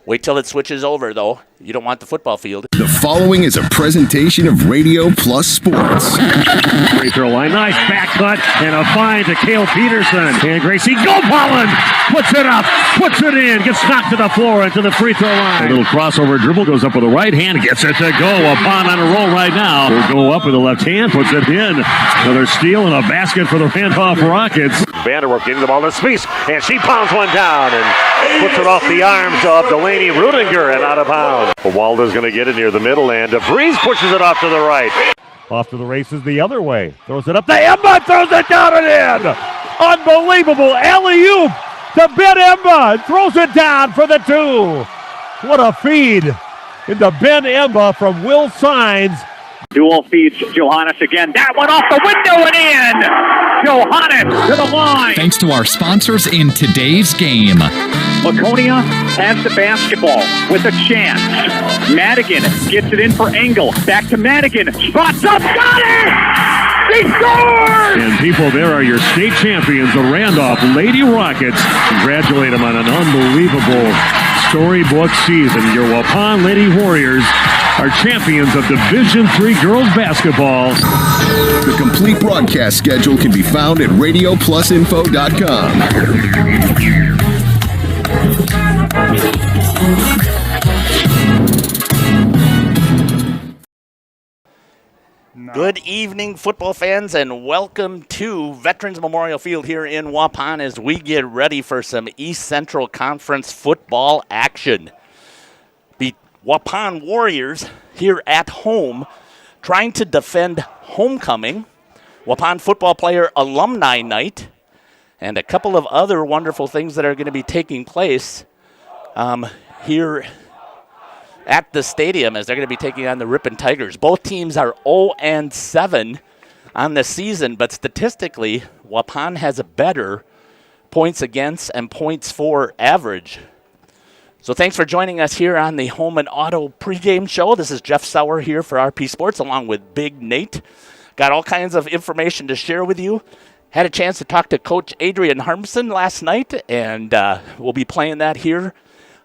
Wait till it switches over, though. You don't want the football field. The following is a presentation of Radio Plus Sports. Free throw line, nice back cut, and a find to Cale Peterson. And Gracie, go Pollen! Puts it up, puts it in, gets knocked to the floor into the free throw line. A little crossover dribble, goes up with the right hand, gets it to go. Waupun on a roll right now. Will go up with the left hand, puts it in. Another steal and a basket for the Randolph Rockets. Vanderwerf getting the ball to Spies, and she pounds one down and puts it off the arms of Delaney Rudinger and out of bounds. Walder's going to get it near the middle, and DeVries pushes it off to the right. Off to the races the other way. Throws it up to Emba, throws it down and in. Unbelievable alley-oop to Ben Emba, and throws it down for the two. What a feed into Ben Emba from Will Sines. Dual feeds Johannes again. That one off the window and in. Johannes to the line. Thanks to our sponsors in today's game. Laconia has the basketball with a chance. Madigan gets it in for Engel. Back to Madigan. Spots up. Got it! He scores! And people, there are your state champions, the Randolph Lady Rockets. Congratulate them on an unbelievable storybook season. Your Waupun Lady Warriors are champions of Division III girls basketball. The complete broadcast schedule can be found at radioplusinfo.com. Good evening, football fans, and welcome to Veterans Memorial Field here in Waupun as we get ready for some East Central Conference football action. The Waupun Warriors here at home trying to defend homecoming, Waupun Football Player Alumni Night, and a couple of other wonderful things that are going to be taking place here at the stadium as they're going to be taking on the Ripon Tigers. Both teams are 0-7 on the season, but statistically, Waupun has a better points against and points for average. So thanks for joining us here on the Home and Auto pregame show. This is Jeff Sauer here for RP Sports along with Big Nate. Got all kinds of information to share with you. Had a chance to talk to Coach Adrian Harmson last night, and we'll be playing that here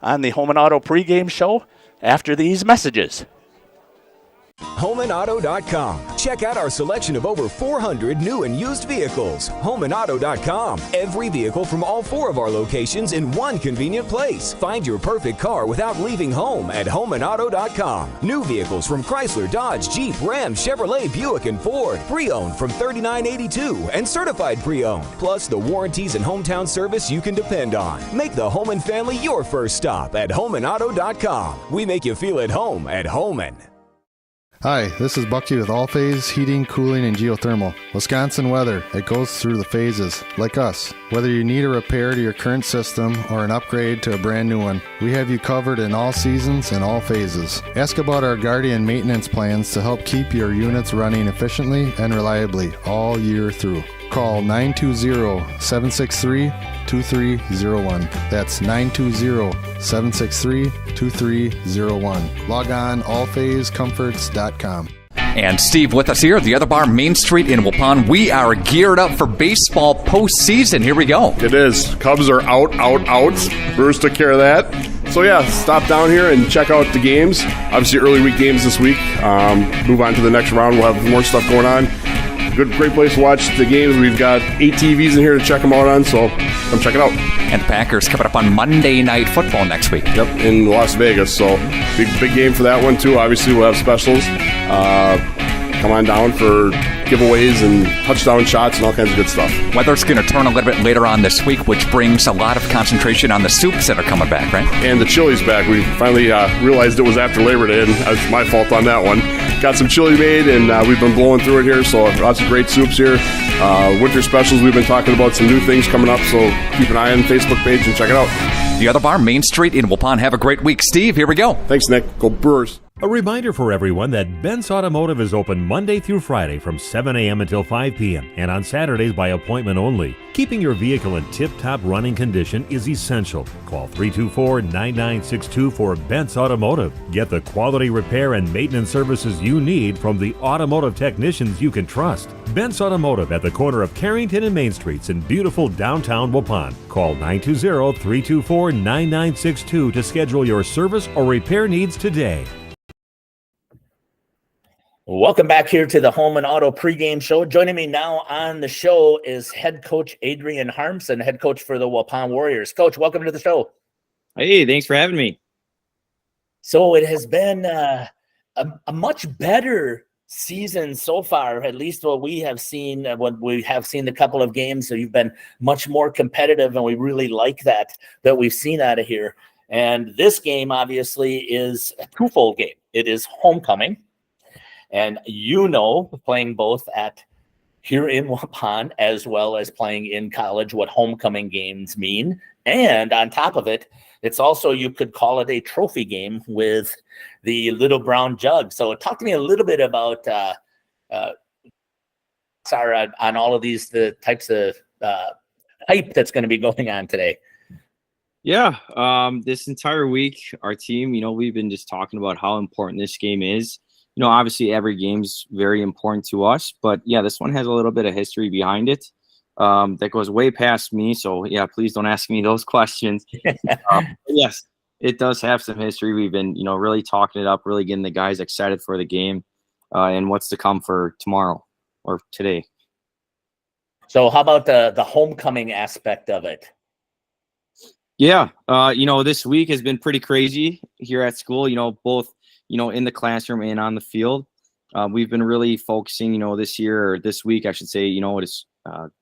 on the Home and Auto pregame show after these messages. HomeandAuto.com. Check out our selection of over 400 new and used vehicles. HomeandAuto.com. Every vehicle from all four of our locations in one convenient place. Find your perfect car without leaving home at HomeandAuto.com. New vehicles from Chrysler, Dodge, Jeep, Ram, Chevrolet, Buick, and Ford. Pre-owned from $39.82 and certified pre-owned. Plus the warranties and hometown service you can depend on. Make the home and family your first stop at HomeandAuto.com. We make you feel at home at Homan. Hi, this is Bucky with All Phase Heating, Cooling, and Geothermal. Wisconsin weather, it goes through the phases, like us. Whether you need a repair to your current system or an upgrade to a brand new one, we have you covered in all seasons and all phases. Ask about our Guardian maintenance plans to help keep your units running efficiently and reliably all year through. Call 920-763-2301. That's 920-763-2301. Log on allphasecomforts.com. And Steve with us here at the Other Bar, Main Street in Waupun. We are geared up for baseball postseason. Here we go. It is. Cubs are out. Brewers took care of that. So, yeah, stop down here and check out the games. Obviously, early week games this week. Move on to the next round. We'll have more stuff going on. Great place to watch the games. We've got 8 TVs in here to check them out on, so come check it out. And the Packers coming up on Monday Night Football next week. Yep, in Las Vegas. So big game for that one, too. Obviously, we'll have specials. Come on down for giveaways and touchdown shots and all kinds of good stuff. Weather's going to turn a little bit later on this week, which brings a lot of concentration on the soups that are coming back, right? And the chili's back. We finally realized it was after Labor Day, and that's my fault on that one. Got some chili made, and we've been blowing through it here, so lots of great soups here. Winter specials, we've been talking about some new things coming up, so keep an eye on the Facebook page and check it out. The Other Bar, Main Street in Waupun. Have a great week. Steve, here we go. Thanks, Nick. Go Brewers. A reminder for everyone that Ben's Automotive is open Monday through Friday from 7 a.m. until 5 p.m. and on Saturdays by appointment only. Keeping your vehicle in tip-top running condition is essential. Call 324-9962 for Ben's Automotive. Get the quality repair and maintenance services you need from the automotive technicians you can trust. Ben's Automotive at the corner of Carrington and Main Streets in beautiful downtown Waupun. Call 920-324-9962 to schedule your service or repair needs today. Welcome back here to the Home and Auto pregame show. Joining me now on the show is head coach Adrian Harmson, head coach for the Waupun Warriors. Coach, welcome to the show. Hey, thanks for having me. So it has been a much better season so far, at least what we have seen. When we have seen the couple of games, so you've been much more competitive, and we really like that we've seen out of here. And this game obviously is a twofold game. It is homecoming. And playing both here in Waupun as well as playing in college, what homecoming games mean. And on top of it, it's also, you could call it a trophy game with the Little Brown Jug. So talk to me a little bit about on all of these, the types of hype that's going to be going on today. Yeah, this entire week, our team, we've been just talking about how important this game is. Obviously every game's very important to us, but yeah, this one has a little bit of history behind it that goes way past me. So yeah, please don't ask me those questions. Yes, it does have some history. We've been, really talking it up, really getting the guys excited for the game and what's to come for tomorrow or today. So how about the homecoming aspect of it? Yeah, this week has been pretty crazy here at school, both in the classroom and on the field. We've been really focusing, this year, or this week, I should say, it's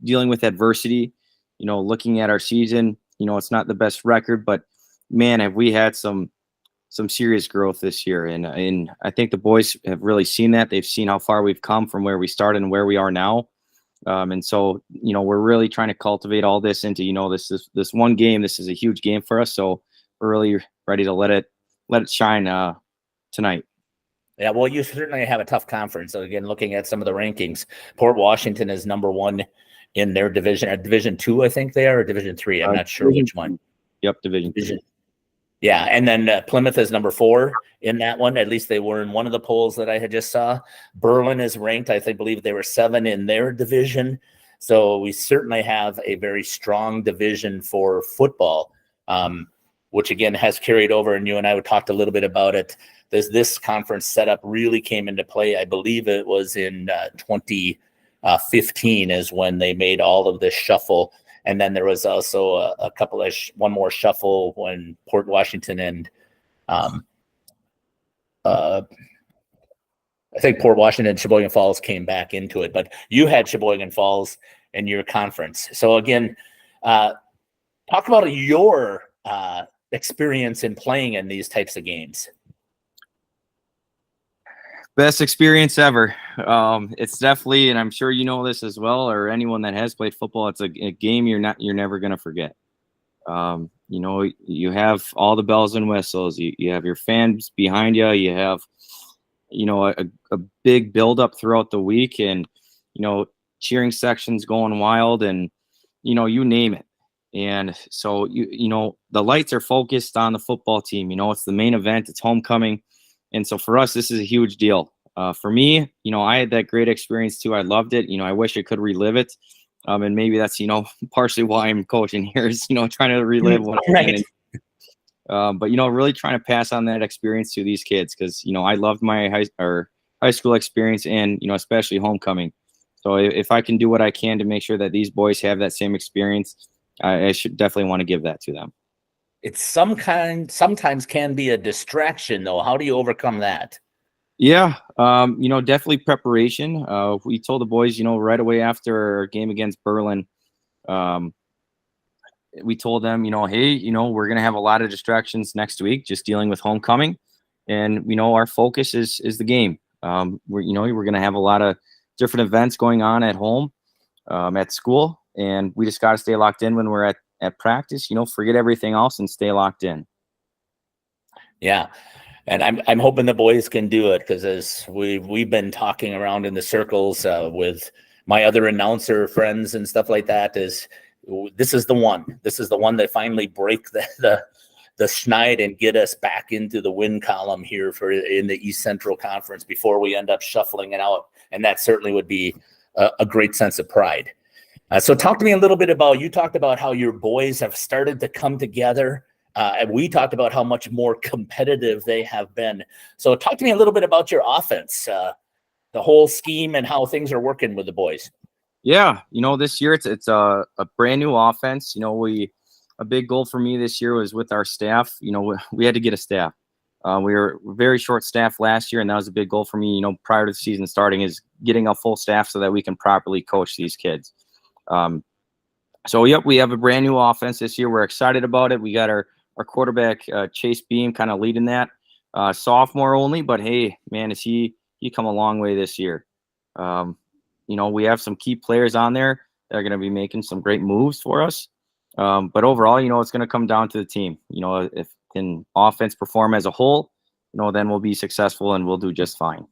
dealing with adversity, looking at our season. It's not the best record, but man, have we had some serious growth this year. And I think the boys have really seen that. They've seen how far we've come from where we started and where we are now. And so, we're really trying to cultivate all this into, this one game. This is a huge game for us. So we're really ready to let it shine tonight. Yeah, well, you certainly have a tough conference. So again, looking at some of the rankings, Port Washington is number one in their division. At Division 2, I think they are, or Division 3. I'm not sure which one. Yep, Division. Yeah, and then Plymouth is number 4 in that one. At least they were in one of the polls that I had just saw. Berlin is ranked, I believe they were 7 in their division. So we certainly have a very strong division for football, which again has carried over. And you and I talked a little bit about it. This conference setup really came into play. I believe it was in 2015 is when they made all of this shuffle. And then there was also one more shuffle when Port Washington and I think Port Washington and Sheboygan Falls came back into it. But you had Sheboygan Falls in your conference. So again, talk about your experience in playing in these types of games. Best experience ever. It's definitely, and I'm sure you know this as well, or anyone that has played football, it's a game you're never going to forget. You have all the bells and whistles. You have your fans behind you. You have, a big buildup throughout the week, and, cheering sections going wild, and, you name it. And so, the lights are focused on the football team. It's the main event. It's homecoming. And so for us, this is a huge deal. For me, I had that great experience too. I loved it. I wish I could relive it. And maybe that's, partially why I'm coaching here is, trying to relive what I can. But, really trying to pass on that experience to these kids because, I loved my high school experience and, especially homecoming. So if I can do what I can to make sure that these boys have that same experience, I should definitely want to give that to them. It's sometimes can be a distraction though. How do you overcome that? Yeah. Definitely preparation. We told the boys, right away after our game against Berlin, we told them, hey, we're going to have a lot of distractions next week, just dealing with homecoming. And, our focus is the game. We're going to have a lot of different events going on at home, at school. And we just got to stay locked in when we're at practice, forget everything else and stay locked in. Yeah. And I'm hoping the boys can do it, because as we've been talking around in the circles with my other announcer friends and stuff like that, is this is the one. This is the one that finally break the schneid and get us back into the win column here in the East Central Conference before we end up shuffling it out. And that certainly would be a great sense of pride. So talk to me a little bit about, you talked about how your boys have started to come together. And we talked about how much more competitive they have been. So talk to me a little bit about your offense, the whole scheme and how things are working with the boys. Yeah, this year it's a brand new offense. A big goal for me this year was with our staff. We had to get a staff. We were very short staffed last year, and that was a big goal for me, prior to the season starting, is getting a full staff so that we can properly coach these kids. So, yep, we have a brand new offense this year. We're excited about it. We got our quarterback, Chase Beam, kind of leading that. Sophomore only, but hey, man, he come a long way this year. We have some key players on there that are going to be making some great moves for us. But overall, it's going to come down to the team. If can offense perform as a whole, then we'll be successful and we'll do just fine.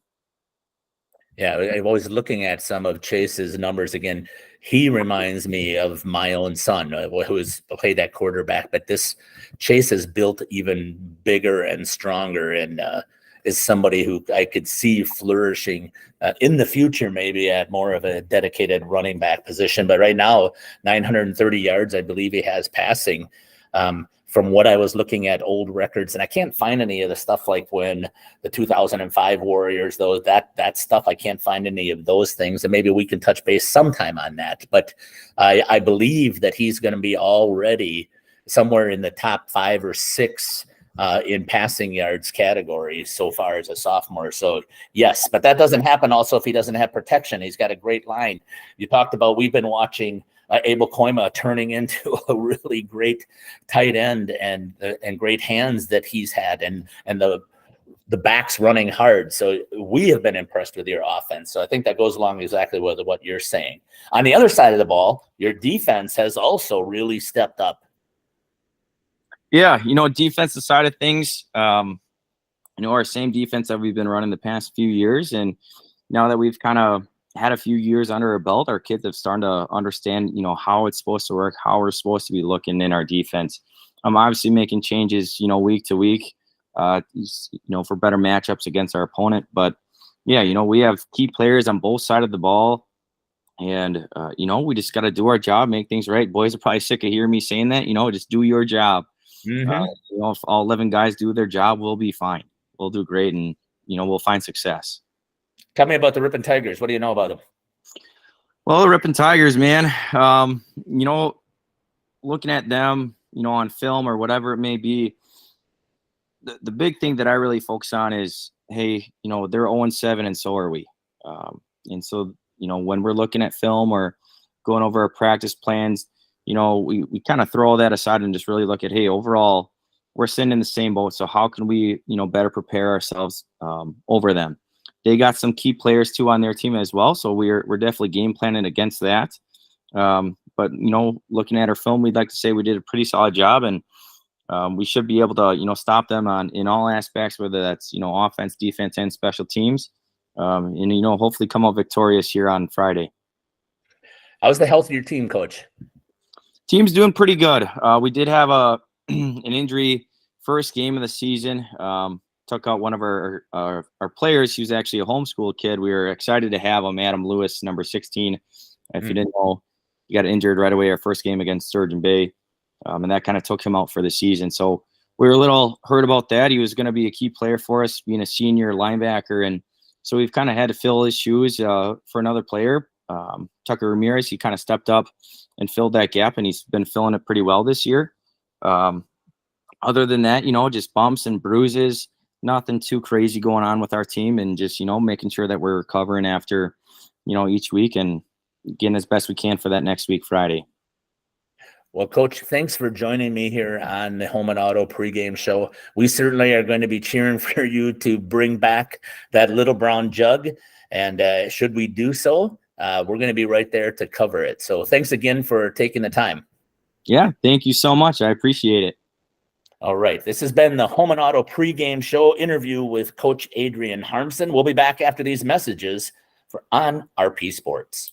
Yeah, I'm always looking at some of Chase's numbers again. He reminds me of my own son, who's played that quarterback. But this Chase is built even bigger and stronger, and is somebody who I could see flourishing in the future, maybe at more of a dedicated running back position. But right now, 930 yards, I believe he has passing. From what I was looking at old records, and I can't find any of the stuff like when the 2005 Warriors, though, that stuff, I can't find any of those things, and maybe we can touch base sometime on that. But I believe that he's going to be already somewhere in the top 5 or 6 in passing yards category so far as a sophomore. So yes, but that doesn't happen also if he doesn't have protection. He's got a great line. You talked about, we've been watching Abel Koima turning into a really great tight end, and great hands that he's had, and the backs running hard. So we have been impressed with your offense. So I think that goes along exactly with what you're saying. On the other side of the ball, your defense has also really stepped up. Yeah, defensive side of things, our same defense that we've been running the past few years. And now that we've kind of had a few years under our belt, our kids have started to understand, how it's supposed to work, how we're supposed to be looking in our defense. I'm obviously making changes, week to week, for better matchups against our opponent. But yeah, we have key players on both sides of the ball. And, we just got to do our job, make things right. Boys are probably sick of hearing me saying that, just do your job. Mm-hmm. If all 11 guys do their job, we'll be fine. We'll do great, and, we'll find success. Tell me about the Ripon Tigers. What do you know about them? Well, the Ripon Tigers, man, looking at them, on film or whatever it may be, the big thing that I really focus on is, hey, they're 0-7 and so are we. And so, when we're looking at film or going over our practice plans, we kind of throw all that aside and just really look at, hey, overall, we're sitting in the same boat. So how can we, better prepare ourselves over them? They got some key players too on their team as well. So we're definitely game planning against that. But, looking at our film, we'd like to say we did a pretty solid job, and we should be able to, stop them in all aspects, whether that's, offense, defense, and special teams. And, hopefully come out victorious here on Friday. How's the health of your team, Coach? Team's doing pretty good. We did have an injury first game of the season. Took out one of our players. He was actually a homeschool kid. We were excited to have him, Adam Lewis, number 16. If you didn't know, he got injured right away our first game against Sturgeon Bay, and that kind of took him out for the season. So we were a little hurt about that. He was going to be a key player for us, being a senior linebacker, and so we've kind of had to fill his shoes for another player. Tucker Ramirez, he kind of stepped up and filled that gap, and he's been filling it pretty well this year. Other than that, just bumps and bruises, nothing too crazy going on with our team, and just, making sure that we're recovering after, each week and getting as best we can for that next week, Friday. Well, Coach, thanks for joining me here on the Home and Auto pregame show. We certainly are going to be cheering for you to bring back that little brown jug, and should we do so, we're going to be right there to cover it. So thanks again for taking the time. Yeah, thank you so much. I appreciate it. All right, this has been the Home and Auto pregame show interview with Coach Adrian Harmson. We'll be back after these messages on RP Sports.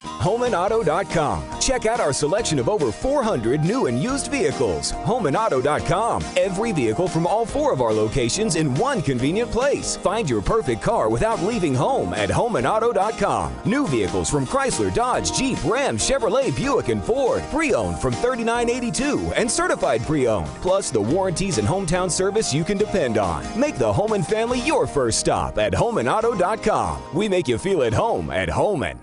HomeandAuto.com. Check out our selection of over 400 new and used vehicles. HomeandAuto.com. Every vehicle from all 4 of our locations in one convenient place. Find your perfect car without leaving home at HomeandAuto.com. New vehicles from Chrysler, Dodge, Jeep, Ram, Chevrolet, Buick, and Ford. Pre-owned from $39.82 and certified pre-owned. Plus the warranties and hometown service you can depend on. Make the Home and Family your first stop at HomeandAuto.com. We make you feel at home at Homan.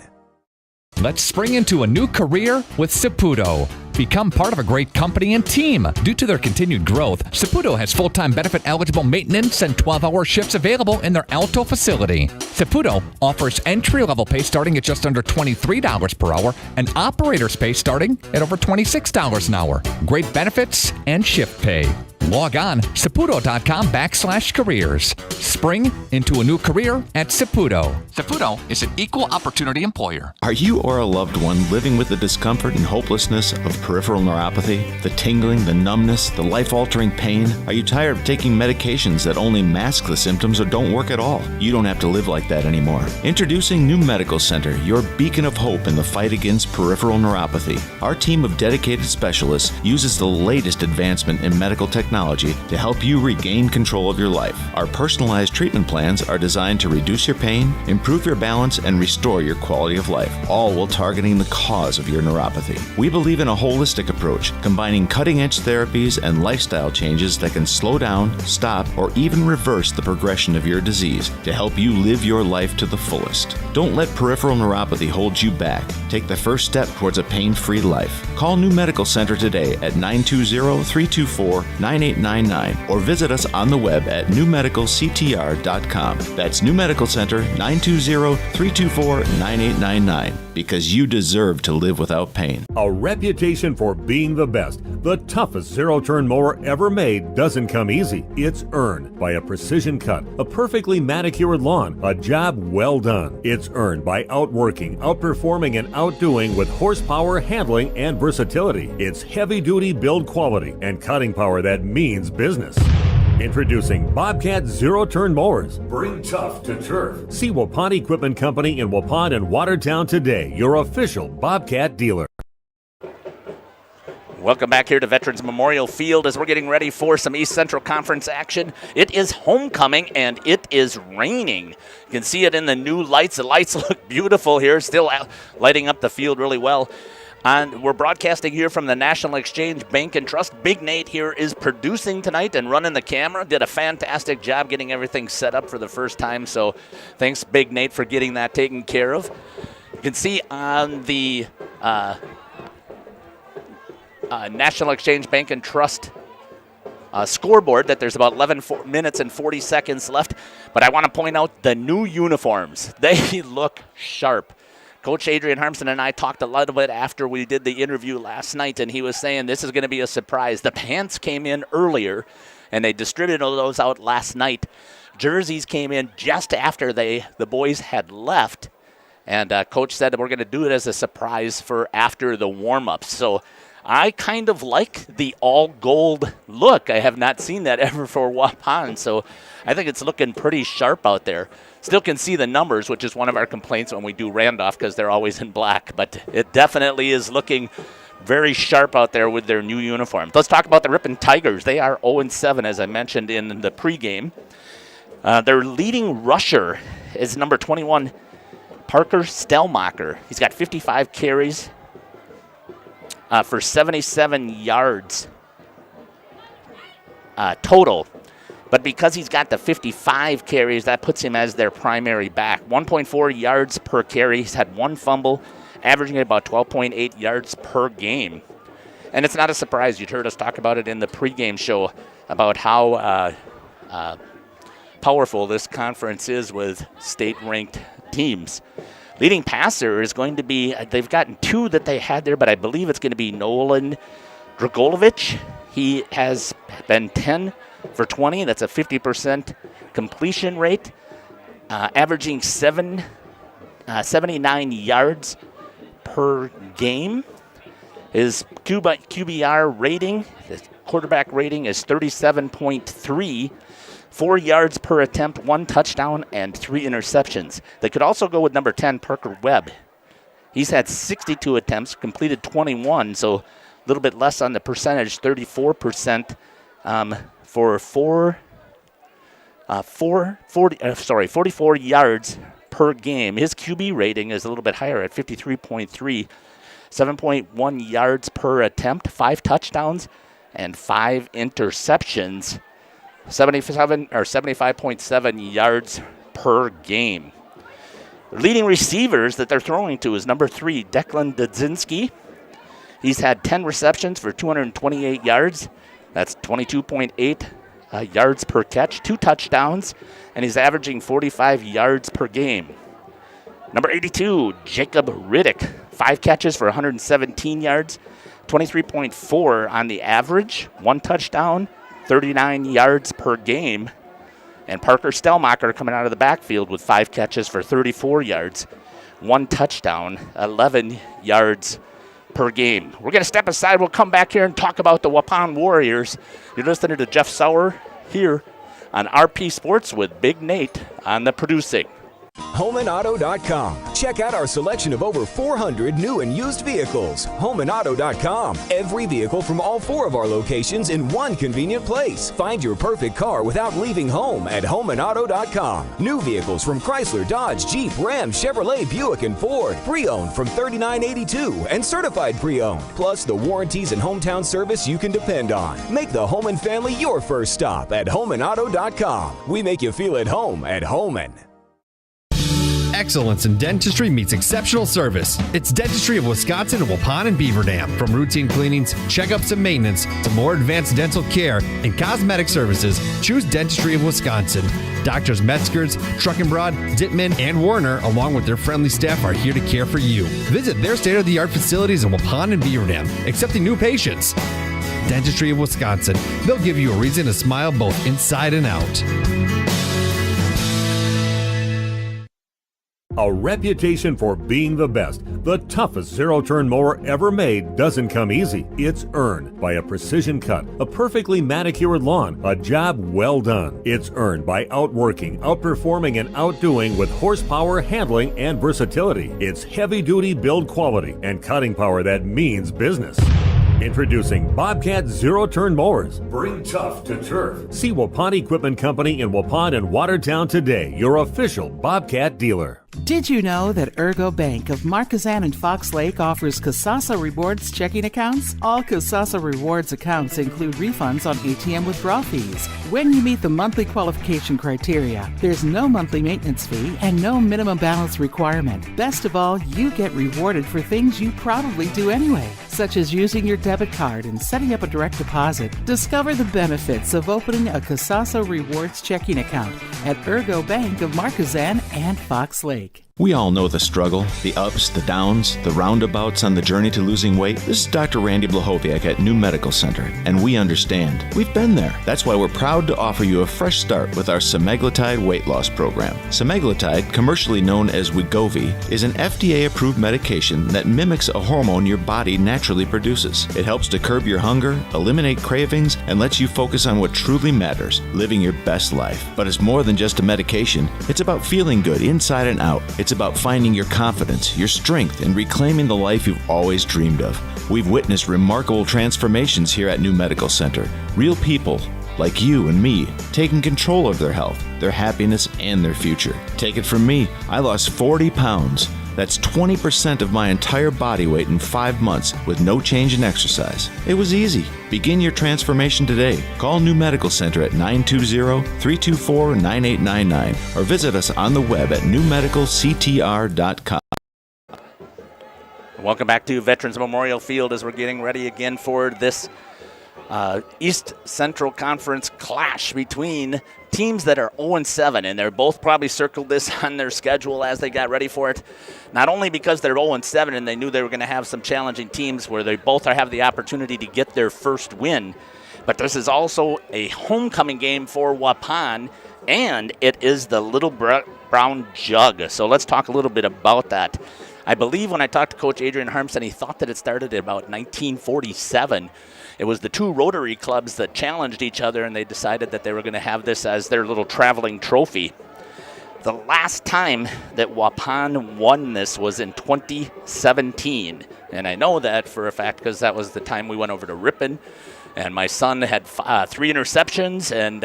Let's spring into a new career with Saputo. Become part of a great company and team. Due to their continued growth, Saputo has full-time benefit-eligible maintenance and 12-hour shifts available in their Alto facility. Saputo offers entry-level pay starting at just under $23 per hour and operator's pay starting at over $26 an hour. Great benefits and shift pay. Log on Saputo.com/careers. Spring into a new career at Saputo. Saputo is an equal opportunity employer. Are you or a loved one living with the discomfort and hopelessness of peripheral neuropathy? The tingling, the numbness, the life-altering pain? Are you tired of taking medications that only mask the symptoms or don't work at all? You don't have to live like that anymore. Introducing New Medical Center, your beacon of hope in the fight against peripheral neuropathy. Our team of dedicated specialists uses the latest advancement in medical technology to help you regain control of your life. Our personalized treatment plans are designed to reduce your pain, improve your balance, and restore your quality of life, all while targeting the cause of your neuropathy. We believe in a holistic approach, combining cutting-edge therapies and lifestyle changes that can slow down, stop, or even reverse the progression of your disease to help you live your life to the fullest. Don't let peripheral neuropathy hold you back. Take the first step towards a pain-free life. Call New Medical Center today at 920-324-9899 or visit us on the web at newmedicalctr.com. That's New Medical Center, 920-324-9899, because you deserve to live without pain. A reputation for being the best, the toughest zero-turn mower ever made doesn't come easy. It's earned by a precision cut, a perfectly manicured lawn, a job well done. It's earned by outworking, outperforming, and outdoing with horsepower, handling, and versatility. It's heavy-duty build quality and cutting power that means business. Introducing Bobcat Zero-Turn Mowers. Bring tough to turf. See Waupun Equipment Company in Waupun and Watertown today, your official Bobcat dealer. Welcome back here to Veterans Memorial Field as we're getting ready for some East Central Conference action. It is homecoming and it is raining. You can see it in the new lights. The lights look beautiful here, still lighting up the field really well. And we're broadcasting here from the National Exchange Bank and Trust. Big Nate here is producing tonight and running the camera. Did a fantastic job getting everything set up for the first time. So thanks, Big Nate, for getting that taken care of. You can see on the National Exchange Bank and Trust scoreboard that there's about 11 minutes and 40 seconds left. But I want to point out the new uniforms. They look sharp. Coach Adrian Harmson and I talked a little bit after we did the interview last night, and he was saying this is going to be a surprise. The pants came in earlier, and they distributed those out last night. Jerseys came in just after the boys had left, and Coach said that we're going to do it as a surprise for after the warm-ups. So I kind of like the all-gold look. I have not seen that ever for Waupun, so I think it's looking pretty sharp out there. Still can see the numbers, which is one of our complaints when we do Randolph because they're always in black, but it definitely is looking very sharp out there with their new uniforms. Let's talk about the Ripon Tigers. They are 0-7, as I mentioned in the pregame. Their leading rusher is number 21, Parker Stelmacher. He's got 55 carries for 77 yards total. But because he's got the 55 carries, that puts him as their primary back. 1.4 yards per carry. He's had one fumble, averaging about 12.8 yards per game. And it's not a surprise. You'd heard us talk about it in the pregame show about how powerful this conference is with state-ranked teams. Leading passer is going to be, they've gotten two that they had there, but I believe it's going to be Nolan Dragolovich. He has been 10 for 20. That's a 50% completion rate, averaging 79 yards per game. His QBR rating quarterback rating is 37.3. 4 yards per attempt, 1 touchdown, and 3 interceptions. They could also go with number 10, Parker Webb. He's had 62 attempts, completed 21, so a little bit less on the percentage, 34% for 44 yards per game. His QB rating is a little bit higher at 53.3, 7.1 yards per attempt, 5 touchdowns, and 5 interceptions. 75.7 yards per game. The leading receivers that they're throwing to is number 3, Declan Dudzinski. He's had 10 receptions for 228 yards. That's 22.8 yards per catch, 2 touchdowns, and he's averaging 45 yards per game. Number 82, Jacob Riddick, 5 catches for 117 yards, 23.4 on the average, 1 touchdown, 39 yards per game. And Parker Stellmacher coming out of the backfield with 5 catches for 34 yards, 1 touchdown, 11 yards per game. We're going to step aside. We'll come back here and talk about the Waupun Warriors. You're listening to Jeff Sauer here on RP Sports with Big Nate on the producing. HomeandAuto.com. Check out our selection of over 400 new and used vehicles. HomeandAuto.com. Every vehicle from all 4 of our locations in one convenient place. Find your perfect car without leaving home at HomeandAuto.com. New vehicles from Chrysler, Dodge, Jeep, Ram, Chevrolet, Buick, and Ford. Pre-owned from $39.82 and certified pre-owned. Plus the warranties and hometown service you can depend on. Make the Homan family your first stop at HomeandAuto.com. We make you feel at home at Homan. Excellence in dentistry meets exceptional service. It's Dentistry of Wisconsin in Waupun and Beaver Dam. From routine cleanings, checkups, and maintenance to more advanced dental care and cosmetic services, choose Dentistry of Wisconsin. Doctors Metzger's, Truckenbrod, Dittman, and Warner, along with their friendly staff, are here to care for you. Visit their state-of-the-art facilities in Waupun and Beaver Dam, accepting new patients. Dentistry of Wisconsin. They'll give you a reason to smile both inside and out. A reputation for being the best, the toughest zero-turn mower ever made doesn't come easy. It's earned by a precision cut, a perfectly manicured lawn, a job well done. It's earned by outworking, outperforming, and outdoing with horsepower, handling, and versatility. It's heavy-duty build quality and cutting power that means business. Introducing Bobcat Zero-Turn Mowers. Bring tough to turf. See Waupun Equipment Company in Waupun and Watertown today, your official Bobcat dealer. Did you know that Ergo Bank of Marquezan and Fox Lake offers Casasa Rewards checking accounts? All Casasa Rewards accounts include refunds on ATM withdrawal fees. When you meet the monthly qualification criteria, there's no monthly maintenance fee and no minimum balance requirement. Best of all, you get rewarded for things you probably do anyway, such as using your debit card and setting up a direct deposit. Discover the benefits of opening a Casasa Rewards checking account at Ergo Bank of Marquezan and Fox Lake. We all know the struggle, the ups, the downs, the roundabouts on the journey to losing weight. This is Dr. Randy Blahoviak at New Medical Center, and we understand. We've been there. That's why we're proud to offer you a fresh start with our semaglutide weight loss program. Semaglutide, commercially known as Wegovy, is an FDA-approved medication that mimics a hormone your body naturally produces. It helps to curb your hunger, eliminate cravings, and lets you focus on what truly matters, living your best life. But it's more than just a medication. It's about feeling good inside and out. It's about finding your confidence, your strength, and reclaiming the life you've always dreamed of. We've witnessed remarkable transformations here at New Medical Center. Real people, like you and me, taking control of their health, their happiness, and their future. Take it from me, I lost 40 pounds. That's 20% of my entire body weight in 5 months with no change in exercise. It was easy. Begin your transformation today. Call New Medical Center at 920-324-9899 or visit us on the web at newmedicalctr.com. Welcome back to Veterans Memorial Field as we're getting ready again for this East Central Conference clash between teams that are 0-7, and they're both probably circled this on their schedule as they got ready for it. Not only because they're 0-7 and they knew they were going to have some challenging teams where they both have the opportunity to get their first win, but this is also a homecoming game for Waupun, and it is the Little Brown Jug. So let's talk a little bit about that. I believe when I talked to Coach Adrian Harmson, he thought that it started at about 1947. It was the two Rotary clubs that challenged each other, and they decided that they were going to have this as their little traveling trophy. The last time that Waupun won this was in 2017. And I know that for a fact because that was the time we went over to Ripon. And my son had 3 interceptions and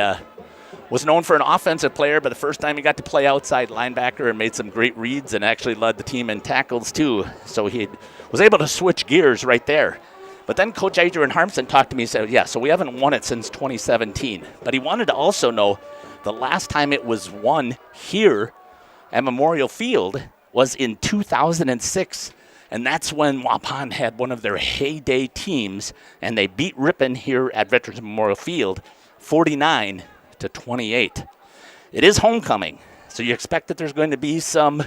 was known for an offensive player, but the first time he got to play outside linebacker and made some great reads and actually led the team in tackles too. So he was able to switch gears right there. But then Coach Adrian Harmson talked to me and said, yeah, so we haven't won it since 2017. But he wanted to also know the last time it was won here at Memorial Field was in 2006, and that's when Waupun had one of their heyday teams, and they beat Ripon here at Veterans Memorial Field 49-28. It is homecoming, so you expect that there's going to be some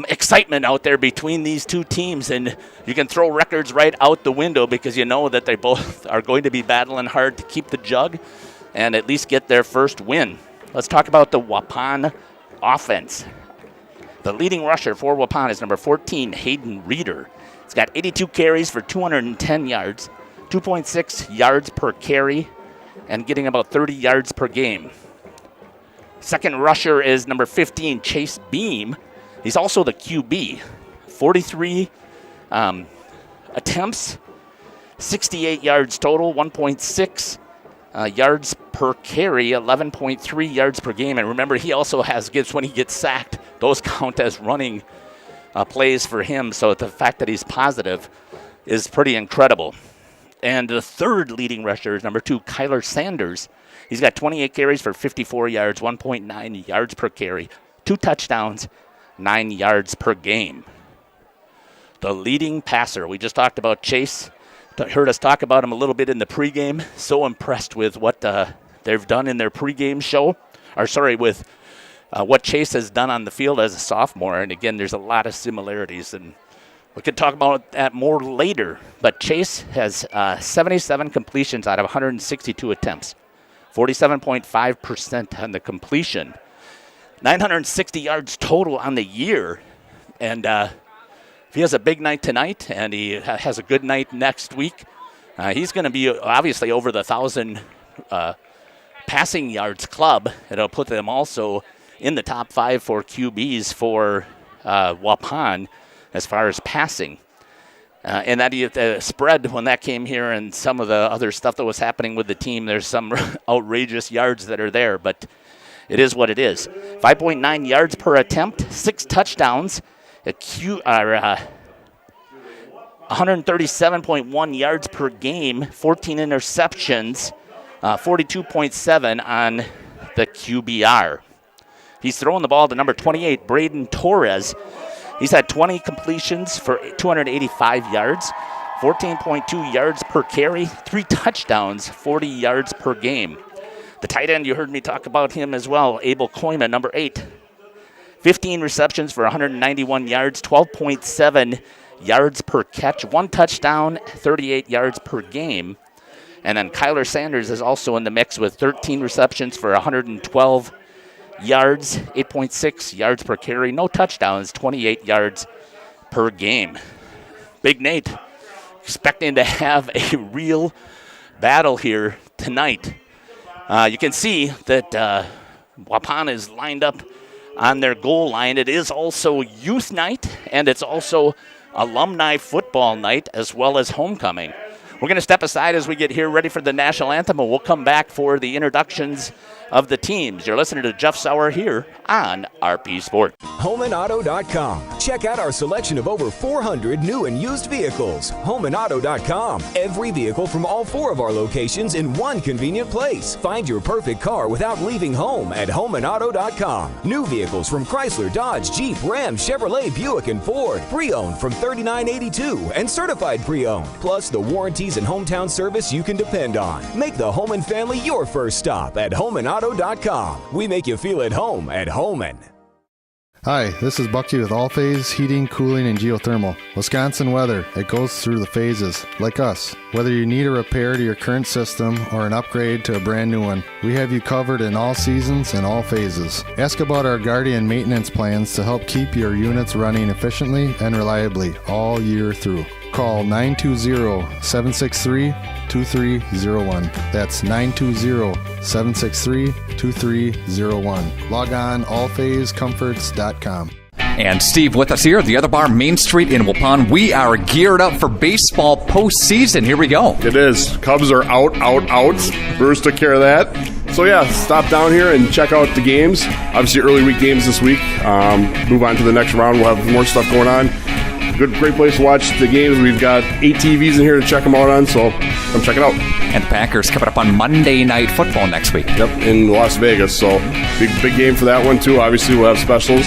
excitement out there between these two teams, and you can throw records right out the window because you know that they both are going to be battling hard to keep the jug and at least get their first win. Let's talk about the Waupun offense. The leading rusher for Waupun is number 14, Hayden Reeder. He's got 82 carries for 210 yards, 2.6 yards per carry, and getting about 30 yards per game. Second rusher is number 15, Chase Beam. He's also the QB. 43 attempts, 68 yards total, 1.6 yards per carry, 11.3 yards per game. And remember, he also gets when he gets sacked, those count as running plays for him. So the fact that he's positive is pretty incredible. And the third leading rusher is number 2, Kyler Sanders. He's got 28 carries for 54 yards, 1.9 yards per carry, 2 touchdowns, 9 yards per game. The leading passer, we just talked about Chase. Heard us talk about him a little bit in the pregame. So impressed with what they've done in their pregame show. With what Chase has done on the field as a sophomore. And again, there's a lot of similarities, and we could talk about that more later. But Chase has 77 completions out of 162 attempts, 47.5% on the completion, 960 yards total on the year. And if he has a big night tonight and he has a good night next week, he's going to be obviously over the 1,000 passing yards club. It'll put them also in the top 5 for QBs for Waupun as far as passing. And that spread when that came here and some of the other stuff that was happening with the team, there's some outrageous yards that are there, but it is what it is. 5.9 yards per attempt, 6 touchdowns, 137.1 yards per game, 14 interceptions, 42.7 on the QBR. He's throwing the ball to number 28, Braden Torres. He's had 20 completions for 285 yards, 14.2 yards per carry, 3 touchdowns, 40 yards per game. The tight end, you heard me talk about him as well, Abel Koyman, number 8. 15 receptions for 191 yards, 12.7 yards per catch, 1 touchdown, 38 yards per game. And then Kyler Sanders is also in the mix with 13 receptions for 112 yards, 8.6 yards per carry, no touchdowns, 28 yards per game. Big Nate expecting to have a real battle here tonight. You can see that Waupun is lined up on their goal line. It is also youth night, and it's also alumni football night as well as homecoming. We're going to step aside as we get here ready for the national anthem, and we'll come back for the introductions of the teams. You're listening to Jeff Sauer here on RP Sport. HomeandAuto.com. Check out our selection of over 400 new and used vehicles. HomeandAuto.com. Every vehicle from all 4 of our locations in one convenient place. Find your perfect car without leaving home at HomeandAuto.com. New vehicles from Chrysler, Dodge, Jeep, Ram, Chevrolet, Buick, and Ford. Pre-owned from $39.82 and certified pre-owned. Plus the warranties and hometown service you can depend on. Make the Homan family your first stop at HomeandAuto.com. We make you feel at home at Homan. Hi, this is Bucky with All Phase Heating, Cooling, and Geothermal. Wisconsin weather, it goes through the phases, like us. Whether you need a repair to your current system or an upgrade to a brand new one, we have you covered in all seasons and all phases. Ask about our Guardian maintenance plans to help keep your units running efficiently and reliably all year through. call 920-763-2301. That's 920-763-2301. Log on allphasecomforts.com. And Steve with us here at the Other Bar, Main Street in Waupun. We are geared up for baseball postseason. Here we go. It is. Cubs are out. Brewers took care of that. So, yeah, stop down here and check out the games. Obviously, early week games this week. Move on to the next round. We'll have more stuff going on. Great place to watch the games. We've got 8 TVs in here to check them out on, so come check it out. And the Packers coming up on Monday Night Football next week. Yep, in Las Vegas. So big game for that one, too. Obviously, we'll have specials.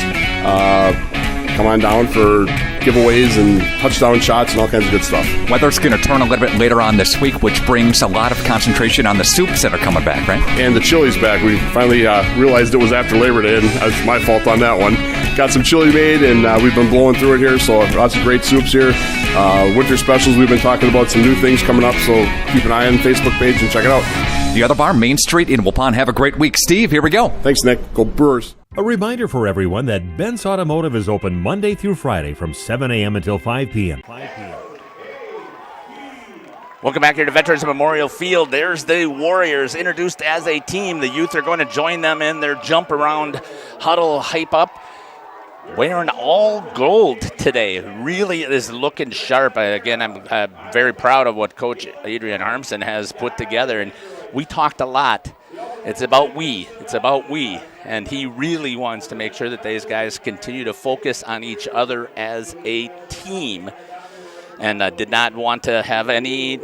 Come on down for giveaways and touchdown shots and all kinds of good stuff. Weather's going to turn a little bit later on this week, which brings a lot of concentration on the soups that are coming back, right? And the chili's back. We finally realized it was after Labor Day, and that's my fault on that one. Got some chili made, and we've been blowing through it here, so lots of great soups here. Winter specials, we've been talking about some new things coming up, so keep an eye on the Facebook page and check it out. The Other Bar, Main Street in Waupun. Have a great week. Steve, here we go. Thanks, Nick. Go Brewers. A reminder for everyone that Ben's Automotive is open Monday through Friday from 7 a.m. until 5 p.m. Welcome back here to Veterans Memorial Field. There's the Warriors introduced as a team. The youth are going to join them in their jump around huddle hype up. Wearing all gold today. Really is looking sharp. Again, I'm very proud of what Coach Adrian Armson has put together. And we talked a lot. It's about we. And he really wants to make sure that these guys continue to focus on each other as a team. And did not want to have any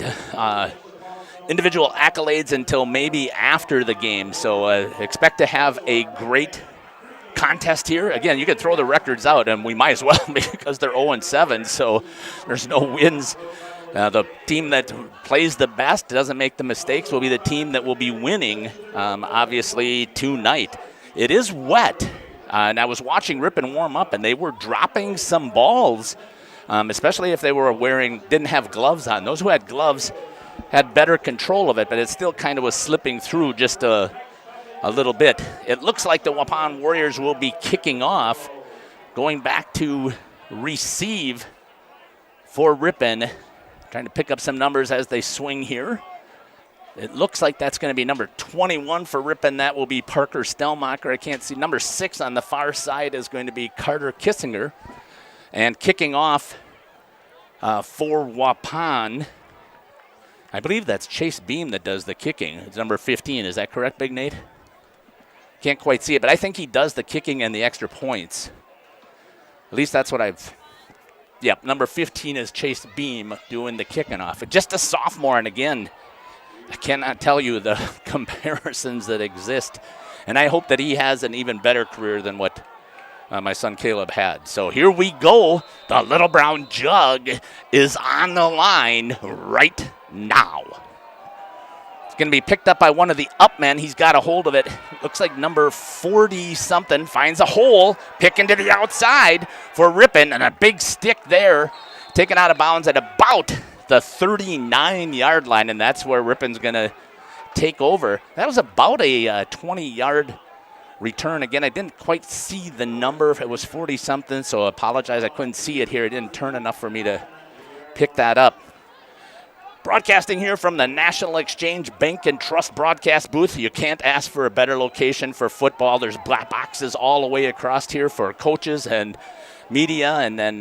individual accolades until maybe after the game. So expect to have a great contest here. Again, you could throw the records out, and we might as well because they're 0-7, so there's no wins. The team that plays the best, doesn't make the mistakes, will be the team that will be winning, obviously, tonight. It is wet, and I was watching Ripon warm up, and they were dropping some balls, especially if they were didn't have gloves on. Those who had gloves had better control of it, but it still kind of was slipping through just a little bit. It looks like the Waupun Warriors will be kicking off, going back to receive for Ripon. Trying to pick up some numbers as they swing here. It looks like that's going to be number 21 for Ripon. That will be Parker Stellmacher. I can't see. Number 6 on the far side is going to be Carter Kissinger. And kicking off for Waupun, I believe that's Chase Beam that does the kicking. It's number 15. Is that correct, Big Nate? Can't quite see it, but I think he does the kicking and the extra points. At least that's what Yep, number 15 is Chase Beam doing the kicking off. Just a sophomore, and again, I cannot tell you the comparisons that exist. And I hope that he has an even better career than what my son Caleb had. So here we go. The Little Brown Jug is on the line right now. Going to be picked up by one of the up men. He's got a hold of it. Looks like number 40-something finds a hole, picking to the outside for Ripon, and a big stick there, taken out of bounds at about the 39-yard line, and that's where Ripon's going to take over. That was about a 20-yard return. Again, I didn't quite see the number. It was 40-something, so I apologize. I couldn't see it here. It didn't turn enough for me to pick that up. Broadcasting here from the National Exchange Bank and Trust broadcast booth. You can't ask for a better location for football. There's black boxes all the way across here for coaches and media, and then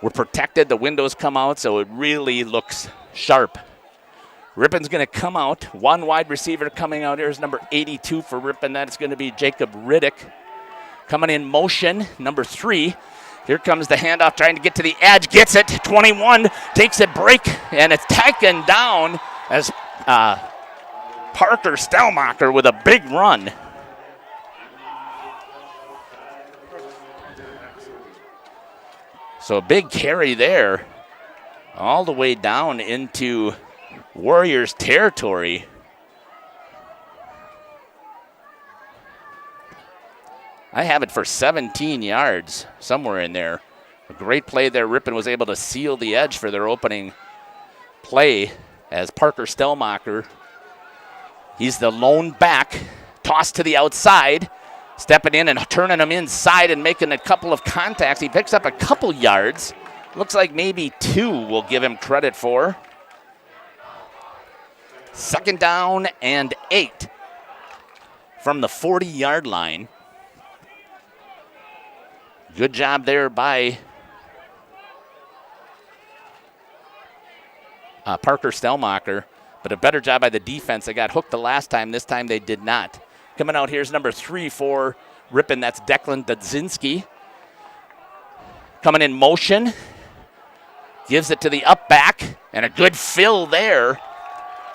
we're protected. The windows come out, so it really looks sharp. Ripon's going to come out. One wide receiver coming out here is number 82 for Ripon. That's going to be Jacob Riddick. Coming in motion, number 3. Here comes the handoff, trying to get to the edge, gets it, 21, takes a break, and it's taken down as Parker Stellmacher with a big run. So a big carry there, all the way down into Warriors territory. I have it for 17 yards, somewhere in there. A great play there. Ripon was able to seal the edge for their opening play as Parker Stellmacher. He's the lone back, tossed to the outside, stepping in and turning him inside and making a couple of contacts. He picks up a couple yards, Looks like maybe 2 we'll give him credit for. 2nd down and 8 from the 40-yard line. Good job there by Parker Stelmacher, but a better job by the defense. They got hooked the last time. This time they did not. Coming out here's number 3 for Ripon. That's Declan Dudzinski. Coming in motion. Gives it to the up back, and a good fill there.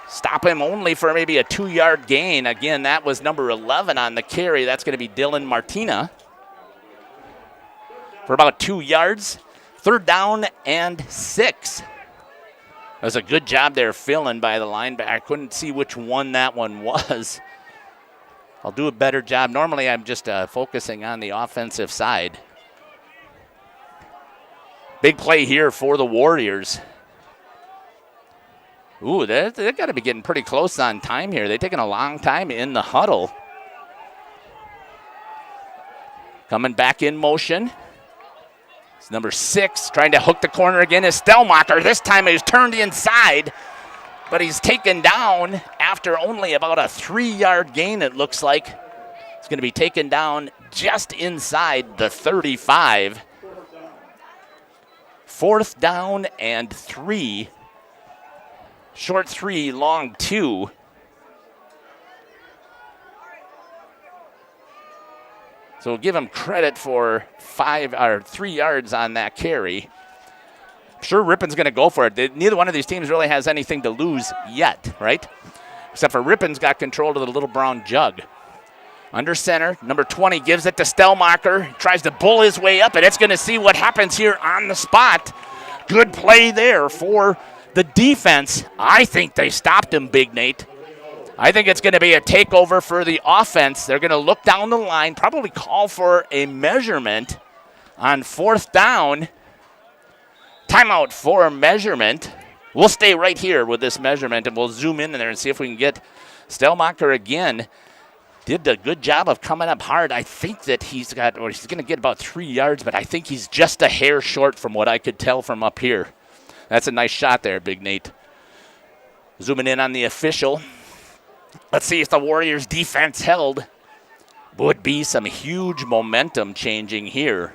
Stop him only for maybe a 2-yard gain. Again, that was number 11 on the carry. That's going to be Dylan Martina for about 2 yards. 3rd down and 6. That was a good job there filling by the linebacker. I couldn't see which one that one was. I'll do a better job. Normally I'm just focusing on the offensive side. Big play here for the Warriors. Ooh, they've got to be getting pretty close on time here. They're taking a long time in the huddle. Coming back in motion. It's number 6 trying to hook the corner again is Stelmacher. This time he's turned inside, but he's taken down after only about a 3-yard gain, it looks like. It's going to be taken down just inside the 35. 4th down and 3. Short 3, long 2. So we'll give him credit for 3 yards on that carry. I'm sure Ripon's going to go for it. Neither one of these teams really has anything to lose yet, right? Except for Ripon's got control of the little brown jug. Under center, number 20 gives it to Stelmacher. Tries to bull his way up, and it's going to see what happens here on the spot. Good play there for the defense. I think they stopped him, Big Nate. I think it's going to be a takeover for the offense. They're going to look down the line, probably call for a measurement on 4th down. Timeout for measurement. We'll stay right here with this measurement, and we'll zoom in there and see if we can get Stelmacher again. Did a good job of coming up hard. I think that he's going to get about 3 yards, but I think he's just a hair short from what I could tell from up here. That's a nice shot there, Big Nate. Zooming in on the official. Let's see if the Warriors' defense held. Would be some huge momentum changing here.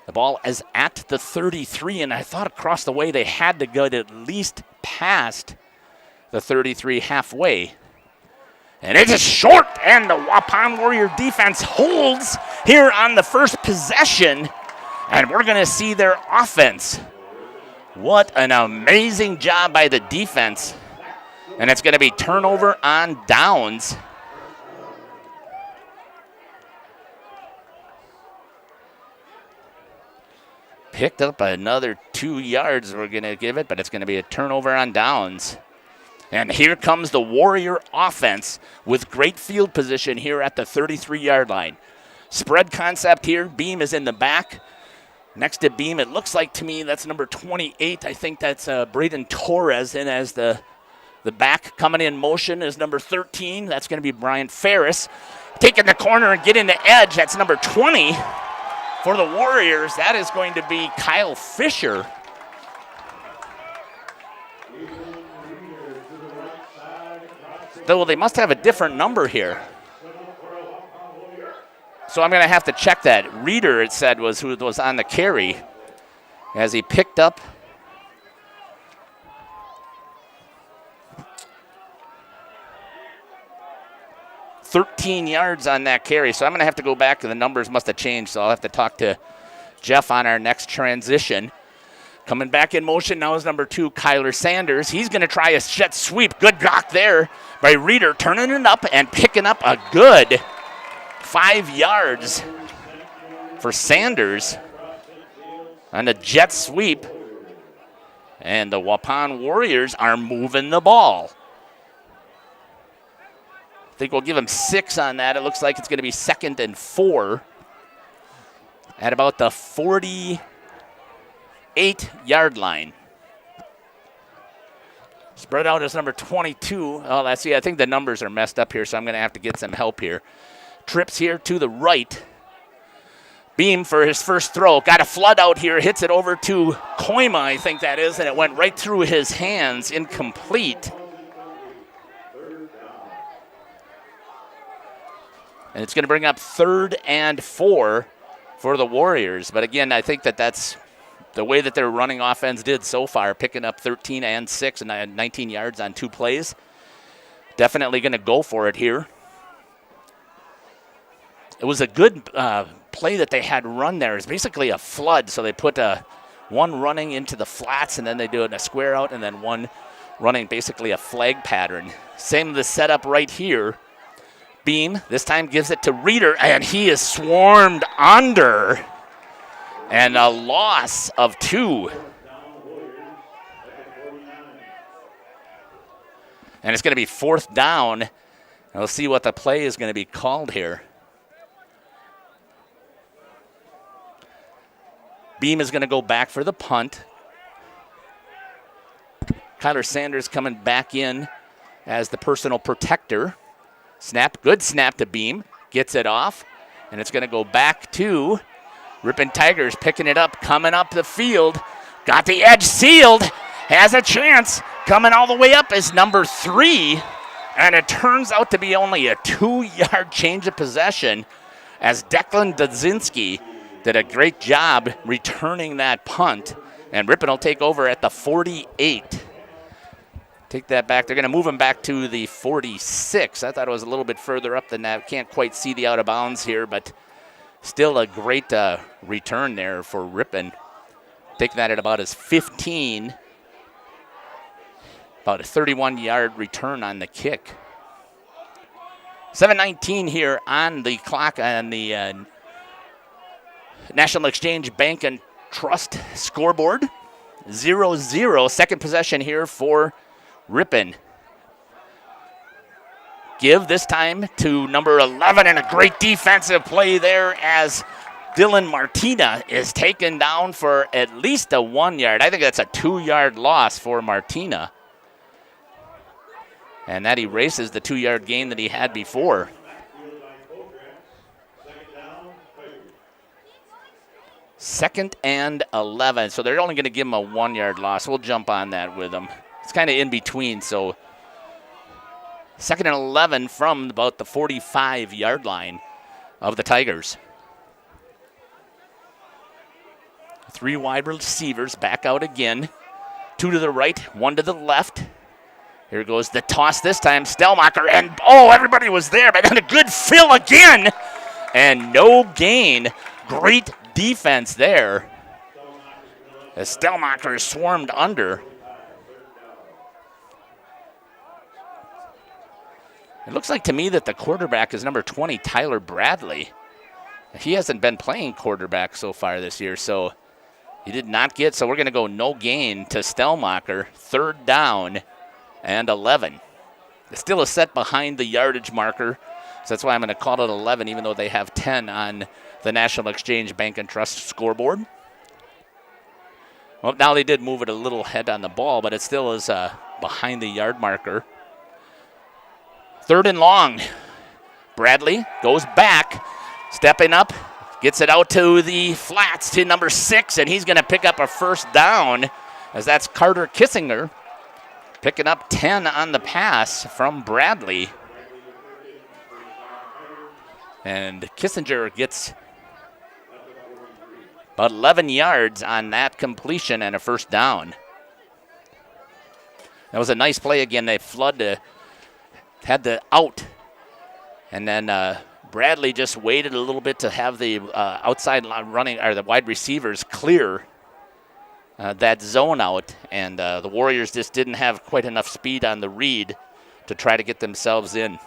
The ball is at the 33, and I thought across the way they had to go at least past the 33 halfway. And it is short, and the Waupun Warrior defense holds here on the first possession, and we're going to see their offense. What an amazing job by the defense. And it's going to be turnover on downs. Picked up another 2 yards we're going to give it, but it's going to be a turnover on downs. And here comes the Warrior offense with great field position here at the 33-yard line. Spread concept here. Beam is in the back. Next to Beam, it looks like to me that's number 28. I think that's Braden Torres in as the back. Coming in motion is number 13. That's going to be Brian Ferris. Taking the corner and getting the edge. That's number 20 for the Warriors. That is going to be Kyle Fisher. Though they must have a different number here. So I'm going to have to check that. Reeder, it said, was who was on the carry as he picked up 13 yards on that carry. So I'm going to have to go back. The numbers must have changed, so I'll have to talk to Jeff on our next transition. Coming back in motion now is number 2, Kyler Sanders. He's going to try a jet sweep. Good block there by Reeder, turning it up and picking up a good 5 yards for Sanders on a jet sweep. And the Waupun Warriors are moving the ball. I think we'll give him 6 on that. It looks like it's going to be 2nd and 4 at about the 48-yard line. Spread out is number 22. Oh, I think the numbers are messed up here, so I'm going to have to get some help here. Trips here to the right. Beam for his first throw. Got a flood out here. Hits it over to Koima, I think that is, and it went right through his hands. Incomplete. And it's going to bring up 3rd and 4 for the Warriors. But again, I think that's the way that their running offense did so far, picking up 13 and 6 and 19 yards on 2 plays. Definitely going to go for it here. It was a good play that they had run there. It's basically a flood, so they put one running into the flats, and then they do a square out, and then one running basically a flag pattern. Same the setup right here. Beam this time gives it to Reeder, and he is swarmed under, and a loss of 2. And it's going to be 4th down. And we'll see what the play is going to be called here. Beam is going to go back for the punt. Kyler Sanders coming back in as the personal protector. Snap, good snap to Beam. Gets it off, and it's going to go back to Ripon Tigers picking it up, coming up the field. Got the edge sealed. Has a chance. Coming all the way up is number 3, and it turns out to be only a 2-yard change of possession as Declan Dudzinski did a great job returning that punt, and Ripon will take over at the 48. Take that back. They're going to move him back to the 46. I thought it was a little bit further up than that. Can't quite see the out of bounds here, but still a great return there for Ripon. Taking that at about his 15. About a 31-yard return on the kick. 7:19 here on the clock on the National Exchange Bank and Trust scoreboard. 0-0. Second possession here for Ripon. Give this time to number 11, and a great defensive play there as Dylan Martina is taken down for at least a 1 yard. I think that's a 2-yard loss for Martina. And that erases the 2-yard gain that he had before. Second and 11. So they're only going to give him a 1-yard loss. We'll jump on that with him. It's kind of in between. So 2nd and 11 from about the 45-yard line of the Tigers. 3 wide receivers back out again. 2 to the right, 1 to the left. Here goes the toss this time. Stellmacher, and everybody was there, but then a good fill again. And no gain. Great defense there. As Stellmacher is swarmed under. It looks like to me that the quarterback is number 20, Tyler Bradley. He hasn't been playing quarterback so far this year, so he did not get, so we're going to go no gain to Stellmacher. 3rd down and 11. It's still a set behind the yardage marker, so that's why I'm going to call it 11, even though they have 10 on the National Exchange Bank and Trust scoreboard. Well, now they did move it a little ahead on the ball, but it still is behind the yard marker. 3rd and long. Bradley goes back, stepping up, gets it out to the flats to number 6, and he's going to pick up a 1st down, as that's Carter Kissinger picking up 10 on the pass from Bradley. And Kissinger gets about 11 yards on that completion and a 1st down. That was a nice play again. They had the out, and then Bradley just waited a little bit to have the outside line running, or the wide receivers clear that zone out, and the Warriors just didn't have quite enough speed on the read to try to get themselves in.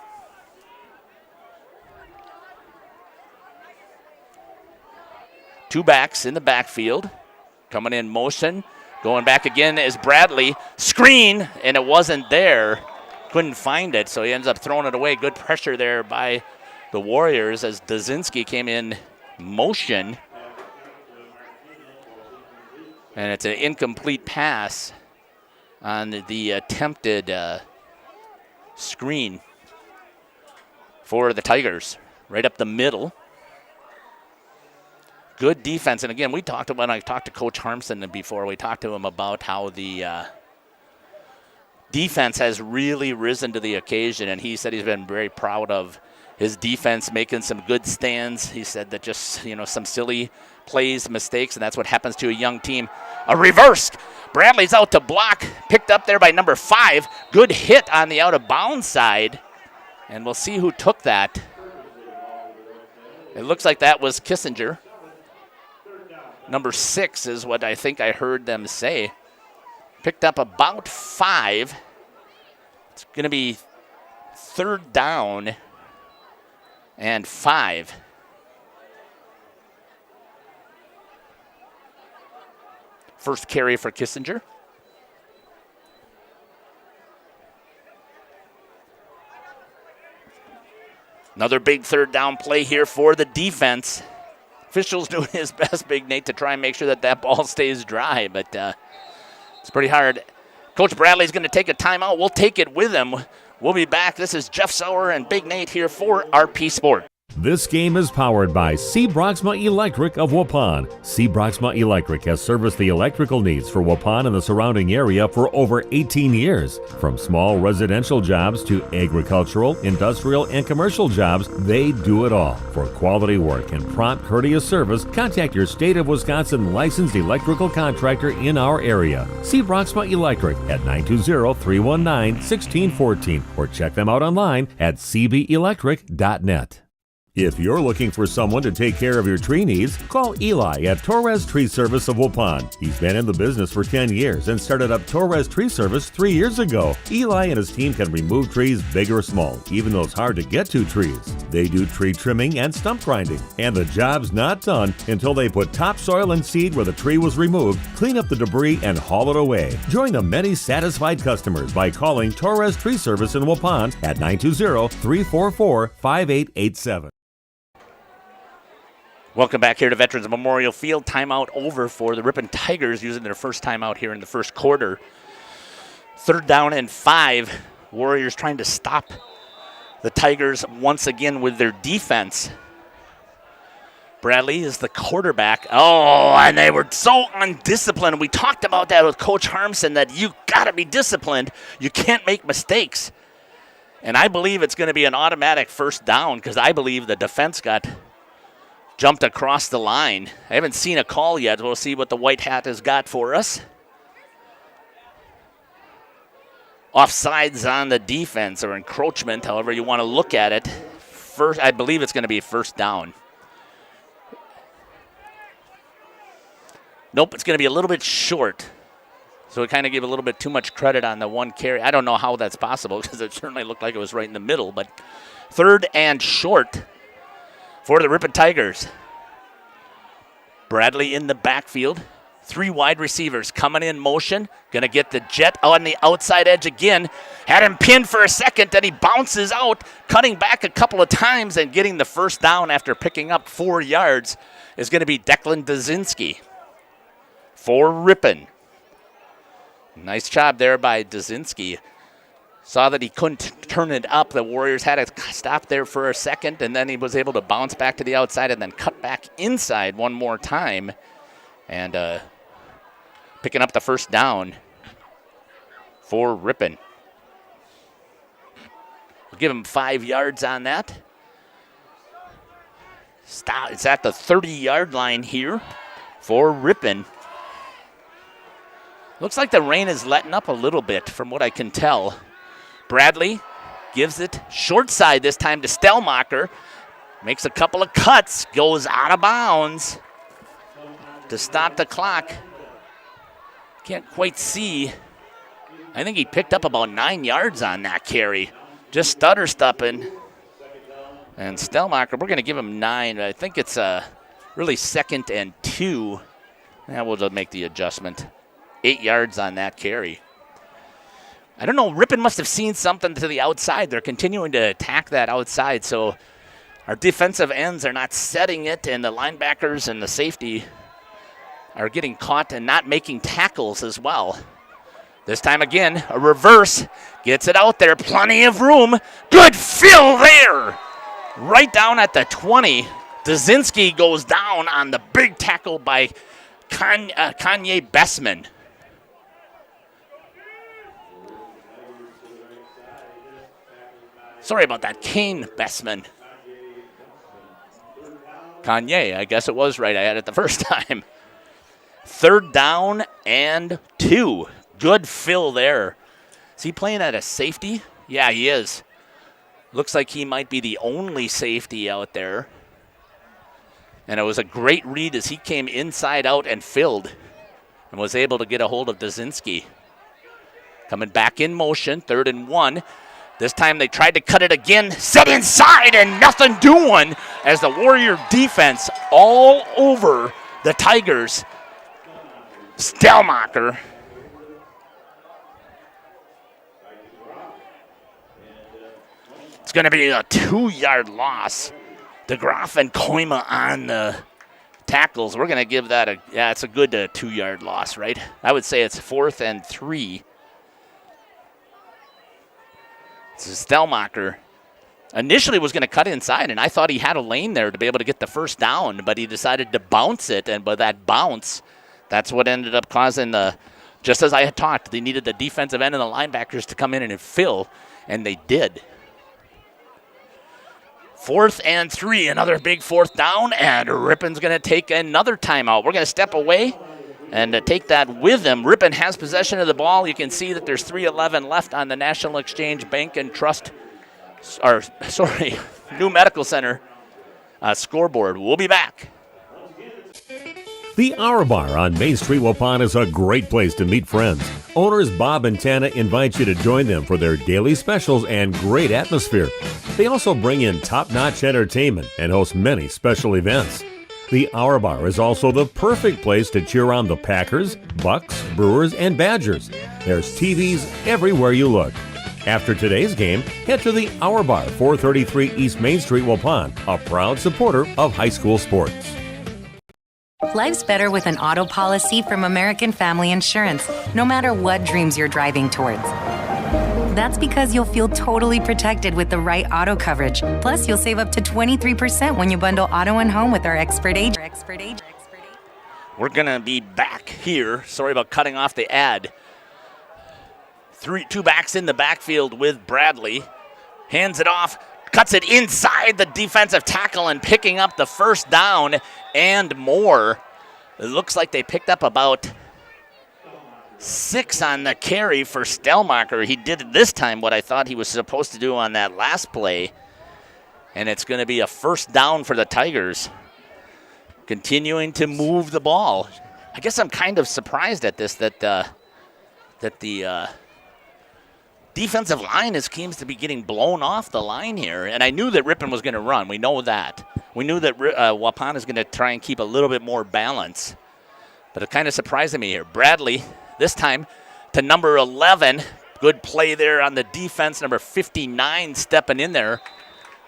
Two backs in the backfield, coming in motion, going back again is Bradley. Screen, and it wasn't there. Couldn't find it, so he ends up throwing it away. Good pressure there by the Warriors as Dudzinski came in motion. And it's an incomplete pass on the attempted screen for the Tigers. Right up the middle. good defense. And again, when I talked to Coach Harmson before, we talked to him about how the defense has really risen to the occasion, and he said he's been very proud of his defense making some good stands. He said that just, some silly plays, mistakes, and that's what happens to a young team. A reverse. Bradley's out to block, picked up there by number 5. Good hit on the out-of-bounds side, and we'll see who took that. It looks like that was Kissinger. Number 6 is what I think I heard them say. Picked up about 5. It's going to be 3rd down and 5. First carry for Kissinger. Another big 3rd down play here for the defense. Officials doing his best, Big Nate, to try and make sure that ball stays dry, but it's pretty hard. Coach Bradley's going to take a timeout. We'll take it with him. We'll be back. This is Jeff Sauer and Big Nate here for RP Sport. This game is powered by C. Broxma Electric of Waupun. C. Broxma Electric has serviced the electrical needs for Waupun and the surrounding area for over 18 years. From small residential jobs to agricultural, industrial, and commercial jobs, they do it all. For quality work and prompt, courteous service, contact your state of Wisconsin licensed electrical contractor in our area. C. Broxma Electric at 920-319-1614 or check them out online at cbelectric.net. If you're looking for someone to take care of your tree needs, call Eli at Torres Tree Service of Waupun. He's been in the business for 10 years and started up Torres Tree Service 3 years ago. Eli and his team can remove trees big or small, even those hard to get to trees. They do tree trimming and stump grinding, and the job's not done until they put topsoil and seed where the tree was removed, clean up the debris, and haul it away. Join the many satisfied customers by calling Torres Tree Service in Waupun at 920-344-5887. Welcome back here to Veterans Memorial Field. Timeout over for the Ripon Tigers, using their first timeout here in the first quarter. 3rd down and 5. Warriors trying to stop the Tigers once again with their defense. Bradley is the quarterback. Oh, and they were so undisciplined. We talked about that with Coach Harmson, that you got to be disciplined. You can't make mistakes. And I believe it's going to be an automatic first down, because I believe the defense got jumped across the line. I haven't seen a call yet. We'll see what the white hat has got for us. Offsides on the defense, or encroachment, however you want to look at it. First, I believe it's going to be first down. Nope, it's going to be a little bit short. So we kind of give a little bit too much credit on the one carry. I don't know how that's possible, because it certainly looked like it was right in the middle. But 3rd and short for the Ripon Tigers. Bradley in the backfield. 3 wide receivers coming in motion. Going to get the jet on the outside edge again. Had him pinned for a second, then he bounces out, cutting back a couple of times and getting the first down after picking up 4 yards is going to be Declan Dazinski for Ripon. Nice job there by Dazinski. Saw that he couldn't turn it up. The Warriors had to stop there for a second, and then he was able to bounce back to the outside and then cut back inside one more time. And picking up the first down for Ripon. We'll give him 5 yards on that. Stop. It's at the 30-yard line here for Ripon. Looks like the rain is letting up a little bit from what I can tell. Bradley gives it short side this time to Stellmacher. Makes a couple of cuts, goes out of bounds to stop the clock. Can't quite see. I think he picked up about 9 yards on that carry. Just stutter stepping. And Stellmacher, we're going to give him 9. I think it's really 2nd and 2. Now we'll just make the adjustment. 8 yards on that carry. I don't know, Ripon must have seen something to the outside. They're continuing to attack that outside, so our defensive ends are not setting it, and the linebackers and the safety are getting caught and not making tackles as well. This time again, a reverse. Gets it out there, plenty of room. Good fill there! Right down at the 20. Dazinski goes down on the big tackle by Kanye Bessman. Sorry about that, Kane Bessman. Kanye, I guess it was right. I had it the first time. 3rd down and 2. Good fill there. Is he playing at a safety? Yeah, he is. Looks like he might be the only safety out there. And it was a great read as he came inside out and filled and was able to get a hold of Dazinski. Coming back in motion, 3rd and 1. This time they tried to cut it again, set inside, and nothing doing as the Warrior defense all over the Tigers. Stelmacher. It's going to be a 2-yard loss. DeGraff and Koima on the tackles. We're going to give that it's a good 2-yard loss, right? I would say it's 4th and 3. Stelmacher initially was going to cut inside, and I thought he had a lane there to be able to get the first down, but he decided to bounce it, and by that bounce, that's what ended up causing just as I had talked, they needed the defensive end and the linebackers to come in and fill, and they did. 4th and 3, another big 4th down, and Ripon's going to take another timeout. We're going to step away and take that with him. Ripon has possession of the ball. You can see that there's 3:11 left on the National Exchange Bank and Trust, New Medical Center scoreboard. We'll be back. The Hour Bar on Main Street, Waupun is a great place to meet friends. Owners Bob and Tana invite you to join them for their daily specials and great atmosphere. They also bring in top-notch entertainment and host many special events. The Hour Bar is also the perfect place to cheer on the Packers, Bucks, Brewers, and Badgers. There's TVs everywhere you look. After today's game, head to the Hour Bar, 433 East Main Street, Waupun, a proud supporter of high school sports. Life's better with an auto policy from American Family Insurance, no matter what dreams you're driving towards. That's because you'll feel totally protected with the right auto coverage. Plus, you'll save up to 23% when you bundle auto and home with our expert agent. We're going to be back here. Sorry about cutting off the ad. 2 backs in the backfield with Bradley. Hands it off. Cuts it inside the defensive tackle and picking up the first down and more. It looks like they picked up about 6 on the carry for Stelmacher. He did this time what I thought he was supposed to do on that last play. And it's going to be a first down for the Tigers. Continuing to move the ball. I guess I'm kind of surprised at this that the defensive line seems to be getting blown off the line here. And I knew that Ripon was going to run. We know that. We knew that Waupun is going to try and keep a little bit more balance. But it kind of surprised me here. Bradley, this time to number 11. Good play there on the defense. Number 59 stepping in there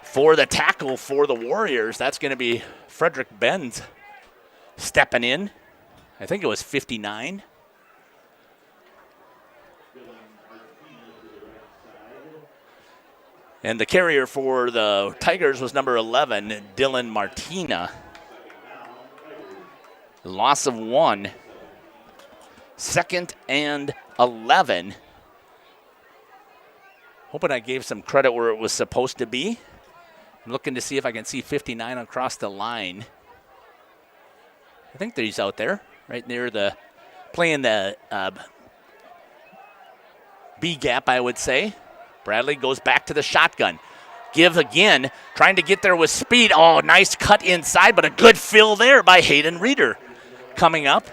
for the tackle for the Warriors. That's going to be Frederick Benz stepping in. I think it was 59. And the carrier for the Tigers was number 11, Dylan Martina. Loss of 1. 2nd and 11. Hoping I gave some credit where it was supposed to be. I'm looking to see if I can see 59 across the line. I think that he's out there, right near playing the B gap, I would say. Bradley goes back to the shotgun. Give again, trying to get there with speed. Oh, nice cut inside, but a good fill there by Hayden Reeder. Coming up,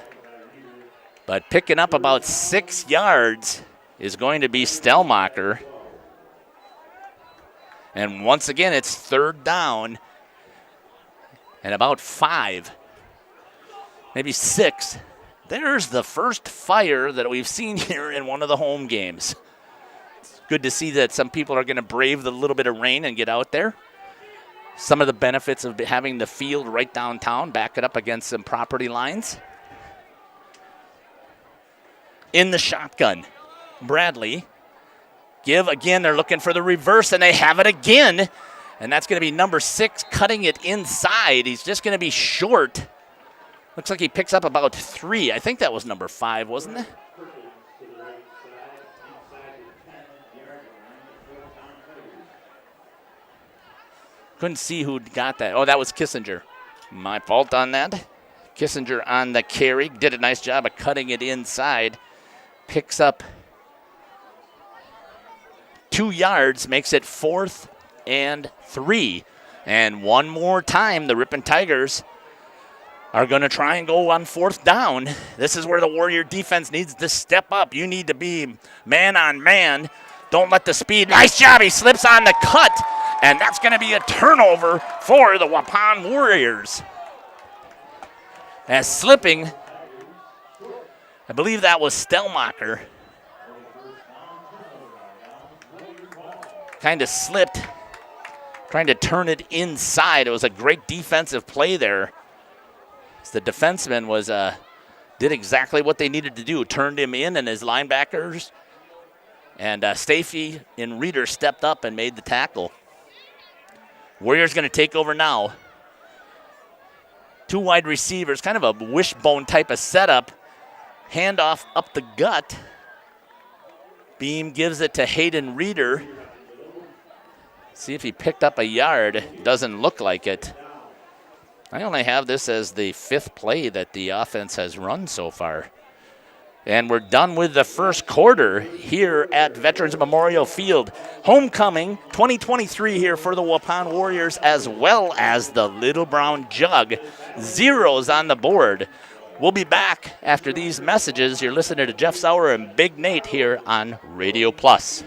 but picking up about 6 yards is going to be Stelmacher. And once again, it's 3rd down and about 5, maybe 6. There's the first fire that we've seen here in one of the home games. Good to see that some people are going to brave the little bit of rain and get out there. Some of the benefits of having the field right downtown, back it up against some property lines. In the shotgun, Bradley. Give again, they're looking for the reverse, and they have it again. And that's going to be number 6 cutting it inside. He's just going to be short. Looks like he picks up about 3. I think that was number 5, wasn't it? Couldn't see who got that. Oh, that was Kissinger. My fault on that. Kissinger on the carry. Did a nice job of cutting it inside. Picks up 2 yards, makes it 4th and 3. And one more time, the Ripon Tigers are going to try and go on 4th down. This is where the Warrior defense needs to step up. You need to be man on man. Don't let the speed. Nice job. He slips on the cut. And that's going to be a turnover for the Waupun Warriors. As slipping, I believe that was Stellmacher. Kind of slipped, trying to turn it inside. It was a great defensive play there. The defenseman did exactly what they needed to do, turned him in, and his linebackers and Stafey and Reeder stepped up and made the tackle. Warriors going to take over now. 2 wide receivers, kind of a wishbone type of setup. Handoff up the gut. Beam gives it to Hayden Reeder. See if he picked up a yard. Doesn't look like it. I only have this as the 5th play that the offense has run so far. And we're done with the first quarter here at Veterans Memorial Field. Homecoming 2023 here for the Waupun Warriors, as well as the Little Brown Jug. 0s on the board. We'll be back after these messages. You're listening to Jeff Sauer and Big Nate here on Radio Plus.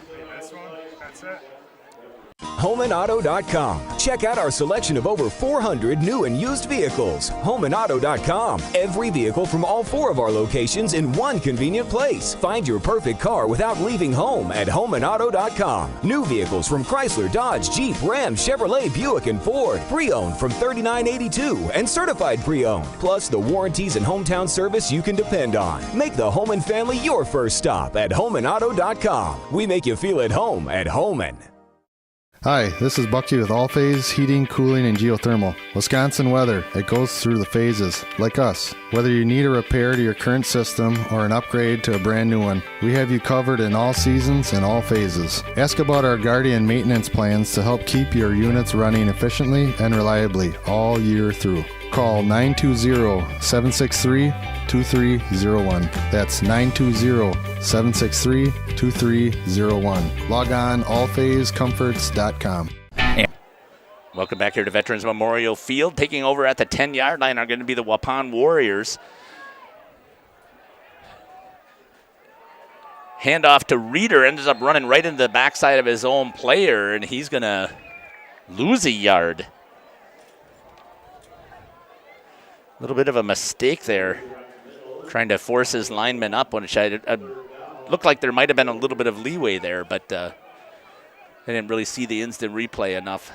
HomeandAuto.com. Check out our selection of over 400 new and used vehicles. HomeandAuto.com. Every vehicle from all 4 of our locations in one convenient place. Find your perfect car without leaving home at HomeandAuto.com. New vehicles from Chrysler, Dodge, Jeep, Ram, Chevrolet, Buick, and Ford. Pre-owned from $39.82 and certified pre-owned. Plus the warranties and hometown service you can depend on. Make the Holman family your first stop at HomeandAuto.com. We make you feel at home at Holman. Hi, this is Bucky with All Phase Heating, Cooling, and Geothermal. Wisconsin weather, it goes through the phases, like us. Whether you need a repair to your current system or an upgrade to a brand new one, we have you covered in all seasons and all phases. Ask about our Guardian maintenance plans to help keep your units running efficiently and reliably all year through. Call 920-763-2301. That's 920-763-2301. Log on allphasecomforts.com. Welcome back here to Veterans Memorial Field. Taking over at the 10-yard line are going to be the Waupun Warriors. Handoff to Reeder, ends up running right into the backside of his own player, and he's going to lose a yard. A little bit of a mistake there, trying to force his lineman up, which looked like there might have been a little bit of leeway there, but I didn't really see the instant replay enough.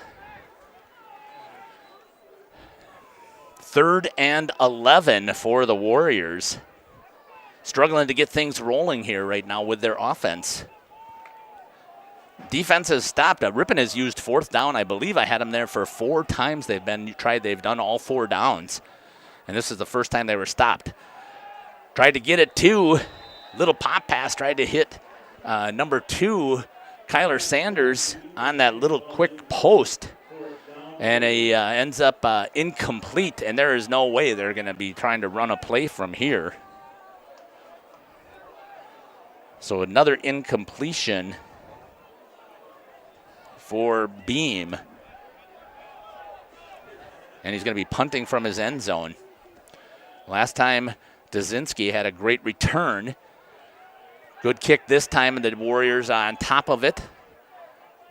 3rd and 11 for the Warriors. Struggling to get things rolling here right now with their offense. Defense has stopped. Ripon has used 4th down. I believe I had them there for 4 times they've done all 4 downs. And this is the first time they were stopped. Tried to get it to, little pop pass, tried to hit number 2, Kyler Sanders, on that little quick post. And he ends up incomplete, and there is no way they're going to be trying to run a play from here. So another incompletion for Beam. And he's going to be punting from his end zone. Last time, Dazinski had a great return. Good kick this time, and the Warriors on top of it.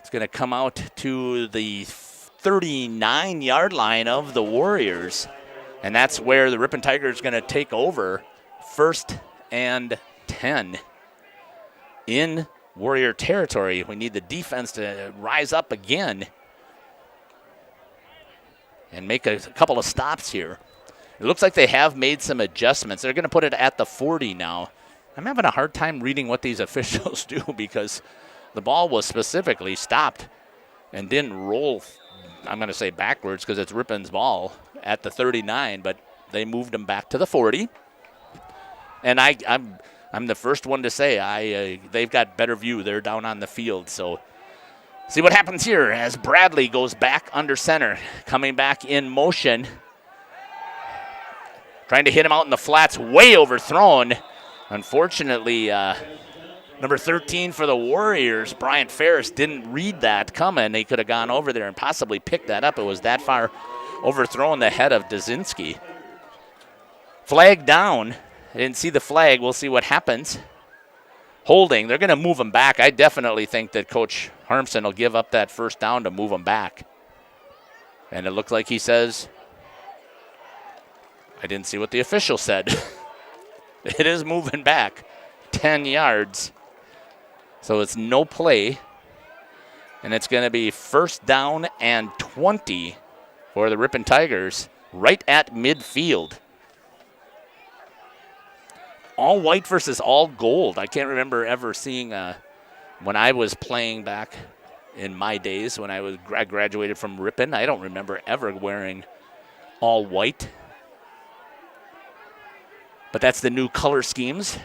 It's going to come out to the 39-yard line of the Warriors. And that's where the Ripon Tigers are going to take over. 1st and 10 in Warrior territory. We need the defense to rise up again and make a couple of stops here. It looks like they have made some adjustments. They're going to put it at the 40 now. I'm having a hard time reading what these officials do because the ball was specifically stopped and didn't roll I'm going to say backwards because it's Ripon's ball at the 39, but they moved him back to the 40. And I'm the first one to say they've got better view. They're down on the field. So see what happens here as Bradley goes back under center, coming back in motion. Trying to hit him out in the flats, way overthrown. Unfortunately, number 13 for the Warriors, Bryant Ferris, didn't read that coming. He could have gone over there and possibly picked that up. It was that far overthrown the head of Dazinski. Flag down. I didn't see the flag. We'll see what happens. Holding. They're going to move him back. I definitely think that Coach Harmson will give up that first down to move him back. And it looked like he says, I didn't see what the official said. It is moving back 10 yards. So it's no play. And it's going to be first down and 20 for the Ripon Tigers right at midfield. All white versus all gold. I can't remember ever seeing when I was playing back in my days when I graduated from Ripon. I don't remember ever wearing all white. But that's the new color schemes.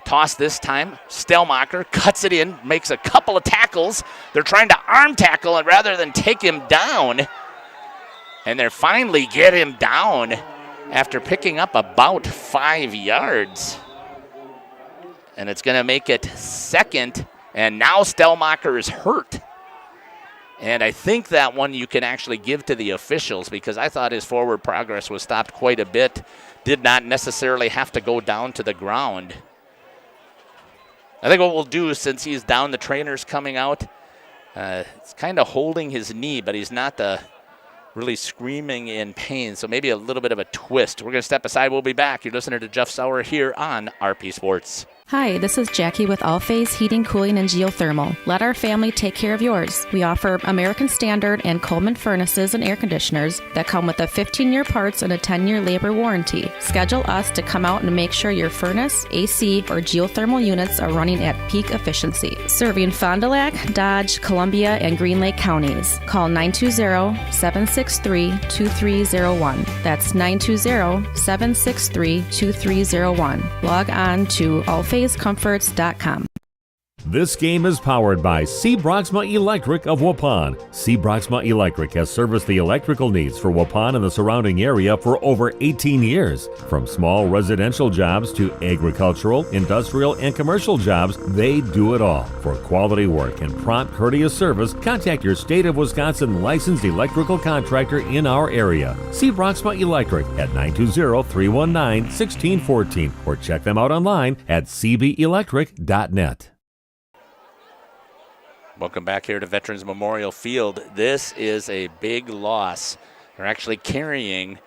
Toss this time. Stellmacher cuts it in, makes a couple of tackles. They're trying to arm tackle it rather than take him down. And they finally get him down after picking up about 5 yards. And it's going to make it second. And now Stellmacher is hurt. And I think that one you can actually give to the officials because I thought his forward progress was stopped quite a bit. Did not necessarily have to go down to the ground. I think what we'll do, since he's down, the trainer's coming out. It's kind of holding his knee, but he's not really screaming in pain, so maybe a little bit of a twist. We're going to step aside. We'll be back. You're listening to Jeff Sauer here on RP Sports. Hi, this is Jackie with All Phase Heating, Cooling, and Geothermal. Let our family take care of yours. We offer American Standard and Coleman furnaces and air conditioners that come with a 15-year parts and a 10-year labor warranty. Schedule us to come out and make sure your furnace, AC, or geothermal units are running at peak efficiency. Serving Fond du Lac, Dodge, Columbia, and Green Lake counties. Call 920-763-2301. That's 920-763-2301. Log on to allphasecomforts.com. This game is powered by C. Broxma Electric of Waupun. C. Broxma Electric has serviced the electrical needs for Waupun and the surrounding area for over 18 years. From small residential jobs to agricultural, industrial, and commercial jobs, they do it all. For quality work and prompt, courteous service, contact your State of Wisconsin licensed electrical contractor in our area. C. Broxma Electric at 920-319-1614 or check them out online at cbelectric.net. Welcome back here to Veterans Memorial Field. This is a big loss. They're actually carrying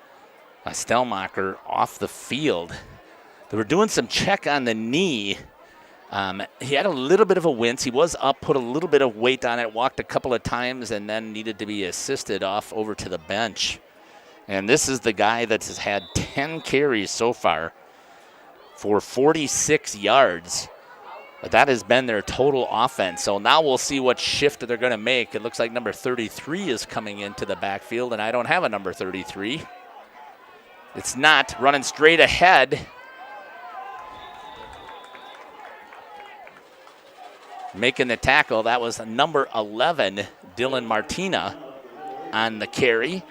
Stellmacher off the field. They were doing some check on the knee. He had a little bit of a wince. He was up, put a little bit of weight on it, walked a couple of times, and then needed to be assisted off over to the bench. And this is the guy that has had 10 carries so far for 46 yards. But that has been their total offense. So now we'll see what shift they're going to make. It looks like number 33 is coming into the backfield, and I don't have a number 33. It's not. Running straight ahead. Making the tackle, that was number 11, Dylan Martina, on the carry.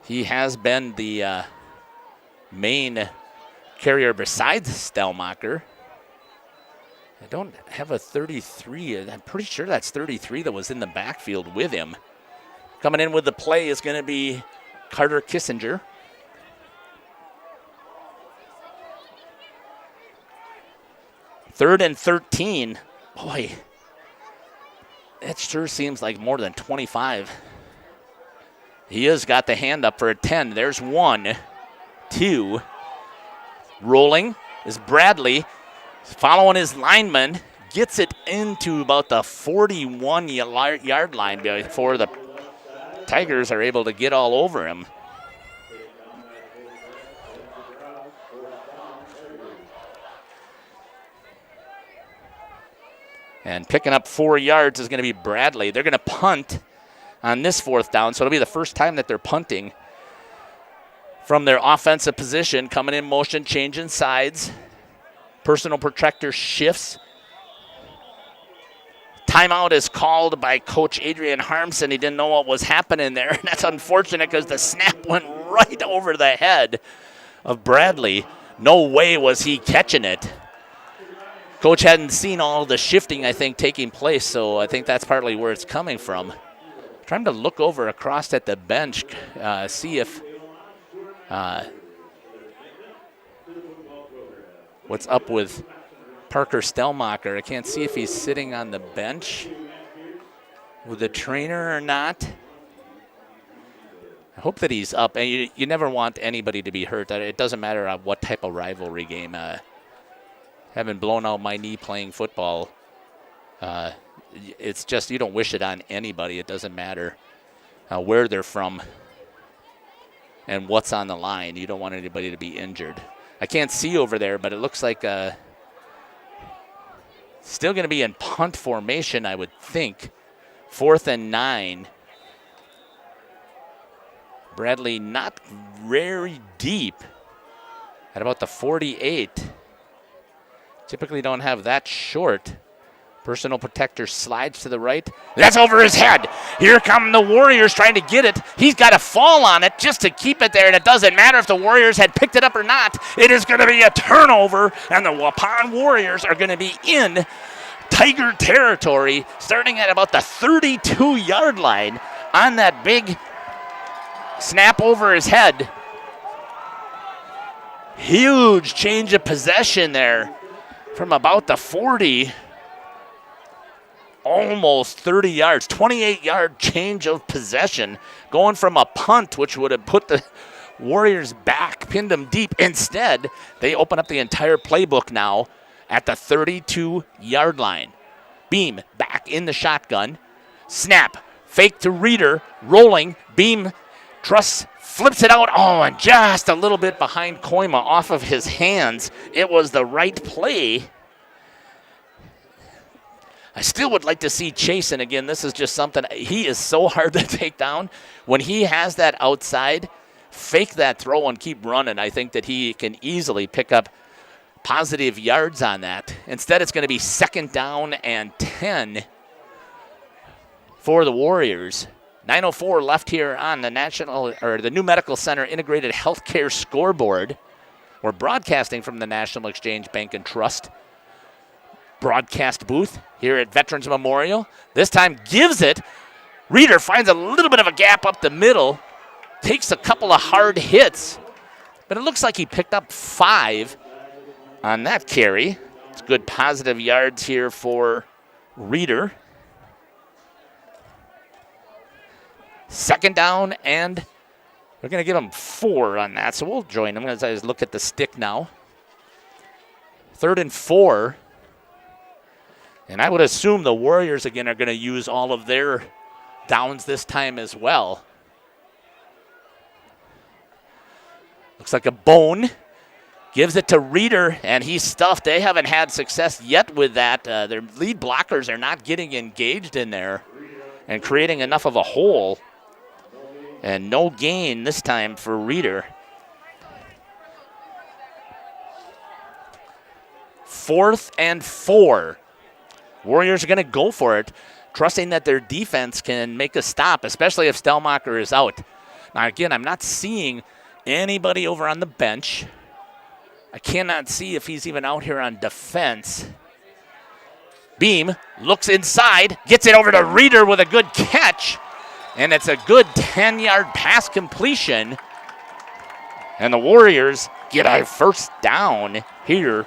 He has been the main carrier besides Stellmacher. I don't have a 33. I'm pretty sure that's 33 that was in the backfield with him. Coming in with the play is going to be Carter Kissinger. Third and 13. Boy, that sure seems like more than 25. He has got the hand up for a 10. There's 1, 2. Rolling is Bradley. Following his lineman, gets it into about the 41-yard line before the Tigers are able to get all over him. And picking up 4 yards is going to be Bradley. They're going to punt on this 4th down. So it'll be the first time that they're punting from their offensive position, coming in motion, changing sides. Personal protector shifts. Timeout is called by Coach Adrian Harmson. He didn't know what was happening there. That's unfortunate because the snap went right over the head of Bradley. No way was he catching it. Coach hadn't seen all the shifting, I think, taking place, so I think that's partly where it's coming from. Trying to look over across at the bench, see if what's up with Parker Stelmacher. I can't see if he's sitting on the bench with the trainer or not. I hope that he's up. And you never want anybody to be hurt. It doesn't matter what type of rivalry game. Having blown out my knee playing football, it's just you don't wish it on anybody. It doesn't matter where they're from and what's on the line. You don't want anybody to be injured. I can't see over there, but it looks like still going to be in punt formation, I would think. 4th and 9. Bradley not very deep at about the 48. Typically don't have that short. Personal protector slides to the right. That's over his head. Here come the Warriors trying to get it. He's got to fall on it just to keep it there, and it doesn't matter if the Warriors had picked it up or not. It is going to be a turnover, and the Waupun Warriors are going to be in Tiger territory starting at about the 32-yard line on that big snap over his head. Huge change of possession there from about the 40. Almost 30 yards, 28-yard change of possession, going from a punt, which would have put the Warriors back, pinned them deep. Instead, they open up the entire playbook now at the 32-yard line. Beam back in the shotgun. Snap, fake to Reeder, rolling. Beam trusts, flips it out. Oh, and just a little bit behind Koima off of his hands. It was the right play. I still would like to see Chasen again. This is just something, he is so hard to take down. When he has that outside, fake that throw and keep running. I think that he can easily pick up positive yards on that. Instead, it's going to be 2nd down and 10 for the Warriors. 9:04 left here on the New Medical Center Integrated Healthcare Scoreboard. We're broadcasting from the National Exchange Bank and Trust broadcast booth here at Veterans Memorial. This time gives it. Reeder finds a little bit of a gap up the middle, takes a couple of hard hits, but it looks like he picked up 5 on that carry. It's good positive yards here for Reeder. 2nd down, and we're going to give him 4 on that, so we'll join him as I look at the stick now. 3rd and 4. And I would assume the Warriors, again, are going to use all of their downs this time as well. Looks like a bone. Gives it to Reeder, and he's stuffed. They haven't had success yet with that. Their lead blockers are not getting engaged in there and creating enough of a hole. And no gain this time for Reeder. 4th and 4. Warriors are going to go for it, trusting that their defense can make a stop, especially if Stelmacher is out. Now, again, I'm not seeing anybody over on the bench. I cannot see if he's even out here on defense. Beam looks inside, gets it over to Reeder with a good catch, and it's a good 10-yard pass completion. And the Warriors get a 1st down here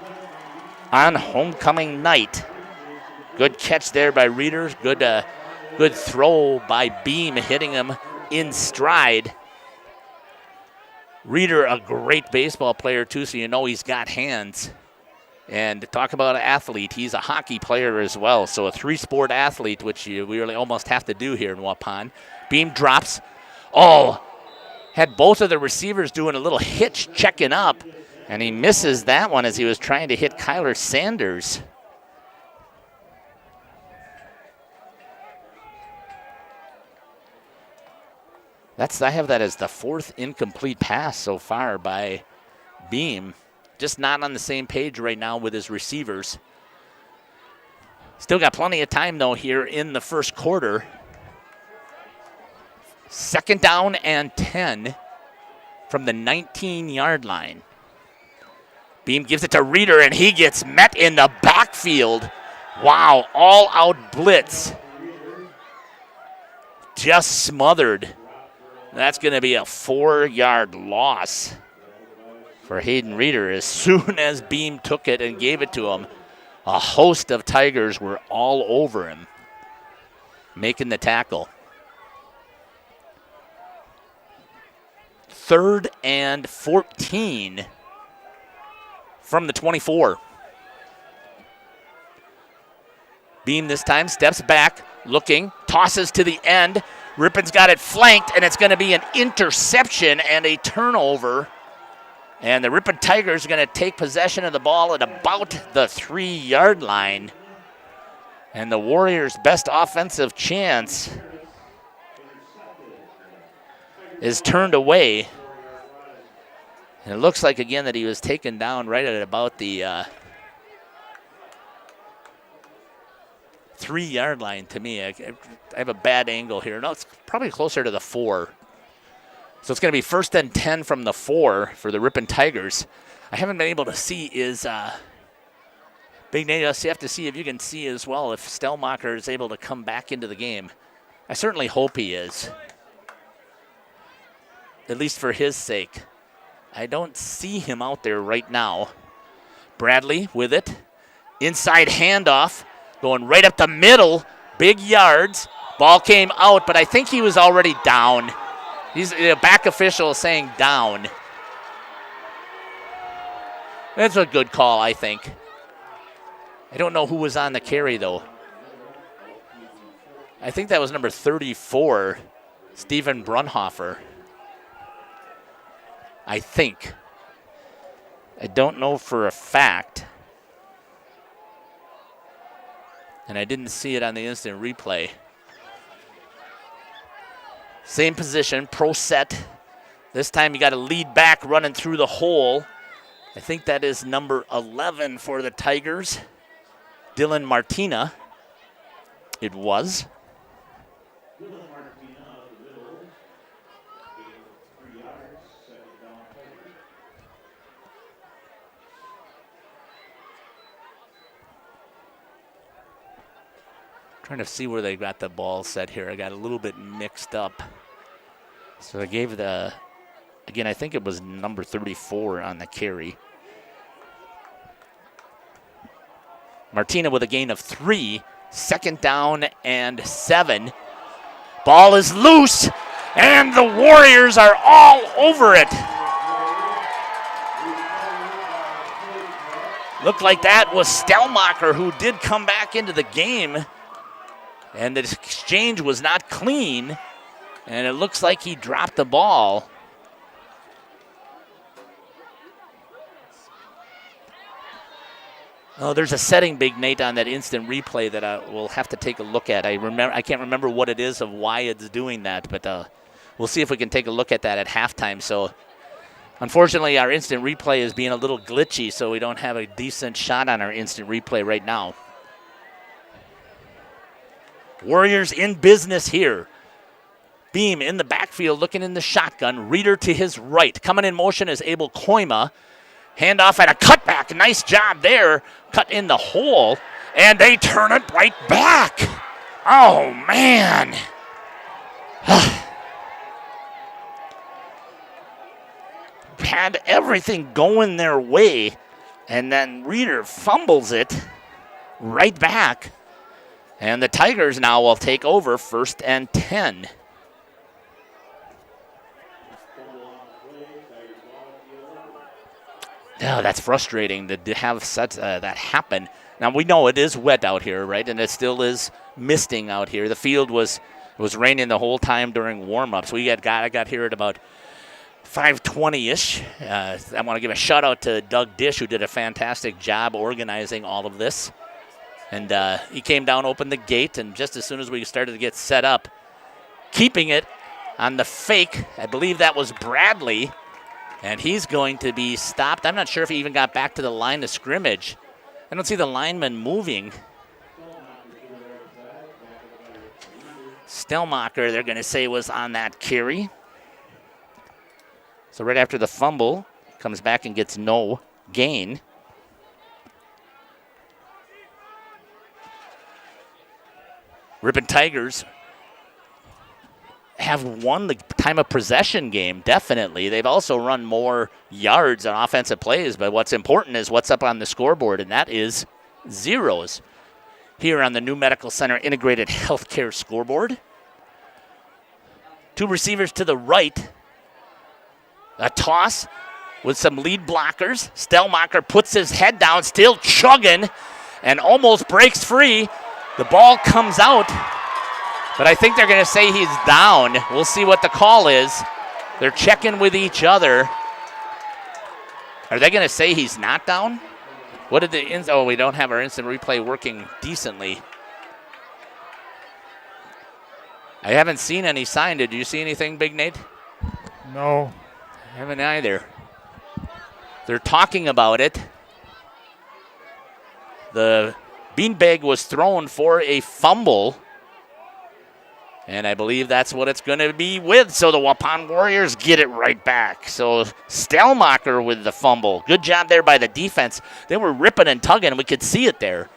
on homecoming night. Good catch there by Reeder. Good throw by Beam, hitting him in stride. Reeder, a great baseball player, too, so you know he's got hands. And to talk about an athlete, he's a hockey player as well. So a 3-sport athlete, which we really almost have to do here in Waupun. Beam drops. Oh, had both of the receivers doing a little hitch checking up. And he misses that one as he was trying to hit Kyler Sanders. I have that as the 4th incomplete pass so far by Beam. Just not on the same page right now with his receivers. Still got plenty of time, though, here in the first quarter. 2nd down and 10 from the 19-yard line. Beam gives it to Reeder, and he gets met in the backfield. Wow, all-out blitz. Just smothered. That's going to be a 4-yard loss for Hayden Reeder. As soon as Beam took it and gave it to him, a host of Tigers were all over him, making the tackle. 3rd and 14 from the 24. Beam this time steps back, looking, tosses to the end. Ripon's got it flanked, and it's going to be an interception and a turnover. And the Ripon Tigers are going to take possession of the ball at about the 3-yard line. And the Warriors' best offensive chance is turned away. And it looks like, again, that he was taken down right at about the 3-yard line to me. I have a bad angle here. No, it's probably closer to the 4. So it's going to be 1st and 10 from the 4 for the Ripon Tigers. I haven't been able to see Big Nate, you have to see if you can see as well if Stellmacher is able to come back into the game. I certainly hope he is, at least for his sake. I don't see him out there right now. Bradley with it. Inside handoff, going right up the middle. Big yards. Ball came out, but I think he was already down. He's a back official saying down. That's a good call, I think. I don't know who was on the carry, though. I think that was number 34, Steven Brunhofer. I think. I don't know for a fact. And I didn't see it on the instant replay. Same position, pro set. This time you got a lead back running through the hole. I think that is number 11 for the Tigers. Dylan Martina. It was. Trying to see where they got the ball set here. I got a little bit mixed up. So I gave again, I think it was number 34 on the carry. Martina with a gain of 3. 2nd down and 7. Ball is loose, and the Warriors are all over it. Looked like that was Stellmacher, who did come back into the game. And the exchange was not clean, and it looks like he dropped the ball. Oh, there's a setting, Big Nate, on that instant replay that I will have to take a look at. I can't remember what it is of why it's doing that, but we'll see if we can take a look at that at halftime. So, unfortunately, our instant replay is being a little glitchy, so we don't have a decent shot on our instant replay right now. Warriors in business here. Beam in the backfield looking in the shotgun. Reeder to his right. Coming in motion is Abel Koima. Handoff at a cutback. Nice job there. Cut in the hole. And they turn it right back. Oh, man. Had everything going their way. And then Reeder fumbles it right back. And the Tigers now will take over 1st and 10. Oh, that's frustrating to have such that happen. Now, we know it is wet out here, right? And it still is misting out here. The field was raining the whole time during warm-ups. I got here at about 5:20-ish. I want to give a shout-out to Doug Dish, who did a fantastic job organizing all of this. And he came down, opened the gate, and just as soon as we started to get set up, keeping it on the fake. I believe that was Bradley, and he's going to be stopped. I'm not sure if he even got back to the line of scrimmage. I don't see the lineman moving. Stelmacher, they're going to say, was on that carry. So right after the fumble, comes back and gets no gain. Ripon Tigers have won the time of possession game, definitely. They've also run more yards on offensive plays, but what's important is what's up on the scoreboard, and that is zeros. Here on the New Medical Center Integrated Healthcare scoreboard. 2 receivers to the right. A toss with some lead blockers. Stelmacher puts his head down, still chugging, and almost breaks free. The ball comes out, but I think they're going to say he's down. We'll see what the call is. They're checking with each other. Are they going to say he's not down? What did oh, we don't have our instant replay working decently. I haven't seen any sign. Did you see anything, Big Nate? No. I haven't either. They're talking about it. The beanbag was thrown for a fumble. And I believe that's what it's going to be with. So the Waupun Warriors get it right back. So Stelmacher with the fumble. Good job there by the defense. They were ripping and tugging. We could see it there. It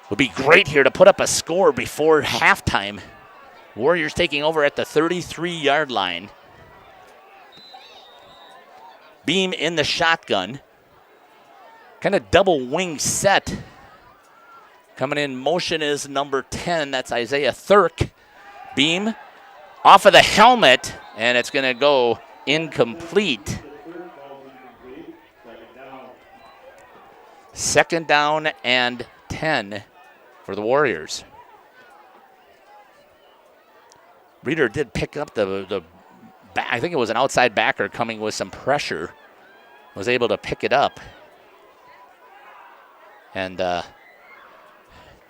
would be great here to put up a score before halftime. Warriors taking over at the 33-yard line. Beam in the shotgun. Kind of double wing set. Coming in motion is number 10. That's Isaiah Thurk. Beam off of the helmet, and it's going to go incomplete. Second down and 10 for the Warriors. Reeder did pick up the I think it was an outside backer coming with some pressure. Was able to pick it up. And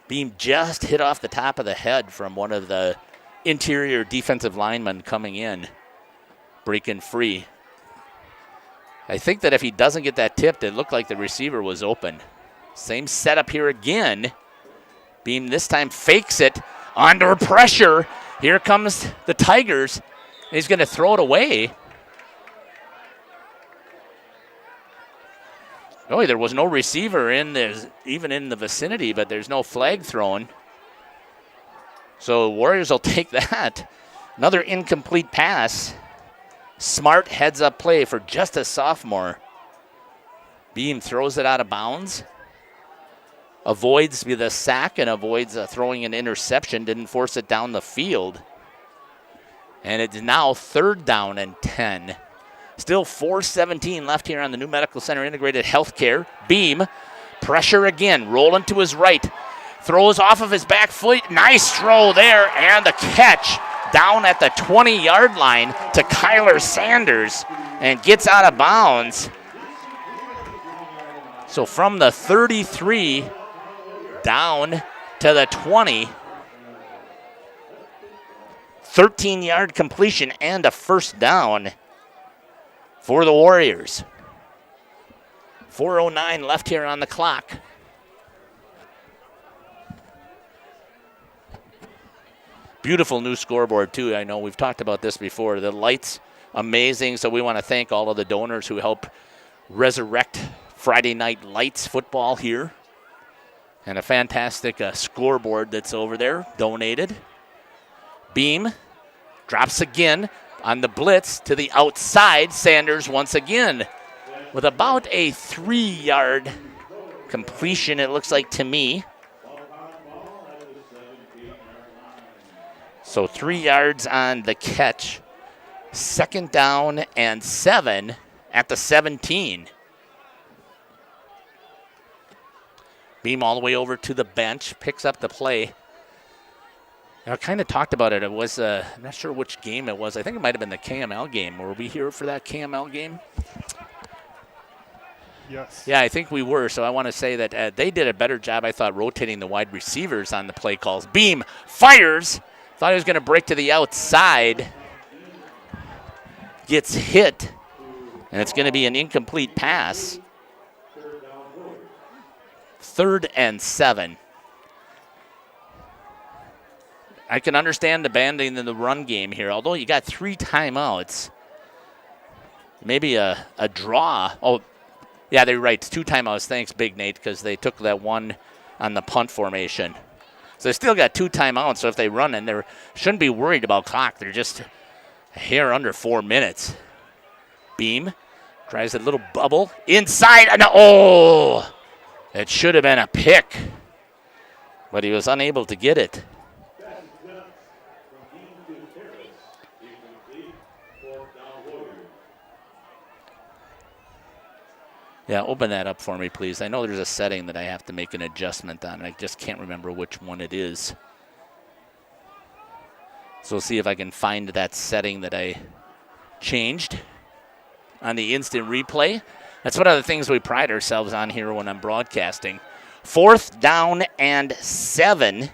Beam just hit off the top of the head from one of the interior defensive linemen coming in, breaking free. I think that if he doesn't get that tipped, it looked like the receiver was open. Same setup here again. Beam this time fakes it under pressure. Here comes the Tigers. He's going to throw it away. Oh, there was no receiver even in the vicinity, but there's no flag thrown. So Warriors will take that. Another incomplete pass. Smart heads-up play for just a sophomore. Beam throws it out of bounds. Avoids the sack and avoids throwing an interception. Didn't force it down the field. And it's now 3rd down and 10. Still 4:17 left here on the New Medical Center Integrated Healthcare. Beam, pressure again, rolling to his right. Throws off of his back foot. Nice throw there, and the catch down at the 20-yard line to Kyler Sanders and gets out of bounds. So from the 33 down to the 20. 13-yard completion and a first down for the Warriors. 4:09 left here on the clock. Beautiful new scoreboard, too. I know we've talked about this before. The lights, amazing. So we want to thank all of the donors who help resurrect Friday Night Lights football here. And a fantastic scoreboard that's over there, donated. Beam drops again on the blitz to the outside. Sanders once again with about a 3-yard completion, it looks like to me. So 3 yards on the catch. 2nd down and 7 at the 17. Beam all the way over to the bench, picks up the play. I kind of talked about it. It was, I'm not sure which game it was. I think it might have been the KML game. Were we here for that KML game? Yes. Yeah, I think we were. So I want to say that they did a better job, I thought, rotating the wide receivers on the play calls. Beam fires. Thought he was going to break to the outside. gets hit, and it's going to be an incomplete pass. 3rd and 7. I can understand abandoning the run game here, although you got 3 timeouts. Maybe a draw. Oh, yeah, they're right. 2 timeouts. Thanks, Big Nate, because they took that one on the punt formation. So they still got 2 timeouts, so if they run in, they shouldn't be worried about clock. They're just a hair under 4 minutes. Beam tries a little bubble inside, and oh! It should have been a pick, but he was unable to get it. Yeah, open that up for me, please. I know there's a setting that I have to make an adjustment on, and I just can't remember which one it is. So we'll see if I can find that setting that I changed on the instant replay. That's one of the things we pride ourselves on here when I'm broadcasting. 4th down and 7.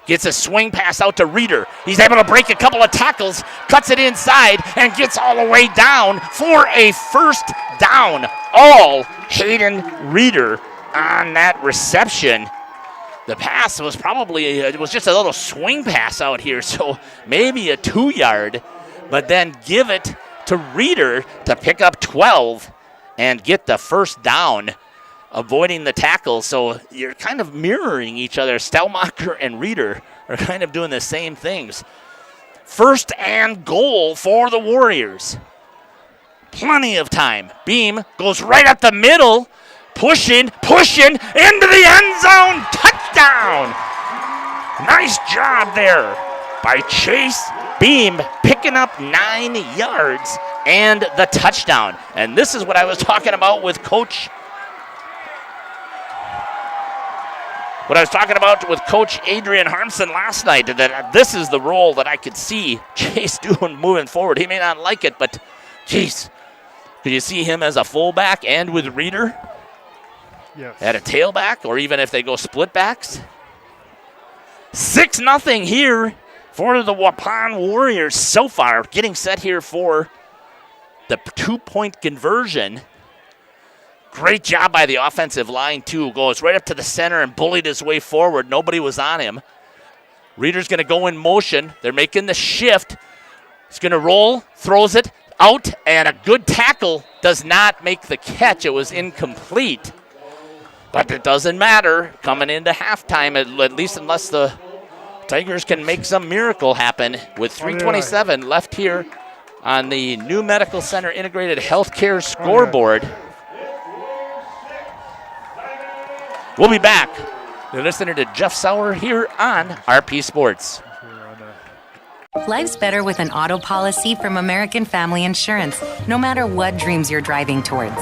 Gets a swing pass out to Reeder. He's able to break a couple of tackles, cuts it inside, and gets all the way down for a 1st down. All Hayden Reeder on that reception. The pass was probably, it was just a little swing pass out here, so maybe a 2-yard, but then give it to Reeder to pick up 12 and get the 1st down, avoiding the tackle. So you're kind of mirroring each other. Stelmacher and Reeder are kind of doing the same things. 1st and goal for the Warriors. Plenty of time. Beam goes right up the middle, pushing into the end zone. Touchdown! Nice job there by Chase Beam, picking up 9 yards and the touchdown. And this is what I was talking about with Coach Adrian Harmson last night, that this is the role that I could see Chase doing moving forward. He may not like it, but geez, could you see him as a fullback and with Reeder? Yes. At a tailback, or even if they go split backs? 6-0 here for the Waupun Warriors so far, getting set here for the 2-point conversion. Great job by the offensive line, too. Goes right up to the center and bullied his way forward. Nobody was on him. Reeder's going to go in motion. They're making the shift. He's going to roll, throws it out, and a good tackle does not make the catch. It was incomplete. But it doesn't matter coming into halftime, at least unless the Tigers can make some miracle happen with 3:27 left here on the New Medical Center Integrated Healthcare scoreboard. We'll be back. You're listening to Jeff Sauer here on RP Sports. Life's better with an auto policy from American Family Insurance, no matter what dreams you're driving towards.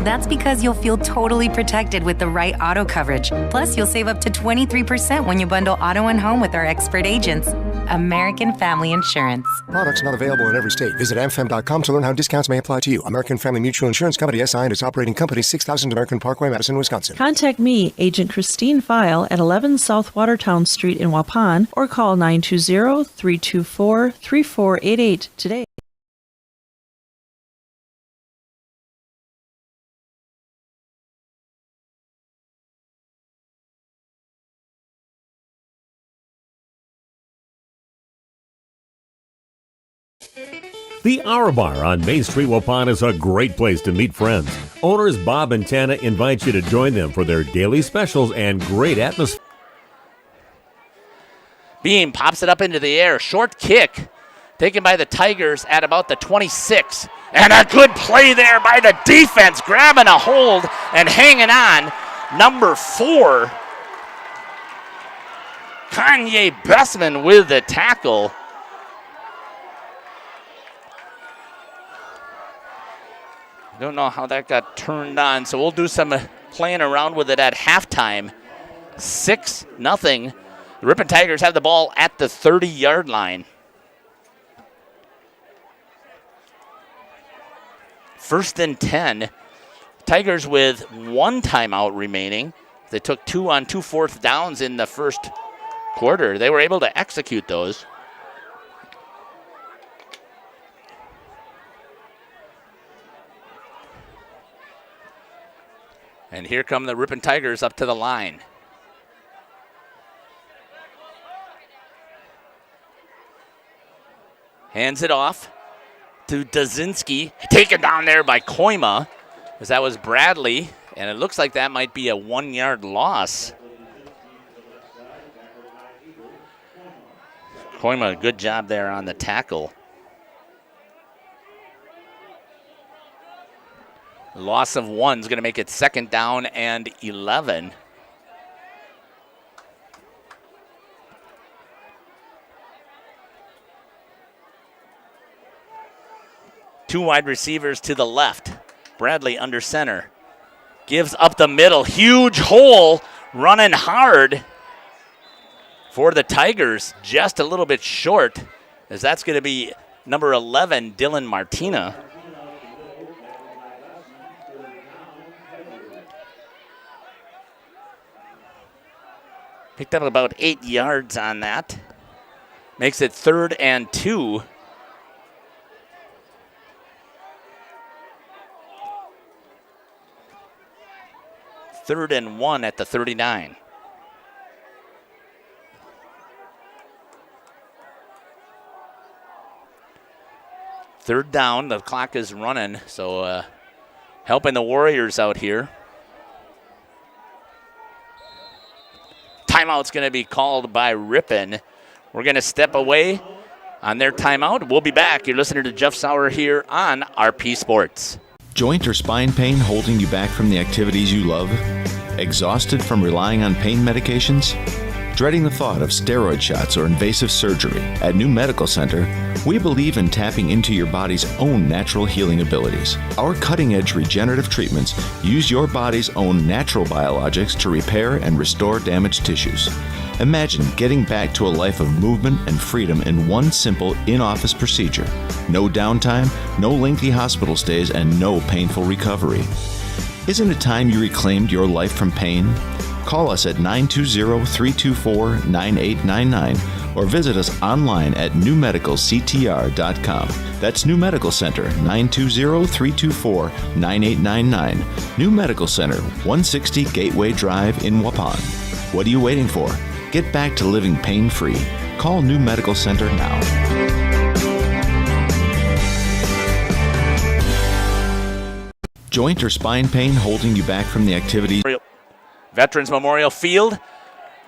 That's because you'll feel totally protected with the right auto coverage. Plus, you'll save up to 23% when you bundle auto and home with our expert agents. American Family Insurance. Products not available in every state. Visit amfam.com to learn how discounts may apply to you. American Family Mutual Insurance Company, SI, and its operating company, 6000 American Parkway, Madison, Wisconsin. Contact me, Agent Christine File, at 11 South Watertown Street in Waupun, or call 920-324-3488 today. The Hour Bar on Main Street, Waupun is a great place to meet friends. Owners Bob and Tana invite you to join them for their daily specials and great atmosphere. Beam pops it up into the air. Short kick taken by the Tigers at about the 26. And a good play there by the defense, grabbing a hold and hanging on. Number 4, Kanye Bessman with the tackle. Don't know how that got turned on, so we'll do some playing around with it at halftime. 6-0. The Ripon Tigers have the ball at the 30-yard line. 1st and 10. Tigers with 1 timeout remaining. They took 2 on 2 4th downs in the first quarter. They were able to execute those. And here come the Ripon Tigers up to the line. Hands it off to Dazinski. Taken down there by Koima, as that was Bradley. And it looks like that might be a 1-yard loss. Koima, good job there on the tackle. Loss of 1 is going to make it 2nd down and 11. Two wide receivers to the left. Bradley under center. Gives up the middle. Huge hole. Running hard for the Tigers. Just a little bit short, as that's going to be number 11, Dylan Martina. Picked up about 8 yards on that. Makes it 3rd and 2. Third and 1 at the 39. Third down, the clock is running, so helping the Warriors out here. Timeout's going to be called by Ripon. We're going to step away on their timeout. We'll be back. You're listening to Jeff Sauer here on RP Sports. Joint or spine pain holding you back from the activities you love? Exhausted from relying on pain medications? Dreading the thought of steroid shots or invasive surgery? At New Medical Center, we believe in tapping into your body's own natural healing abilities. Our cutting-edge regenerative treatments use your body's own natural biologics to repair and restore damaged tissues. Imagine getting back to a life of movement and freedom in one simple in-office procedure. No downtime, no lengthy hospital stays, and no painful recovery. Isn't it time you reclaimed your life from pain? Call us at 920-324-9899 or visit us online at newmedicalctr.com. That's New Medical Center, 920-324-9899. New Medical Center, 160 Gateway Drive in Waupun. What are you waiting for? Get back to living pain-free. Call New Medical Center now. Joint or spine pain holding you back from the activities? Veterans Memorial Field.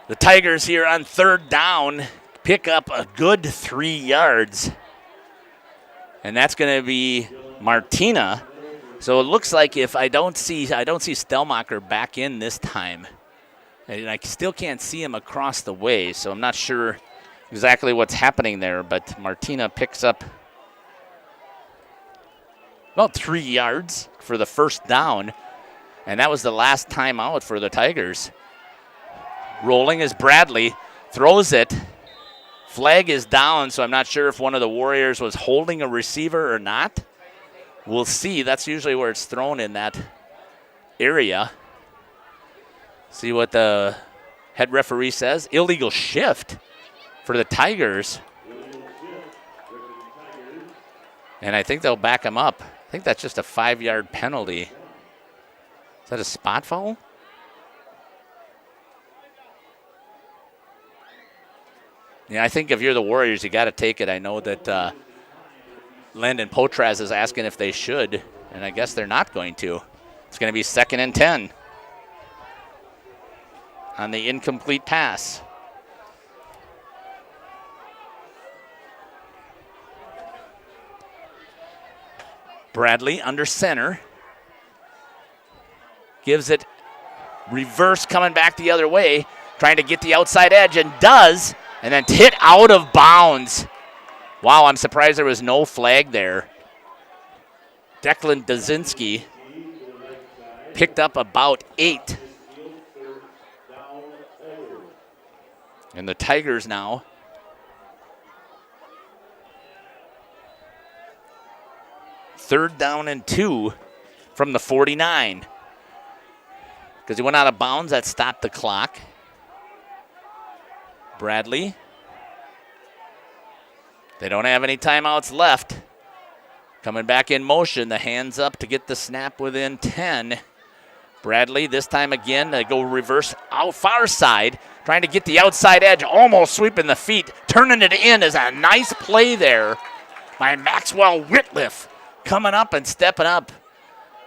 The Tigers here on 3rd down pick up a good 3 yards. And that's going to be Martina. So it looks like if I don't see Stelmacher back in this time. And I still can't see him across the way, so I'm not sure exactly what's happening there, but Martina picks up about 3 yards for the 1st down, and that was the last time out for the Tigers. Rolling is Bradley, throws it. Flag is down, so I'm not sure if one of the Warriors was holding a receiver or not. We'll see. That's usually where it's thrown, in that area. See what the head referee says. Illegal shift for the Tigers. And I think they'll back him up. I think that's just a 5-yard penalty. Is that a spot foul? Yeah, I think if you're the Warriors, you got to take it. I know that Landon Potraz is asking if they should, and I guess they're not going to. It's going to be 2nd and 10. On the incomplete pass. Bradley under center. Gives it reverse, coming back the other way. Trying to get the outside edge, and does. And then hit out of bounds. Wow, I'm surprised there was no flag there. Declan Dazinski picked up about 8. And the Tigers now third down and 2 from the 49. Because he went out of bounds, that stopped the clock. Bradley. They don't have any timeouts left. Coming back in motion, the hands up to get the snap within 10. Bradley, this time again, they go reverse out far side, trying to get the outside edge, almost sweeping the feet. Turning it in is a nice play there by Maxwell Whitliff, coming up and stepping up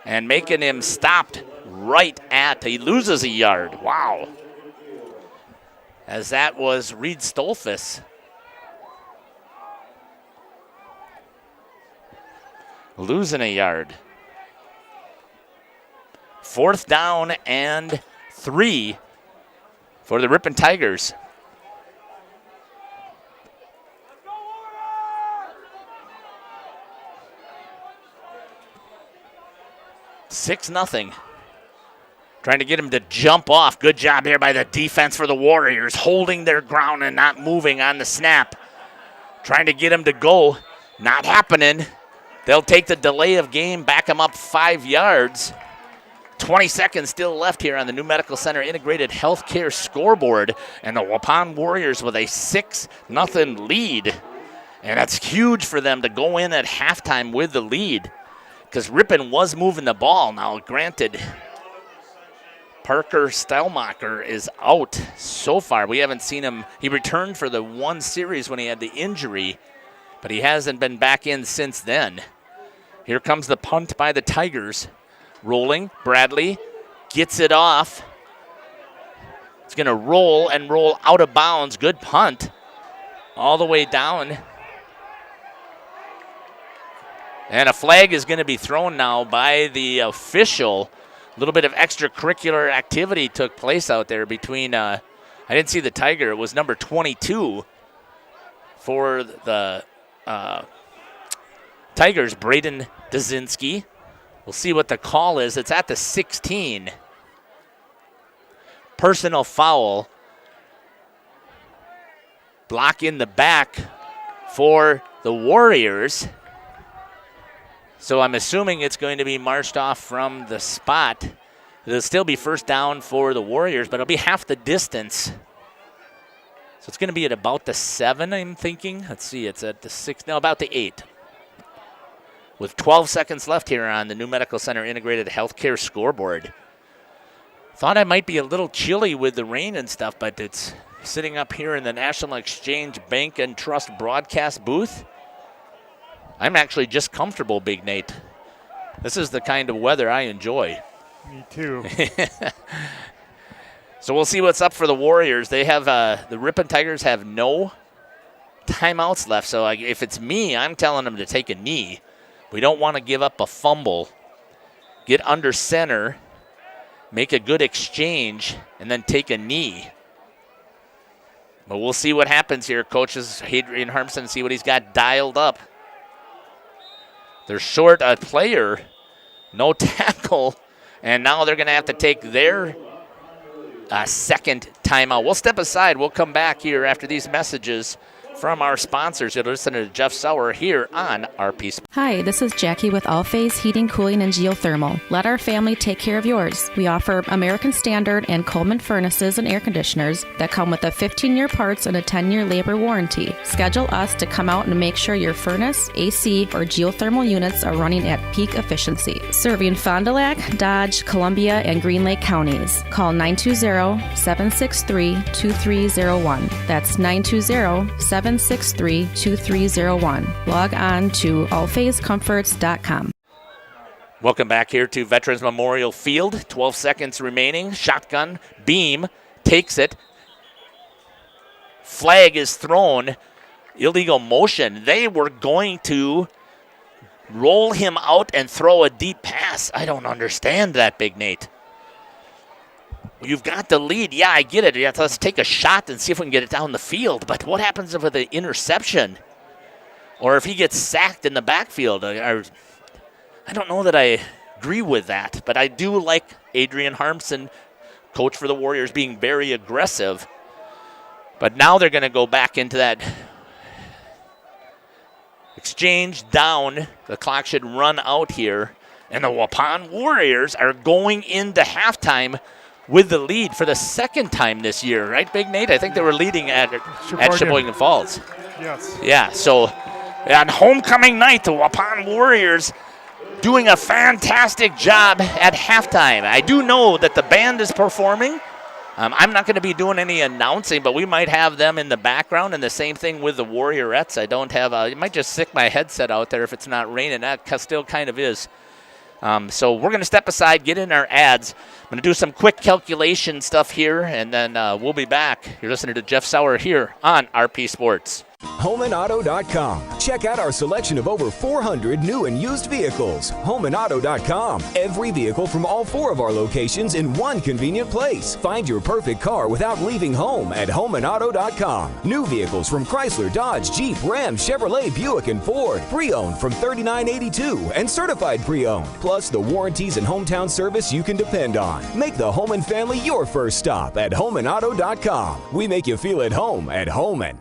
and making him stopped right at, he loses a yard. Wow. As that was Reed Stolfus. Losing a yard. 4th down and 3 for the Ripon Tigers. Six nothing. Trying to get him to jump off. Good job here by the defense for the Warriors, holding their ground and not moving on the snap. Trying to get him to go. Not happening. They'll take the delay of game, back him up 5 yards. 20 seconds still left here on the New Medical Center Integrated Healthcare scoreboard. And the Waupun Warriors with a 6-0 lead. And that's huge for them to go in at halftime with the lead, because Ripon was moving the ball. Now, granted, Parker Stelmacher is out so far. We haven't seen him. He returned for the one series when he had the injury, but he hasn't been back in since then. Here comes the punt by the Tigers. Rolling. Bradley gets it off. It's going to roll and roll out of bounds. Good punt. All the way down. And a flag is going to be thrown now by the official. A little bit of extracurricular activity took place out there between, I didn't see the Tiger. It was number 22 for the Tigers, Braden Dazinski. We'll see what the call is. It's at the 16. Personal foul. Block in the back for the Warriors. So I'm assuming it's going to be marched off from the spot. It'll still be 1st down for the Warriors, but it'll be half the distance. So it's going to be at about the 7, I'm thinking. Let's see, it's at the 6, no, about the 8. With 12 seconds left here on the New Medical Center Integrated Healthcare scoreboard. Thought I might be a little chilly with the rain and stuff, but it's sitting up here in the National Exchange Bank and Trust broadcast booth. I'm actually just comfortable, Big Nate. This is the kind of weather I enjoy. Me too. So we'll see what's up for the Warriors. They have the Ripon Tigers have no timeouts left. So if it's me, I'm telling them to take a knee. We don't want to give up a fumble. Get under center, make a good exchange, and then take a knee. But we'll see what happens here. Coaches Adrian Harmson, see what he's got dialed up. They're short a player, no tackle, and now they're going to have to take their second timeout. We'll step aside. We'll come back here after these messages from our sponsors. You'll listen to Jeff Sauer here on RP Sports. Hi, this is Jackie with All Phase Heating, Cooling, and Geothermal. Let our family take care of yours. We offer American Standard and Coleman furnaces and air conditioners that come with a 15-year parts and a 10-year labor warranty. Schedule us to come out and make sure your furnace, AC, or geothermal units are running at peak efficiency. Serving Fond du Lac, Dodge, Columbia, and Green Lake counties. Call 920-763-2301. That's 920-763-2301. Log on to allphasecomforts.com. Welcome back here to Veterans Memorial Field. 12 seconds remaining. Shotgun. Beam takes it. Flag is thrown. Illegal motion. They were going to roll him out and throw a deep pass. I don't understand that, Big Nate. You've got the lead. Yeah, I get it. Yeah, let's take a shot and see if we can get it down the field. But what happens if the interception? Or if he gets sacked in the backfield? I don't know that I agree with that. But I do like Adrian Harmson, coach for the Warriors, being very aggressive. But now they're going to go back into that exchange down. The clock should run out here. And the Waupun Warriors are going into halftime with the lead for the second time this year. Right, Big Nate? I think they were leading at Sheboygan Falls. Yes. Yeah, so on homecoming night, the Waupun Warriors doing a fantastic job at halftime. I do know that the band is performing. I'm not going to be doing any announcing, but we might have them in the background, and the same thing with the Warriorettes. I don't have I might just stick my headset out there if it's not raining. That still kind of is. So we're going to step aside, get in our ads. I'm going to do some quick calculation stuff here, and then we'll be back. You're listening to Jeff Sauer here on RP Sports. HomeandAuto.com. Check out our selection of over 400 new and used vehicles. HomeandAuto.com. Every vehicle from all 4 of our locations in one convenient place. Find your perfect car without leaving home at HomeandAuto.com. New vehicles from Chrysler, Dodge, Jeep, Ram, Chevrolet, Buick, and Ford. Pre-owned from $39.82 and certified pre-owned. Plus the warranties and hometown service you can depend on. Make the Home and Family your first stop at HomeandAuto.com. We make you feel at home at Homan.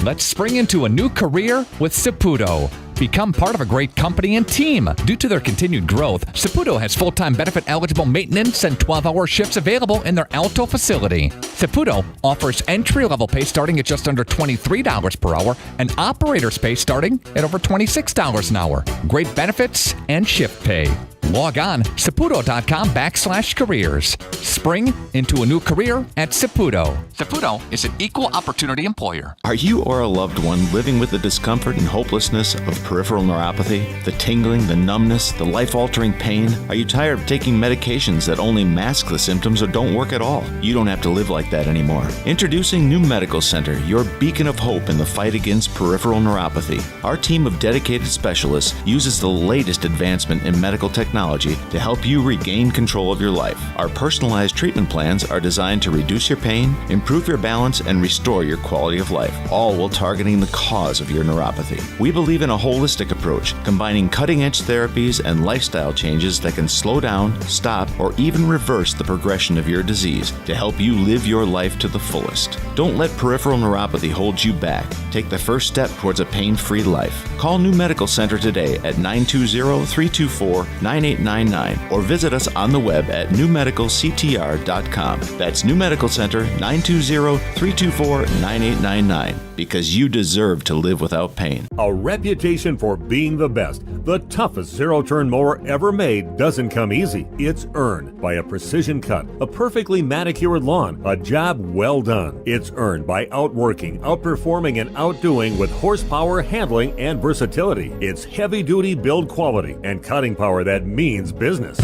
Let's spring into a new career with Saputo. Become part of a great company and team. Due to their continued growth, Saputo has full-time benefit-eligible maintenance and 12-hour shifts available in their Alto facility. Saputo offers entry-level pay starting at just under $23 per hour and operator's pay starting at over $26 an hour. Great benefits and shift pay. Log on saputo.com/careers. Spring into a new career at Saputo. Saputo is an equal opportunity employer. Are you or a loved one living with the discomfort and hopelessness of peripheral neuropathy? The tingling, the numbness, the life-altering pain? Are you tired of taking medications that only mask the symptoms or don't work at all? You don't have to live like that anymore. Introducing New Medical Center, your beacon of hope in the fight against peripheral neuropathy. Our team of dedicated specialists uses the latest advancement in medical technology to help you regain control of your life. Our personalized treatment plans are designed to reduce your pain, improve your balance, and restore your quality of life, all while targeting the cause of your neuropathy. We believe in a holistic approach, combining cutting-edge therapies and lifestyle changes that can slow down, stop, or even reverse the progression of your disease to help you live your life to the fullest. Don't let peripheral neuropathy hold you back. Take the first step towards a pain-free life. Call New Medical Center today at 920-324-9899 or visit us on the web at newmedicalctr.com. That's New Medical Center, 920-324-9899, because you deserve to live without pain. A reputation for being the best, the toughest zero-turn mower ever made doesn't come easy. It's earned by a precision cut, a perfectly manicured lawn, a job well done. It's earned by outworking, outperforming, and outdoing with horsepower, handling, and versatility. It's heavy-duty build quality and cutting power that means business.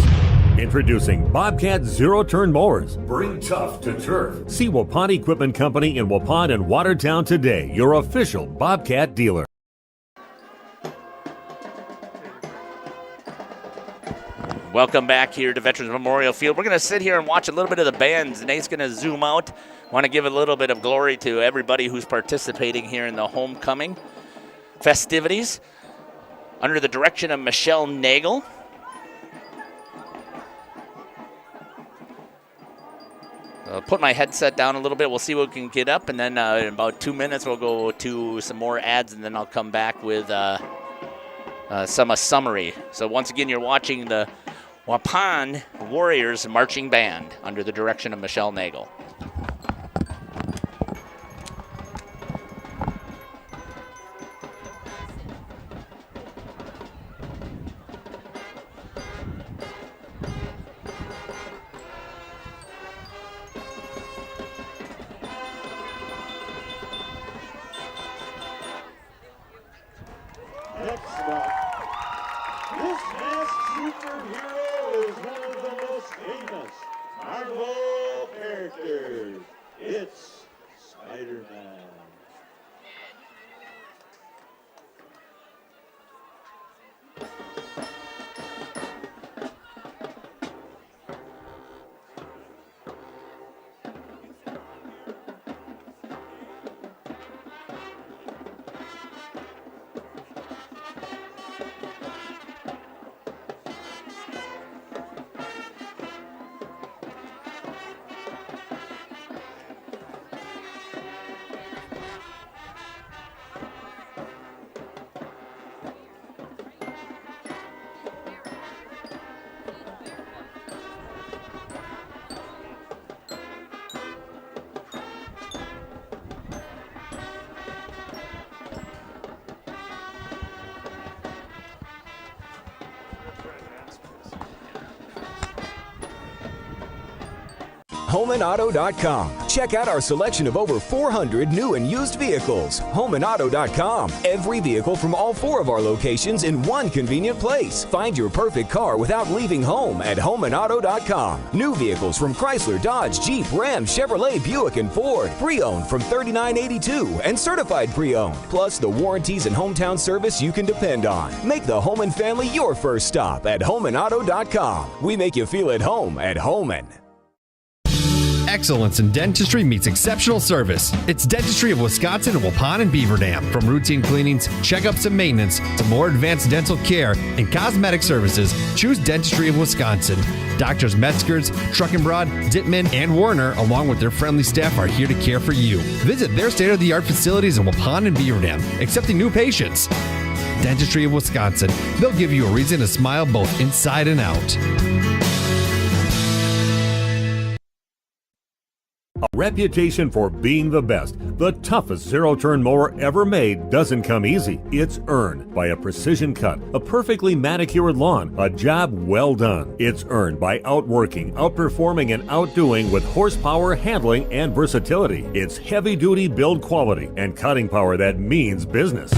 Introducing Bobcat Zero-Turn Mowers. Bring tough to turf. See Waupun Equipment Company in Waupun and Watertown today, your official Bobcat dealer. Welcome back here to Veterans Memorial Field. We're going to sit here and watch a little bit of the bands. Nate's going to zoom out. Want to give a little bit of glory to everybody who's participating here in the homecoming festivities under the direction of Michelle Nagel. I'll put my headset down a little bit. We'll see what we can get up, and then in about 2 minutes we'll go to some more ads, and then I'll come back with a summary. So once again, you're watching the Waupun Warriors Marching Band under the direction of Michelle Nagel. Next up, this masked superhero is one of the most famous Marvel characters. HomeandAuto.com. Check out our selection of over 400 new and used vehicles. HomeandAuto.com. Every vehicle from all 4 of our locations in one convenient place. Find your perfect car without leaving home at HomeandAuto.com. New vehicles from Chrysler, Dodge, Jeep, Ram, Chevrolet, Buick, and Ford. Pre-owned from $39.82 and certified pre-owned. Plus the warranties and hometown service you can depend on. Make the Homan family your first stop at HomeandAuto.com. We make you feel at home at Homan. Excellence in dentistry meets exceptional service. It's Dentistry of Wisconsin in Waupun and Beaver Dam. From routine cleanings, checkups, and maintenance to more advanced dental care and cosmetic services, choose Dentistry of Wisconsin. Doctors Metzger's, Truckenbrod, Dittman, and Warner, along with their friendly staff, are here to care for you. Visit their state-of-the-art facilities in Waupun and Beaver Dam, accepting new patients. Dentistry of Wisconsin. They'll give you a reason to smile both inside and out. A reputation for being the best, the toughest zero-turn mower ever made doesn't come easy. It's earned by a precision cut, a perfectly manicured lawn, a job well done. It's earned by outworking, outperforming, and outdoing with horsepower, handling, and versatility. It's heavy-duty build quality and cutting power that means business.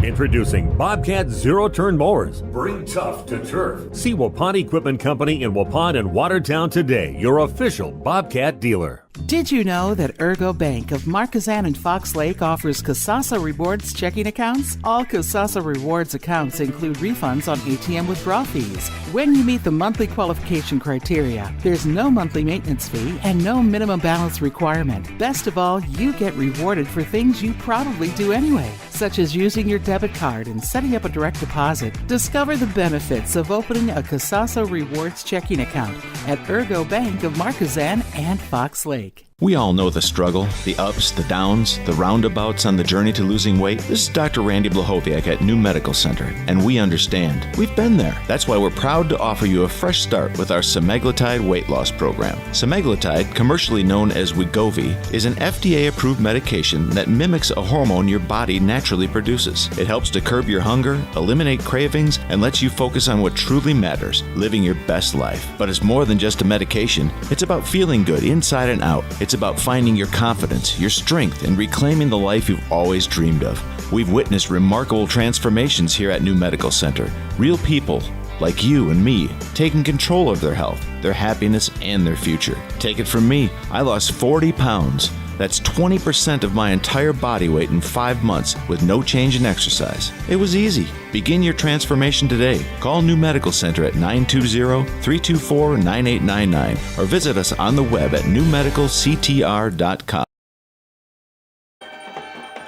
Introducing Bobcat Zero-Turn Mowers. Bring tough to turf. See Waupun Equipment Company in Waupun and Watertown today, your official Bobcat dealer. Did you know that Ergo Bank of Marquezan and Fox Lake offers Casasa Rewards checking accounts? All Casasa Rewards accounts include refunds on ATM withdrawal fees. When you meet the monthly qualification criteria, there's no monthly maintenance fee and no minimum balance requirement. Best of all, you get rewarded for things you probably do anyway, such as using your debit card and setting up a direct deposit. Discover the benefits of opening a Casasa Rewards checking account at Ergo Bank of Marquezan and Fox Lake. We all know the struggle, the ups, the downs, the roundabouts on the journey to losing weight. This is Dr. Randy Blahoviak at New Medical Center, and we understand. We've been there. That's why we're proud to offer you a fresh start with our semaglutide weight loss program. Semaglutide, commercially known as Wegovy, is an FDA-approved medication that mimics a hormone your body naturally produces. It helps to curb your hunger, eliminate cravings, and lets you focus on what truly matters, living your best life. But it's more than just a medication. It's about feeling good inside and out. It's about finding your confidence, your strength, and reclaiming the life you've always dreamed of. We've witnessed remarkable transformations here at New Medical Center. Real people, like you and me, taking control of their health, their happiness, and their future. Take it from me, I lost 40 pounds. That's 20% of my entire body weight in 5 months with no change in exercise. It was easy. Begin your transformation today. Call New Medical Center at 920-324-9899 or visit us on the web at newmedicalctr.com.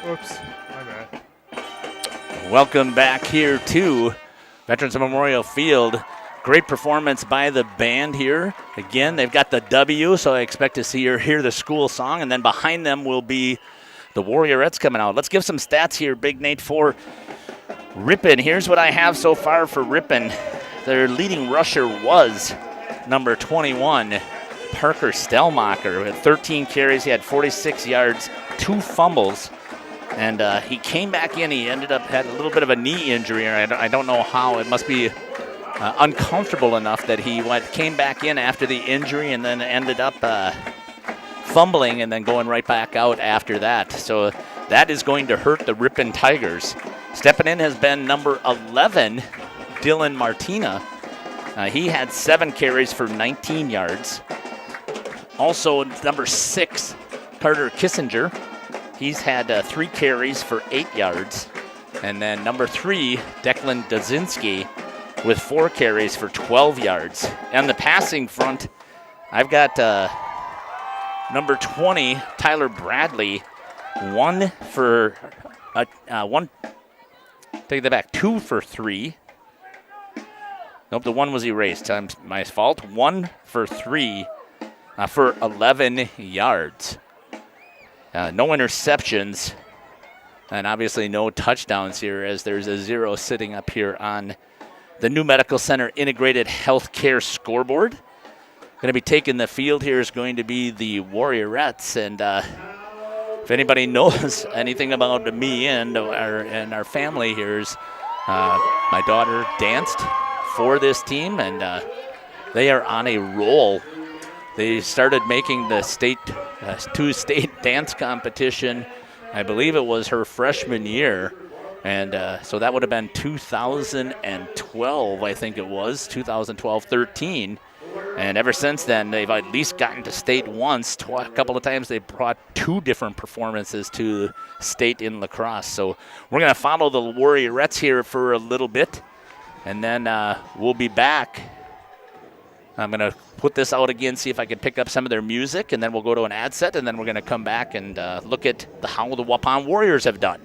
Oops, my bad. Welcome back here to Veterans Memorial Field. Great performance by the band here. Again, they've got the W, so I expect to see or hear the school song, and then behind them will be the Warriorettes coming out. Let's give some stats here, Big Nate, for Ripon. Here's what I have so far for Ripon. Their leading rusher was number 21, Parker Stellmacher. With 13 carries, he had 46 yards, 2 fumbles, and he came back in. He had a little bit of a knee injury, or I don't know how. It must be uncomfortable enough that he came back in after the injury and then ended up fumbling and then going right back out after that. So that is going to hurt the Ripon Tigers. Stepping in has been number 11, Dylan Martina. He had 7 carries for 19 yards. Also, number 6, Carter Kissinger. He's had 3 carries for 8 yards. And then number 3, Declan Dazinski, with 4 carries for 12 yards. And the passing front, I've got number 20, Tyler Bradley, 2 for 3. Nope, the 1 was erased. My fault. 1 for 3 for 11 yards. No interceptions, and obviously no touchdowns here, as there's a 0 sitting up here on the New Medical Center Integrated Healthcare scoreboard. Going to be taking the field here is going to be the Warriorettes, and if anybody knows anything about me and our family here, my daughter danced for this team, and they are on a roll They started making the two-state dance competition, I believe it was her freshman year. And so that would have been 2012, I think it was, 2012-13. And ever since then, they've at least gotten to state once. A couple of times they brought two different performances to state in lacrosse. So we're going to follow the Warriorettes here for a little bit, and then we'll be back. I'm going to put this out again, see if I can pick up some of their music, and then we'll go to an ad set, and then we're going to come back and look at how the Waupun Warriors have done.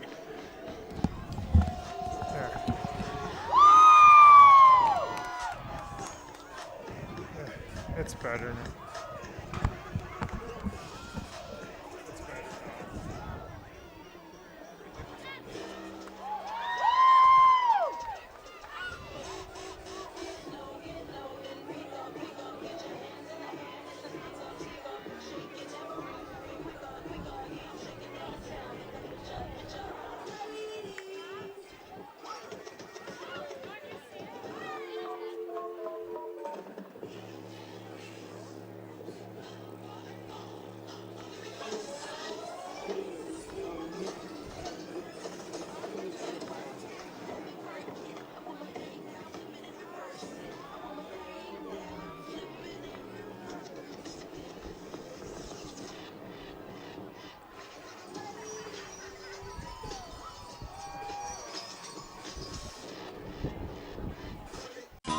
It's better now.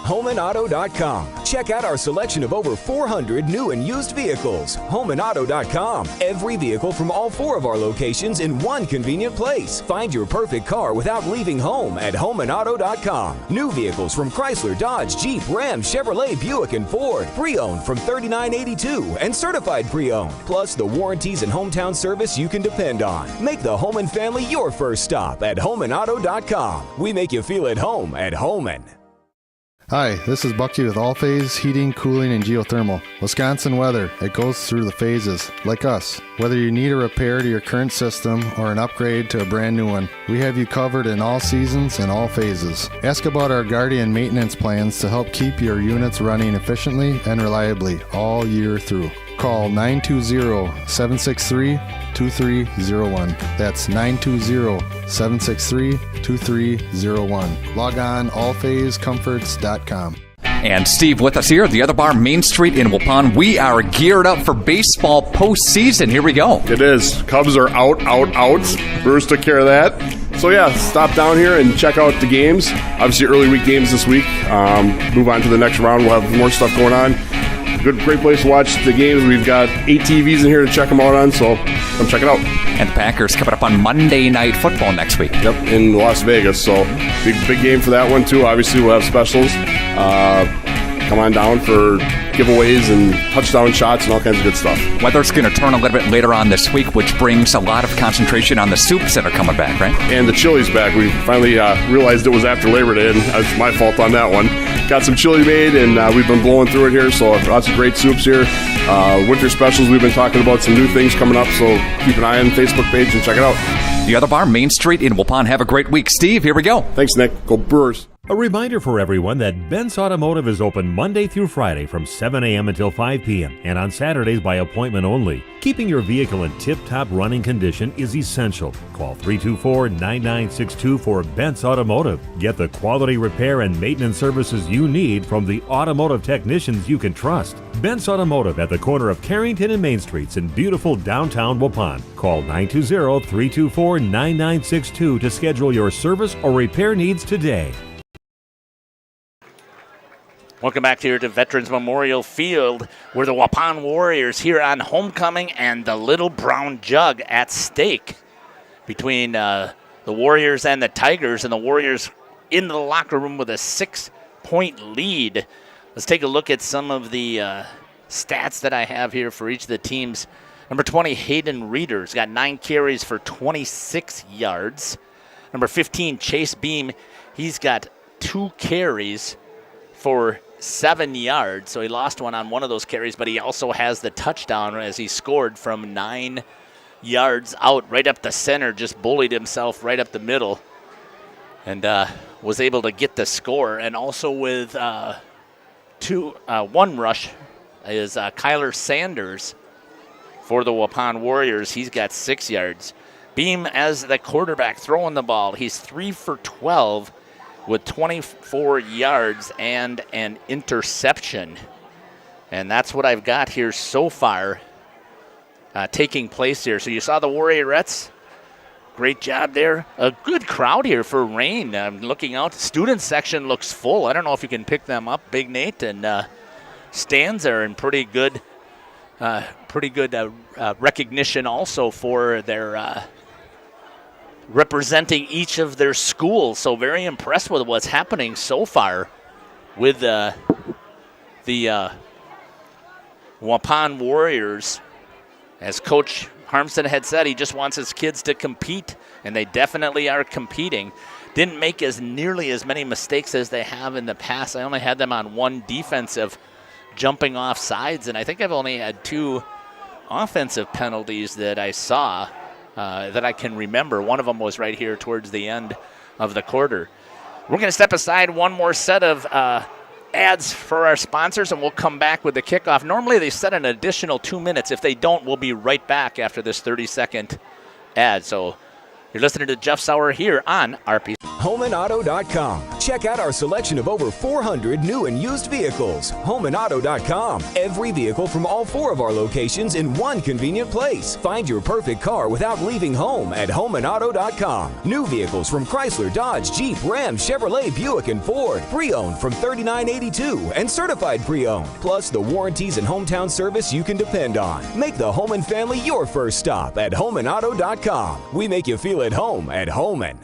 HomeandAuto.com. Check out our selection of over 400 new and used vehicles. HomeandAuto.com. Every vehicle from all 4 of our locations in one convenient place. Find your perfect car without leaving home at HomeandAuto.com. New vehicles from Chrysler, Dodge, Jeep, Ram, Chevrolet, Buick, and Ford. Pre-owned from $39.82 and certified pre-owned. Plus the warranties and hometown service you can depend on. Make the home and family your first stop at HomeandAuto.com. We make you feel at home at Homan. Hi, this is Bucky with All Phase Heating, Cooling, and Geothermal. Wisconsin weather, it goes through the phases, like us. Whether you need a repair to your current system or an upgrade to a brand new one, we have you covered in all seasons and all phases. Ask about our Guardian maintenance plans to help keep your units running efficiently and reliably all year through. Call 920-763-2301. That's 920-763-2301. Log on allphasecomforts.com. And Steve with us here at the Other Bar, Main Street in Waupun. We are geared up for baseball postseason. Here we go. It is. Cubs are out. Brewers took care of that. So, yeah, stop down here and check out the games. Obviously, early week games this week. Move on to the next round. We'll have more stuff going on. Great place to watch the games. We've got 8 TVs in here to check them out on, so come check it out. And the Packers coming up on Monday Night Football next week. Yep, in Las Vegas. So big game for that one, too. Obviously, we'll have specials. Come on down for giveaways and touchdown shots and all kinds of good stuff. Weather's going to turn a little bit later on this week, which brings a lot of concentration on the soups that are coming back, right? And the chili's back. We finally realized it was after Labor Day, and that's my fault on that one. Got some chili made, and we've been blowing through it here, so lots of great soups here. Winter specials, we've been talking about some new things coming up, so keep an eye on the Facebook page and check it out. The Other Bar, Main Street in Waupun. Have a great week. Steve, here we go. Thanks, Nick. Go Brewers. A reminder for everyone that Ben's Automotive is open Monday through Friday from 7 a.m. until 5 p.m. and on Saturdays by appointment only. Keeping your vehicle in tip-top running condition is essential. Call 324-9962 for Ben's Automotive. Get the quality repair and maintenance services you need from the automotive technicians you can trust. Ben's Automotive at the corner of Carrington and Main Streets in beautiful downtown Waupun. Call 920-324-9962 to schedule your service or repair needs today. Welcome back here to Veterans Memorial Field, where the Waupun Warriors here on homecoming and the Little Brown Jug at stake between the Warriors and the Tigers, and the Warriors in the locker room with a 6-point lead. Let's take a look at some of the stats that I have here for each of the teams. Number 20, Hayden Reeder's got 9 carries for 26 yards. Number 15, Chase Beam, he's got 2 carries for 7 yards, so he lost one on one of those carries, but he also has the touchdown as he scored from 9 yards out, right up the center, just bullied himself right up the middle, and was able to get the score. And also with one rush, is Kyler Sanders for the Waupun Warriors. He's got 6 yards. Beam as the quarterback throwing the ball. He's 3 for 12 with 24 yards and an interception. And that's what I've got here so far taking place here. So you saw the Warriorettes. Great job there. A good crowd here for rain. I'm looking out. The student section looks full. I don't know if you can pick them up, Big Nate. And stands are in pretty good recognition also for their representing each of their schools. So very impressed with what's happening so far with the Waupun Warriors. As Coach Harmson had said, he just wants his kids to compete, and they definitely are competing. Didn't make nearly as many mistakes as they have in the past. I only had them on one defensive jumping off sides, and I think I've only had 2 offensive penalties that I saw that I can remember. One of them was right here towards the end of the quarter. We're going to step aside one more set of ads for our sponsors, and we'll come back with the kickoff. Normally they set an additional 2 minutes. If they don't, we'll be right back after this 30-second ad. So you're listening to Jeff Sauer here on RP. HomeandAuto.com. Check out our selection of over 400 new and used vehicles. HomeandAuto.com. Every vehicle from all 4 of our locations in one convenient place. Find your perfect car without leaving home at HomeandAuto.com. New vehicles from Chrysler, Dodge, Jeep, Ram, Chevrolet, Buick, and Ford. Pre-owned from $39.82 and certified pre-owned. Plus the warranties and hometown service you can depend on. Make the Home and Family your first stop at HomeandAuto.com. We make you feel at home at Homan.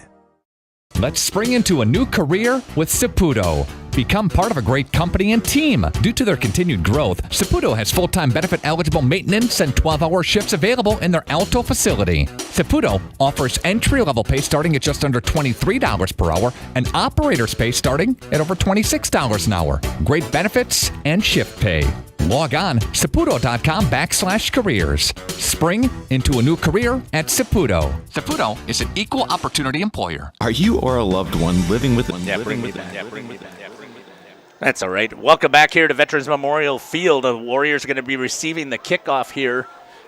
Let's spring into a new career with Saputo. Become part of a great company and team. Due to their continued growth, Saputo has full-time benefit-eligible maintenance and 12-hour shifts available in their Alto facility. Saputo offers entry-level pay starting at just under $23 per hour and operator's pay starting at over $26 an hour. Great benefits and shift pay. Log on Saputo.com/careers. Spring into a new career at Saputo. Saputo is an equal opportunity employer. Are you or a loved one living with Bring me back. That's all right. Welcome back here to Veterans Memorial Field. The Warriors are going to be receiving the kickoff here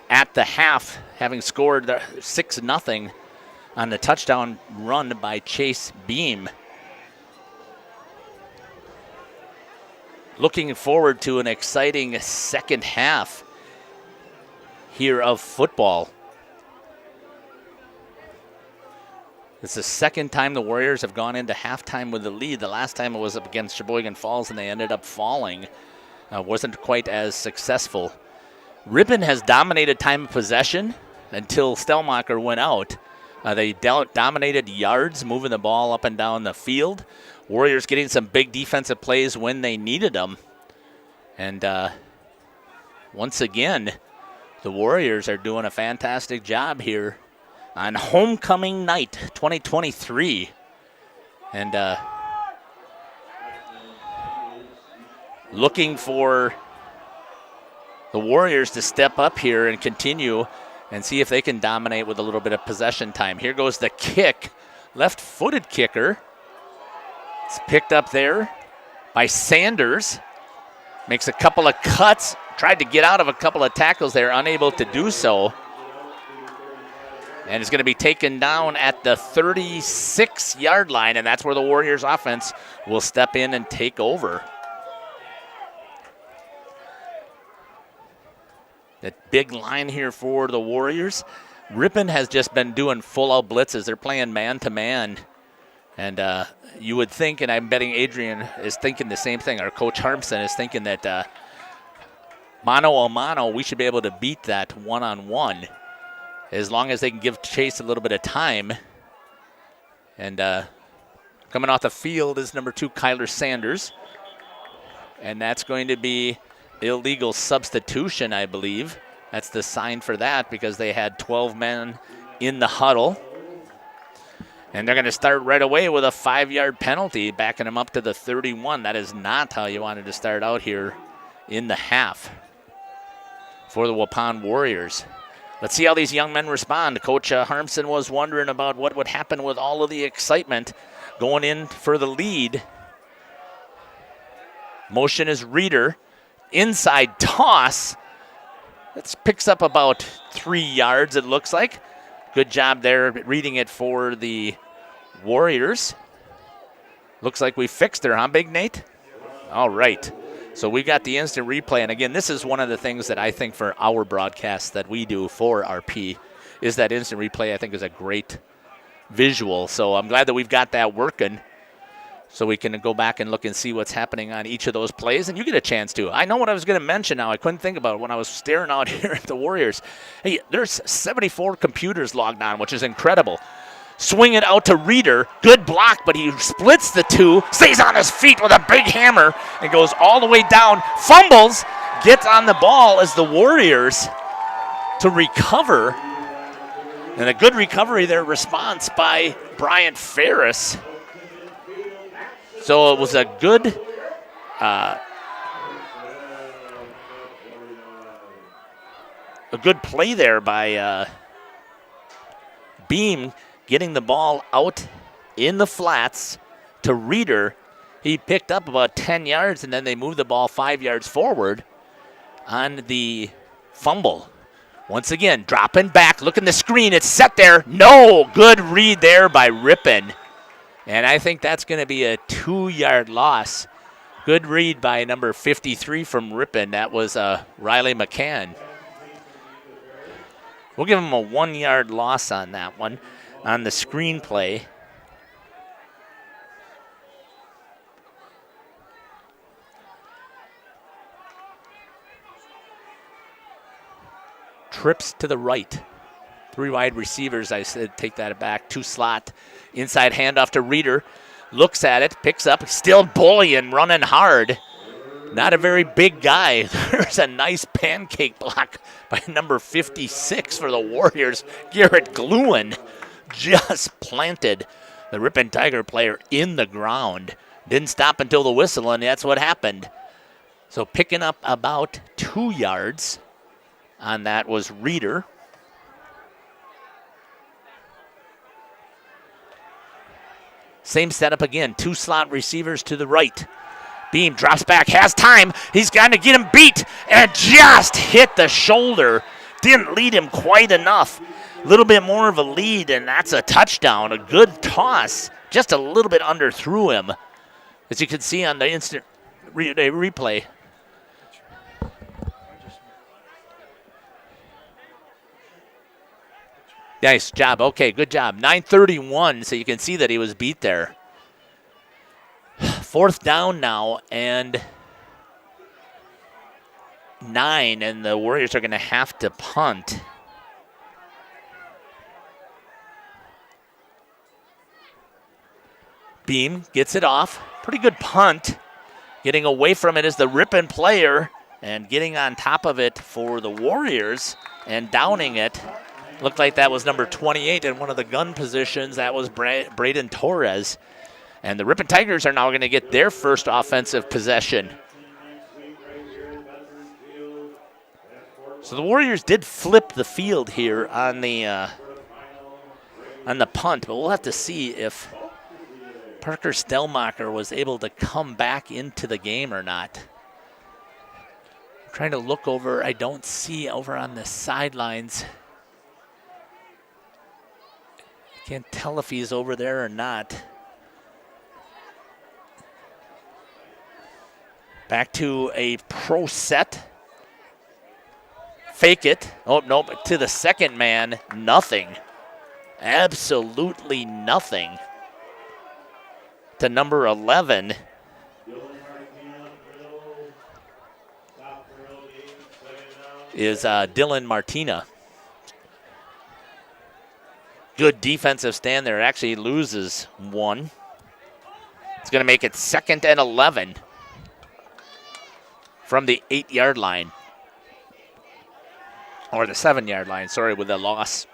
at the half, having scored 6-0 on the touchdown run by Chase Beam. Looking forward to an exciting second half here of football. It's the second time the Warriors have gone into halftime with the lead. The last time it was up against Sheboygan Falls, and they ended up falling. Wasn't quite as successful. Ripon has dominated time of possession until Stellmacher went out. They dominated yards, moving the ball up and down the field. Warriors getting some big defensive plays when they needed them. And once again, the Warriors are doing a fantastic job here on Homecoming Night 2023. And looking for the Warriors to step up here and continue and see if they can dominate with a little bit of possession time. Here goes the kick. Left-footed kicker. It's picked up there by Sanders. Makes a couple of cuts. Tried to get out of a couple of tackles there, unable to do so. And it's going to be taken down at the 36-yard line, and that's where the Warriors offense will step in and take over. That big line here for the Warriors. Ripon has just been doing full-out blitzes. They're playing man-to-man. And you would think, and I'm betting Adrian is thinking the same thing, our coach Harmson is thinking that mano-a-mano, we should be able to beat that one-on-one as long as they can give Chase a little bit of time. And coming off the field is number 2, Kyler Sanders. And that's going to be illegal substitution, I believe. That's the sign for that because they had 12 men in the huddle. And they're going to start right away with a 5-yard penalty, backing them up to the 31. That is not how you wanted to start out here in the half for the Waupun Warriors. Let's see how these young men respond. Coach Harmson was wondering about what would happen with all of the excitement going in for the lead. Motion is Reeder inside toss. That picks up about 3 yards, it looks like. Good job there reading it for the Warriors. Looks like we fixed her, huh, Big Nate? All right. So we got the instant replay. And again, this is one of the things that I think for our broadcast that we do for RP is that instant replay. I think is a great visual. So I'm glad that we've got that working so we can go back and look and see what's happening on each of those plays. And you get a chance to. I know what I was going to mention now. I couldn't think about it when I was staring out here at the Warriors. Hey, there's 74 computers logged on, which is incredible. Swing it out to Reeder. Good block, but he splits the two, stays on his feet with a big hammer, and goes all the way down. Fumbles, gets on the ball as the Warriors to recover. And a good recovery there, response by Brian Ferris. So it was a good play there by Beam, getting the ball out in the flats to Reeder. He picked up about 10 yards, and then they moved the ball 5 yards forward on the fumble. Once again, dropping back, look in the screen, it's set there. No, good read there by Ripon. And I think that's going to be a 2-yard loss. Good read by number 53 from Ripon. That was Riley McCann. We'll give him a 1-yard loss on that one. On the screenplay. Trips to the right. 3 wide receivers, I said, take that back. 2 slot. Inside handoff to Reeder. Looks at it, picks up, still bullying, running hard. Not a very big guy. There's a nice pancake block by number 56 for the Warriors. Garrett Gluen just planted the Ripon Tiger player in the ground. Didn't stop until the whistle, and that's what happened. So picking up about 2 yards on that was Reeder. Same setup again. 2 slot receivers to the right. Beam drops back, has time. He's got to get him beat, and just hit the shoulder. Didn't lead him quite enough. A little bit more of a lead, and that's a touchdown. A good toss. Just a little bit underthrew him. As you can see on the instant replay. Nice job. Okay, good job. 9:31, so you can see that he was beat there. 4th down now, and 9, and the Warriors are going to have to punt. Beam gets it off. Pretty good punt. Getting away from it is the Ripon player, and getting on top of it for the Warriors and downing it. Looked like that was number 28 in one of the gun positions. That was Braden Torres. And the Ripon Tigers are now going to get their first offensive possession. So the Warriors did flip the field here on the punt, but we'll have to see if Parker Stelmacher was able to come back into the game or not. I'm trying to look over. I don't see over on the sidelines. Can't tell if he's over there or not. Back to a pro set. Fake it. Oh, no, but to the second man, nothing. Absolutely nothing. To number 11. Is Dylan Martina. Good defensive stand there. Actually loses one. It's going to make it 2nd and 11 from the 8-yard line. Or the 7-yard line, sorry, with a loss.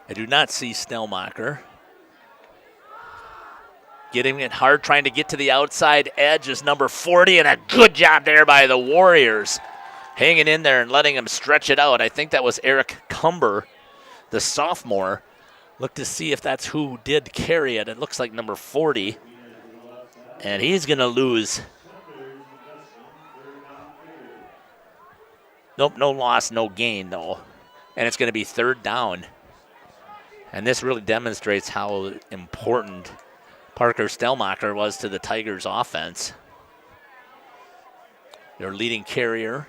I do not see Stelmacher. Getting it hard, trying to get to the outside edge is number 40, and a good job there by the Warriors. Hanging in there and letting him stretch it out. I think that was Eric Cumber, the sophomore. Look to see if that's who did carry it. It looks like number 40. And he's going to lose. Nope, no loss, no gain, though. And it's going to be third down. And this really demonstrates how important Parker Stellmacher was to the Tigers' offense. Their leading carrier,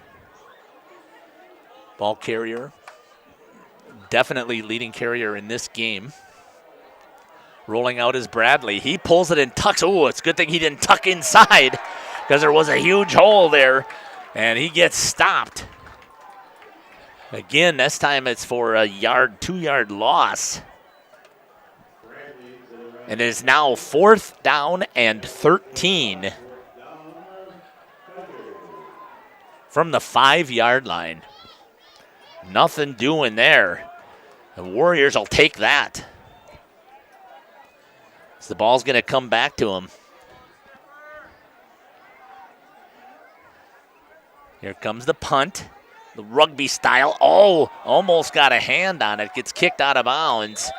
ball carrier, definitely leading carrier in this game. Rolling out is Bradley. He pulls it and tucks. Oh, it's a good thing he didn't tuck inside because there was a huge hole there, and he gets stopped. Again, this time it's for a 2-yard loss. And it is now 4th down and 13 from the 5-yard line. Nothing doing there. The Warriors will take that. So the ball's going to come back to him. Here comes the punt. The rugby style. Oh, almost got a hand on it. Gets kicked out of bounds.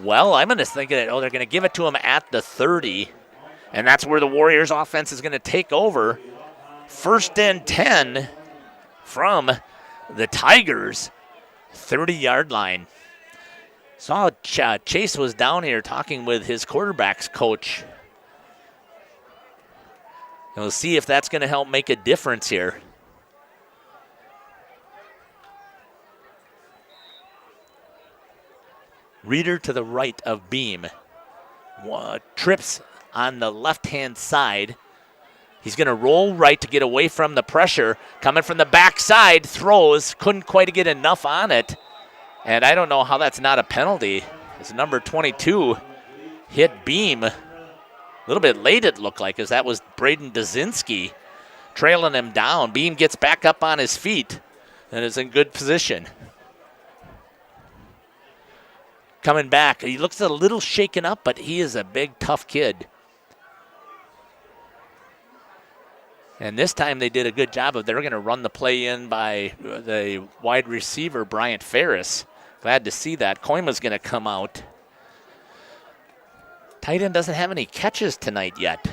Well, I'm going to think that, they're going to give it to him at the 30. And that's where the Warriors offense is going to take over. 1st and 10 from the Tigers' 30-yard line. Saw Chase was down here talking with his quarterback's coach. And we'll see if that's going to help make a difference here. Reeder to the right of Beam. Trips on the left-hand side. He's going to roll right to get away from the pressure. Coming from the backside, throws. Couldn't quite get enough on it. And I don't know how that's not a penalty. It's number 22 hit Beam. A little bit late it looked like, as that was Braden Dazinski trailing him down. Beam gets back up on his feet and is in good position. Coming back. He looks a little shaken up, but he is a big, tough kid. And this time they did a good job they're going to run the play in by the wide receiver, Bryant Ferris. Glad to see that. Koima's going to come out. Tight end doesn't have any catches tonight yet.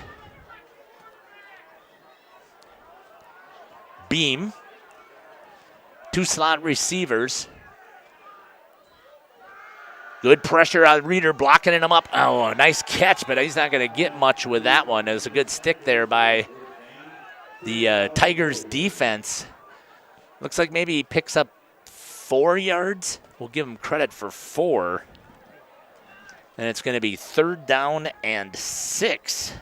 Beam. 2 slot receivers. Good pressure on Reeder, blocking him up. Oh, a nice catch, but he's not going to get much with that one. It was a good stick there by the Tigers defense. Looks like maybe he picks up 4 yards. We'll give him credit for 4. And it's going to be 3rd down and 6.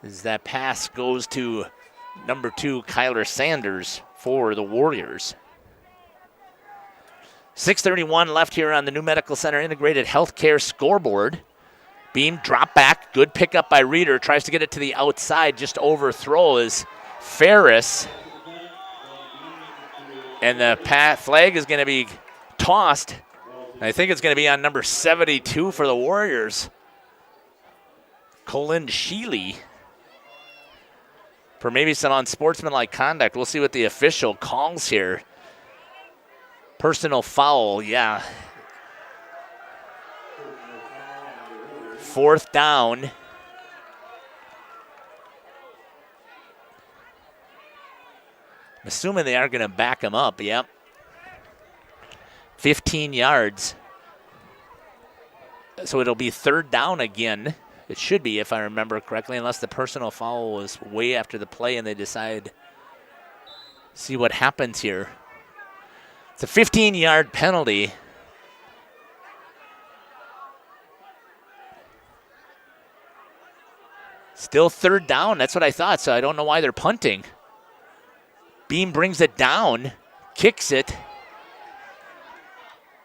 As that pass goes to number 2, Kyler Sanders for the Warriors. 6:31 left here on the New Medical Center Integrated Healthcare scoreboard. Beam drop back. Good pickup by Reeder. Tries to get it to the outside. Just overthrows Ferris. And the flag is going to be tossed. I think it's going to be on number 72 for the Warriors. Colin Sheely. For maybe some unsportsmanlike conduct. We'll see what the official calls here. Personal foul, yeah. 4th down. I'm assuming they are going to back him up, yep. 15 yards. So it'll be 3rd down again. It should be, if I remember correctly, unless the personal foul was way after the play and they decide, see what happens here. It's a 15-yard penalty. Still 3rd down. That's what I thought, so I don't know why they're punting. Beam brings it down, kicks it,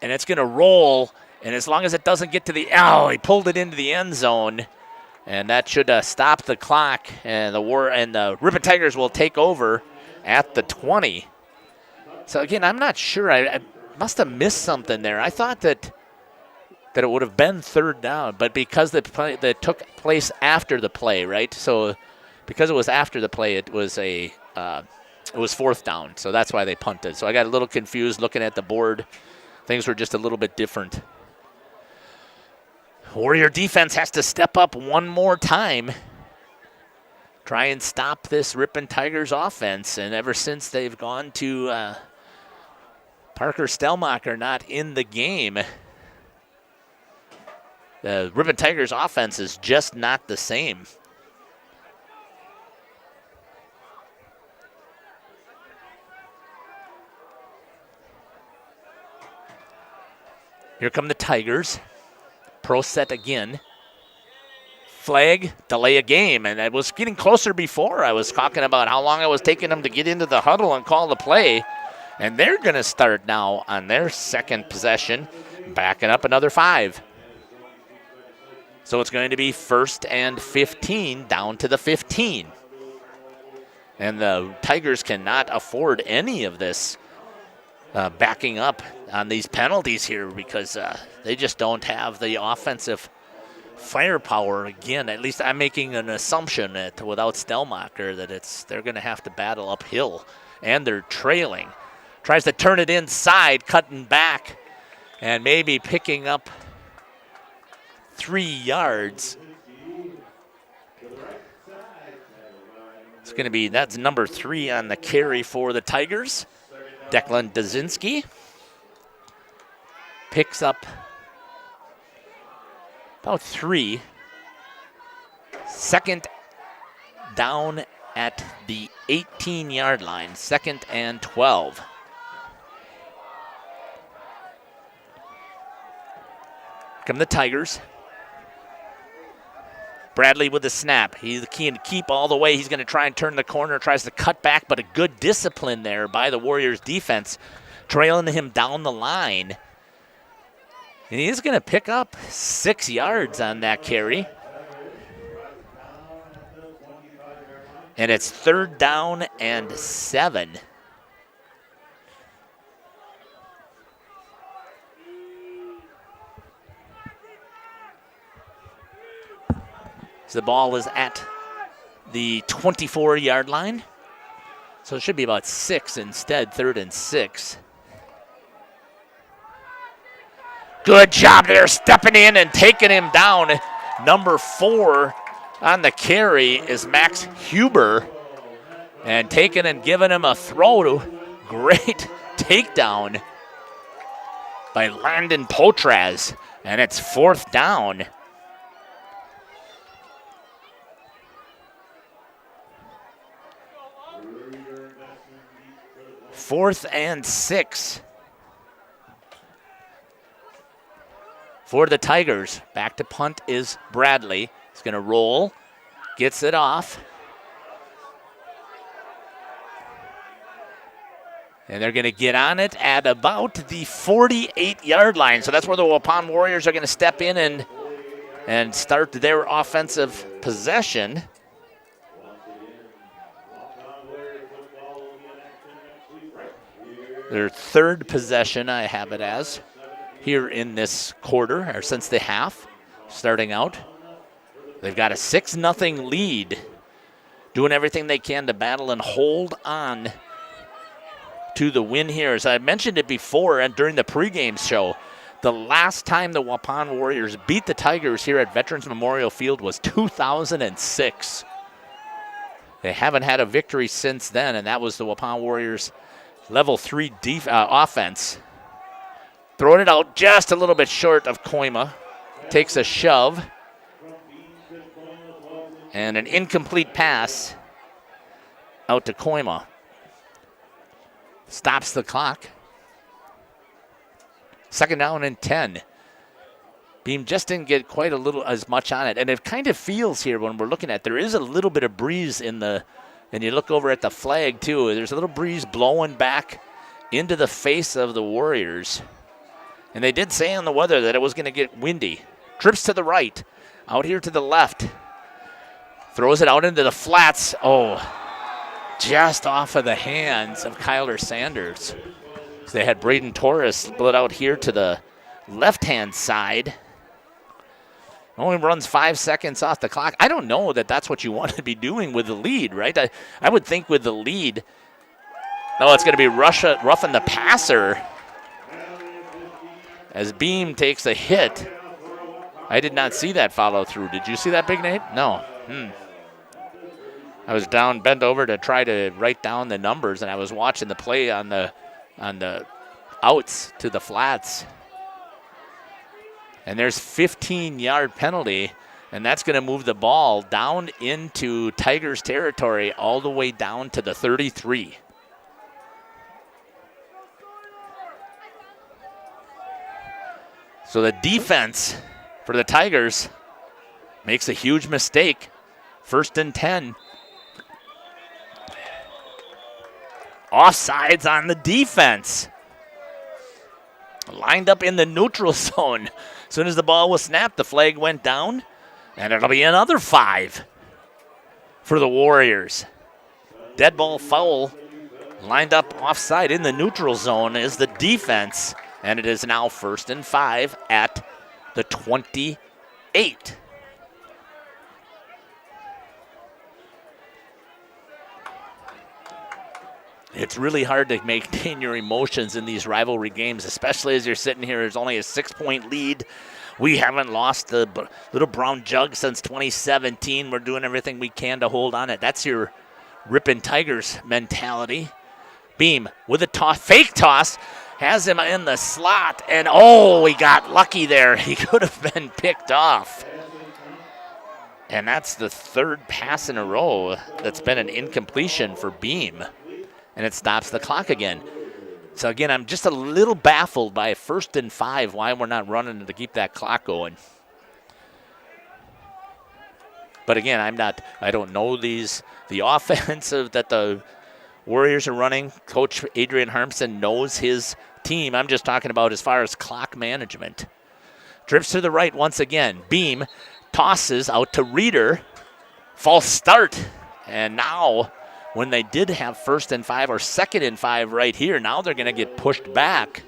and it's going to roll. And as long as it doesn't get to the, he pulled it into the end zone. And that should stop the clock. And the Ripon Tigers will take over at the 20. So again, I'm not sure. I must have missed something there. I thought that it would have been 3rd down, but because that took place after the play, right? So because it was after the play, it was 4th down. So that's why they punted. So I got a little confused looking at the board. Things were just a little bit different. Warrior defense has to step up one more time. Try and stop this Ripon Tigers offense. And ever since they've gone to Parker Stelmacher not in the game, the Ripon Tigers offense is just not the same. Here come the Tigers. Pro set again. Flag, delay a game. And I was getting closer before. I was talking about how long it was taking them to get into the huddle and call the play. And they're going to start now on their second possession, backing up another 5. So it's going to be 1st and 15 down to the 15. And the Tigers cannot afford any of this backing up on these penalties here because they just don't have the offensive firepower. Again, at least I'm making an assumption that without Stelmacher that they're going to have to battle uphill, and they're trailing. Tries to turn it inside, cutting back, and maybe picking up 3 yards. It's going to be, that's number 3 on the carry for the Tigers. Declan Dazinski picks up about 3. Second down at the 18-yard line. 2nd and 12. Come the Tigers. Bradley with the snap. He's the key to keep all the way. He's going to try and turn the corner, tries to cut back, but a good discipline there by the Warriors defense, trailing him down the line. And he is going to pick up 6 yards on that carry. And it's 3rd down and 7. So the ball is at the 24-yard line. So it should be about 6 instead, 3rd and 6. Good job there, stepping in and taking him down. Number 4 on the carry is Max Huber. And taking and giving him a throw to great takedown by Landon Potraz. And it's 4th down. Fourth and 6 for the Tigers. Back to punt is Bradley. He's going to roll, gets it off. And they're going to get on it at about the 48-yard line. So that's where the Waupun Warriors are going to step in and start their offensive possession. Their 3rd possession, I have it as, here in this quarter, or since the half, starting out. They've got a 6-0 lead, doing everything they can to battle and hold on to the win here. As I mentioned it before and during the pregame show, the last time the Waupun Warriors beat the Tigers here at Veterans Memorial Field was 2006. They haven't had a victory since then, and that was the Waupun Warriors' level 3 offense. Throwing it out just a little bit short of Koima. Takes a shove. And an incomplete pass out to Koima. Stops the clock. 2nd down and 10. Beam just didn't get quite a little as much on it. And it kind of feels here when we're looking at, there is a little bit of breeze in the, and you look over at the flag too, there's a little breeze blowing back into the face of the Warriors. And they did say on the weather that it was going to get windy. Trips to the right, out here to the left. Throws it out into the flats. Oh, just off of the hands of Kyler Sanders. So they had Braden Torres split out here to the left-hand side. Only runs 5 seconds off the clock. I don't know that that's what you want to be doing with the lead, right? I would think with the lead, no, it's going to be roughing the passer as Beam takes a hit. I did not see that follow through. Did you see that, Big Nate? No. I was bent over to try to write down the numbers, and I was watching the play on the outs to the flats. And there's 15-yard penalty, and that's going to move the ball down into Tigers territory all the way down to the 33. So the defense for the Tigers makes a huge mistake. 1st and 10. Offsides on the defense. Lined up in the neutral zone. As soon as the ball was snapped, the flag went down, and it'll be another 5 for the Warriors. Dead ball foul lined up offside in the neutral zone is the defense, and it is now 1st and 5 at the 28. It's really hard to maintain your emotions in these rivalry games, especially as you're sitting here. There's only a 6-point lead. We haven't lost the little brown jug since 2017. We're doing everything we can to hold on it. That's your Ripon Tigers mentality. Beam with a toss, fake toss, has him in the slot, and he got lucky there. He could have been picked off. And that's the 3rd pass in a row that's been an incompletion for Beam. And it stops the clock again. So again, I'm just a little baffled by 1st and 5 why we're not running to keep that clock going. But again, I don't know the offense that the Warriors are running. Coach Adrian Harmson knows his team. I'm just talking about as far as clock management. Trips to the right once again. Beam tosses out to Reeder. False start. And now, when they did have 1st and 5 or 2nd and 5 right here, now they're going to get pushed back.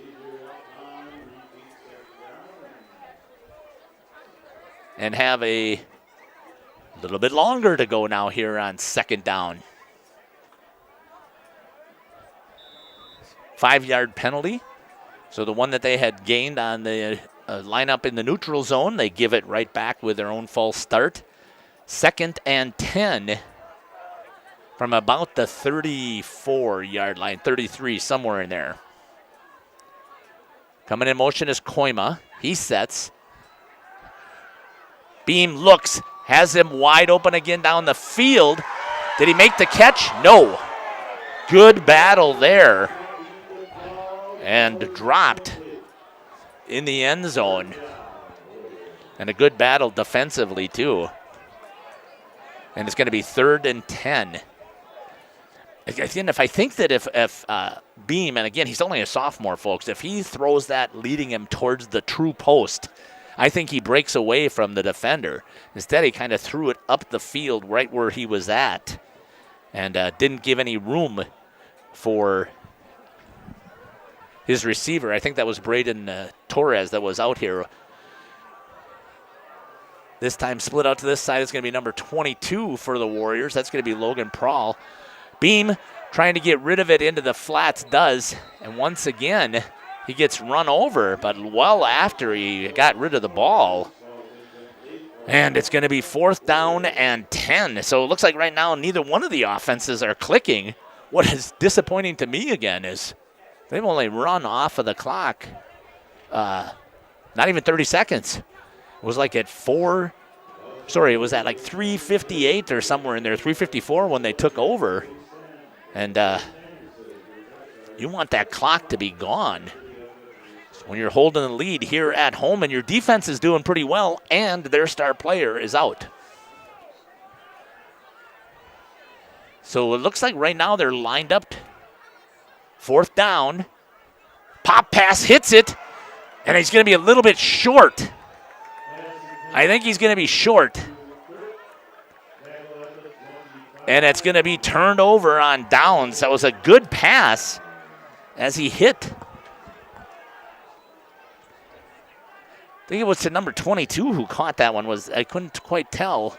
And have a little bit longer to go now here on 2nd down. 5-yard penalty. So the one that they had gained on the lineup in the neutral zone, they give it right back with their own false start. 2nd and 10. From about the 34-yard line, 33, somewhere in there. Coming in motion is Koima. He sets. Beam looks, has him wide open again down the field. Did he make the catch? No. Good battle there. And dropped in the end zone. And a good battle defensively, too. And it's going to be 3rd and 10. Again, if I think that if Beam, and again, he's only a sophomore, folks, if he throws that leading him towards the true post, I think he breaks away from the defender. Instead, he kind of threw it up the field right where he was at and didn't give any room for his receiver. I think that was Braden Torres that was out here. This time split out to this side is going to be number 22 for the Warriors. That's going to be Logan Prawl. Beam trying to get rid of it into the flats does. And once again, he gets run over, but well after he got rid of the ball. And it's going to be 4th down and 10. So it looks like right now neither one of the offenses are clicking. What is disappointing to me again is they've only run off of the clock not even 30 seconds. It was like at 3:58 or somewhere in there, 3:54 when they took over. And you want that clock to be gone. So when you're holding the lead here at home and your defense is doing pretty well and their star player is out. So it looks like right now they're lined up. 4th down. Pop pass hits it. And he's going to be a little bit short. I think he's going to be short. And it's going to be turned over on downs. That was a good pass as he hit. I think it was to number 22 who caught that one. I couldn't quite tell.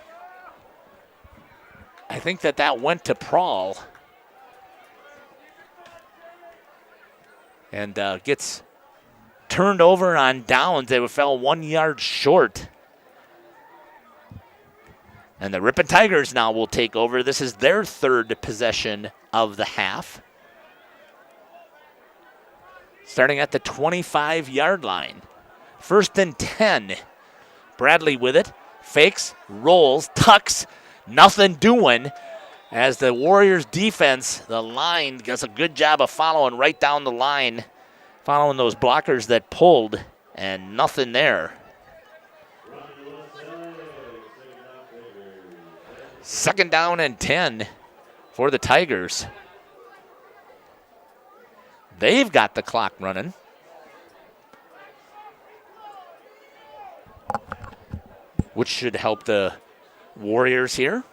I think that went to Prawl. And gets turned over on downs. They fell 1 yard short. And the Ripon Tigers now will take over. This is their third possession of the half. Starting at the 25-yard line. 1st and 10. Bradley with it. Fakes, rolls, tucks, nothing doing. As the Warriors defense, the line does a good job of following right down the line, following those blockers that pulled, and nothing there. 2nd down and 10 for the Tigers. They've got the clock running. Which should help the Warriors here.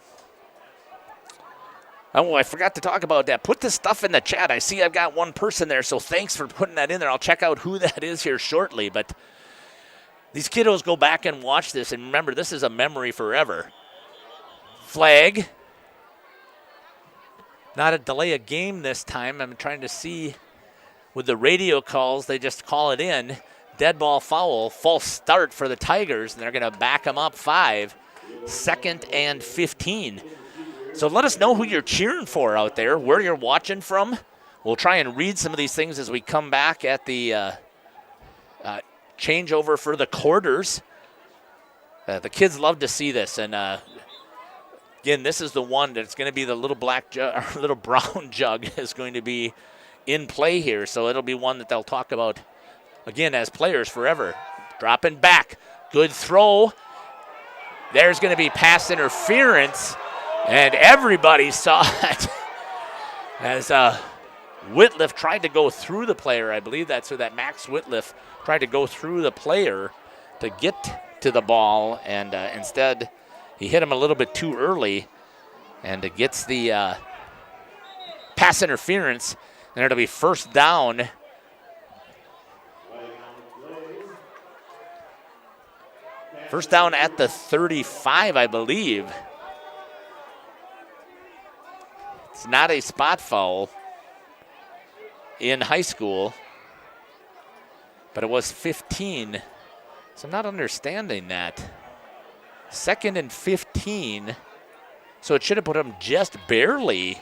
Oh, I forgot to talk about that. Put this stuff in the chat. I see I've got one person there, so thanks for putting that in there. I'll check out who that is here shortly. But these kiddos go back and watch this, and remember, this is a memory forever. Flag. Not a delay of game this time. I'm trying to see with the radio calls, they just call it in. Dead ball foul, false start for the Tigers, and they're going to back them up 5. 2nd and 15. So let us know who you're cheering for out there, where you're watching from. We'll try and read some of these things as we come back at the changeover for the quarters. The kids love to see this, and again, this is the one that's going to be the little black jug, or little brown jug is going to be in play here, so it'll be one that they'll talk about again as players forever. Dropping back, good throw. There's going to be pass interference, and everybody saw it as Whitliff tried to go through the player. I believe that's who that Max Whitliff tried to go through the player to get to the ball, and instead he hit him a little bit too early, and it gets the pass interference. And it'll be 1st down. First down at the 35, I believe. It's not a spot foul in high school, but it was 15. So I'm not understanding that. 2nd and 15. So it should have put him just barely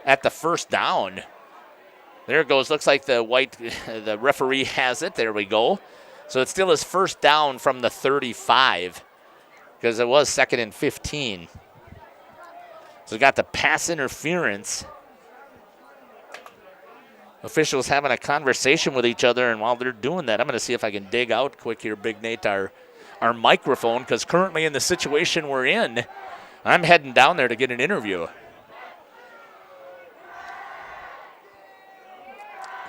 at the 1st down. There it goes. Looks like the referee has it. There we go. So it still is 1st down from the 35 because it was 2nd and 15. So we got the pass interference. Officials having a conversation with each other, and while they're doing that, I'm going to see if I can dig out quick here, Big Nate, our microphone, because currently in the situation we're in, I'm heading down there to get an interview.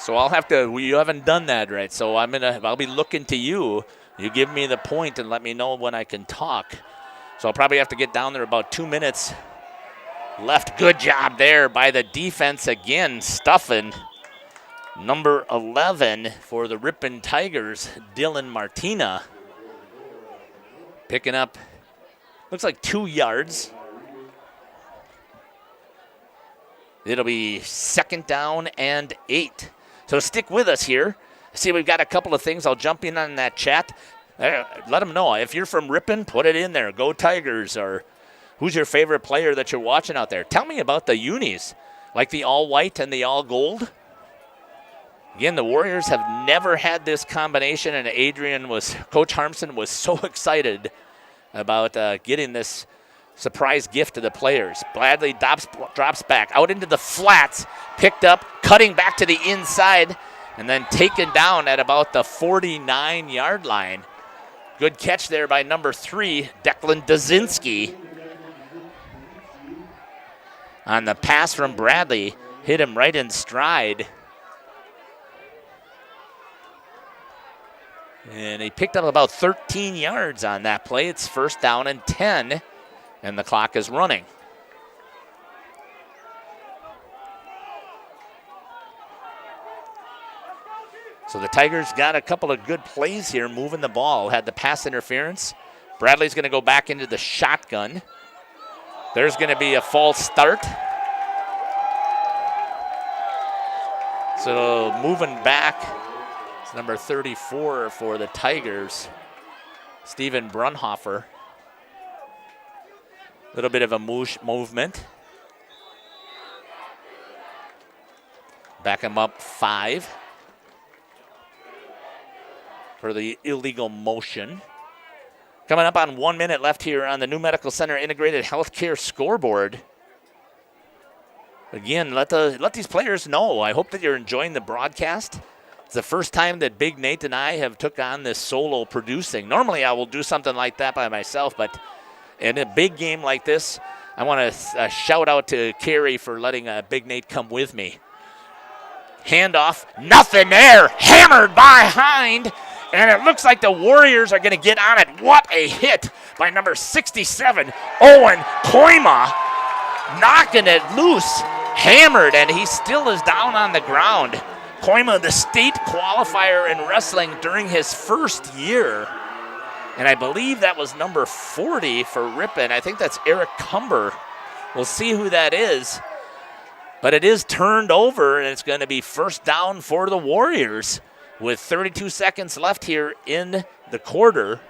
So I'll have to, you haven't done that, right? So I'll be looking to you. You give me the point and let me know when I can talk. So I'll probably have to get down there about 2 minutes left. Good job there by the defense again, stuffing number 11 for the Ripon Tigers, Dylan Martina. Picking up, looks like 2 yards. It'll be 2nd down and 8. So stick with us here. See, we've got a couple of things. I'll jump in on that chat. Let them know. If you're from Ripon, put it in there. Go Tigers. Or who's your favorite player that you're watching out there? Tell me about the unis, like the all-white and the all-gold. Again, the Warriors have never had this combination, and Coach Harmson was so excited about getting this surprise gift to the players. Bradley drops back out into the flats, picked up, cutting back to the inside, and then taken down at about the 49-yard line. Good catch there by number 3, Declan Dazinski. On the pass from Bradley, hit him right in stride. And he picked up about 13 yards on that play. It's 1st down and 10. And the clock is running. So the Tigers got a couple of good plays here moving the ball. Had the pass interference. Bradley's going to go back into the shotgun. There's going to be a false start. So moving back, it's number 34 for the Tigers, Steven Brunhofer. little bit of a movement. Back him up 5 for the illegal motion. Coming up on 1 minute left here on the New Medical Center Integrated Healthcare scoreboard. Again, let these players know. I hope that you're enjoying the broadcast. It's the first time that Big Nate and I have took on this solo producing. Normally I will do something like that by myself, but in a big game like this, I want to shout out to Carey for letting Big Nate come with me. Handoff, nothing there, hammered behind, and it looks like the Warriors are going to get on it. What a hit by number 67, Owen Koima, knocking it loose, hammered, and he still is down on the ground. Koima, the state qualifier in wrestling during his first year, and I believe that was number 40 for Ripon. I think that's Eric Cumber. We'll see who that is. But it is turned over, and it's going to be first down for the Warriors with 32 seconds left here in the quarter.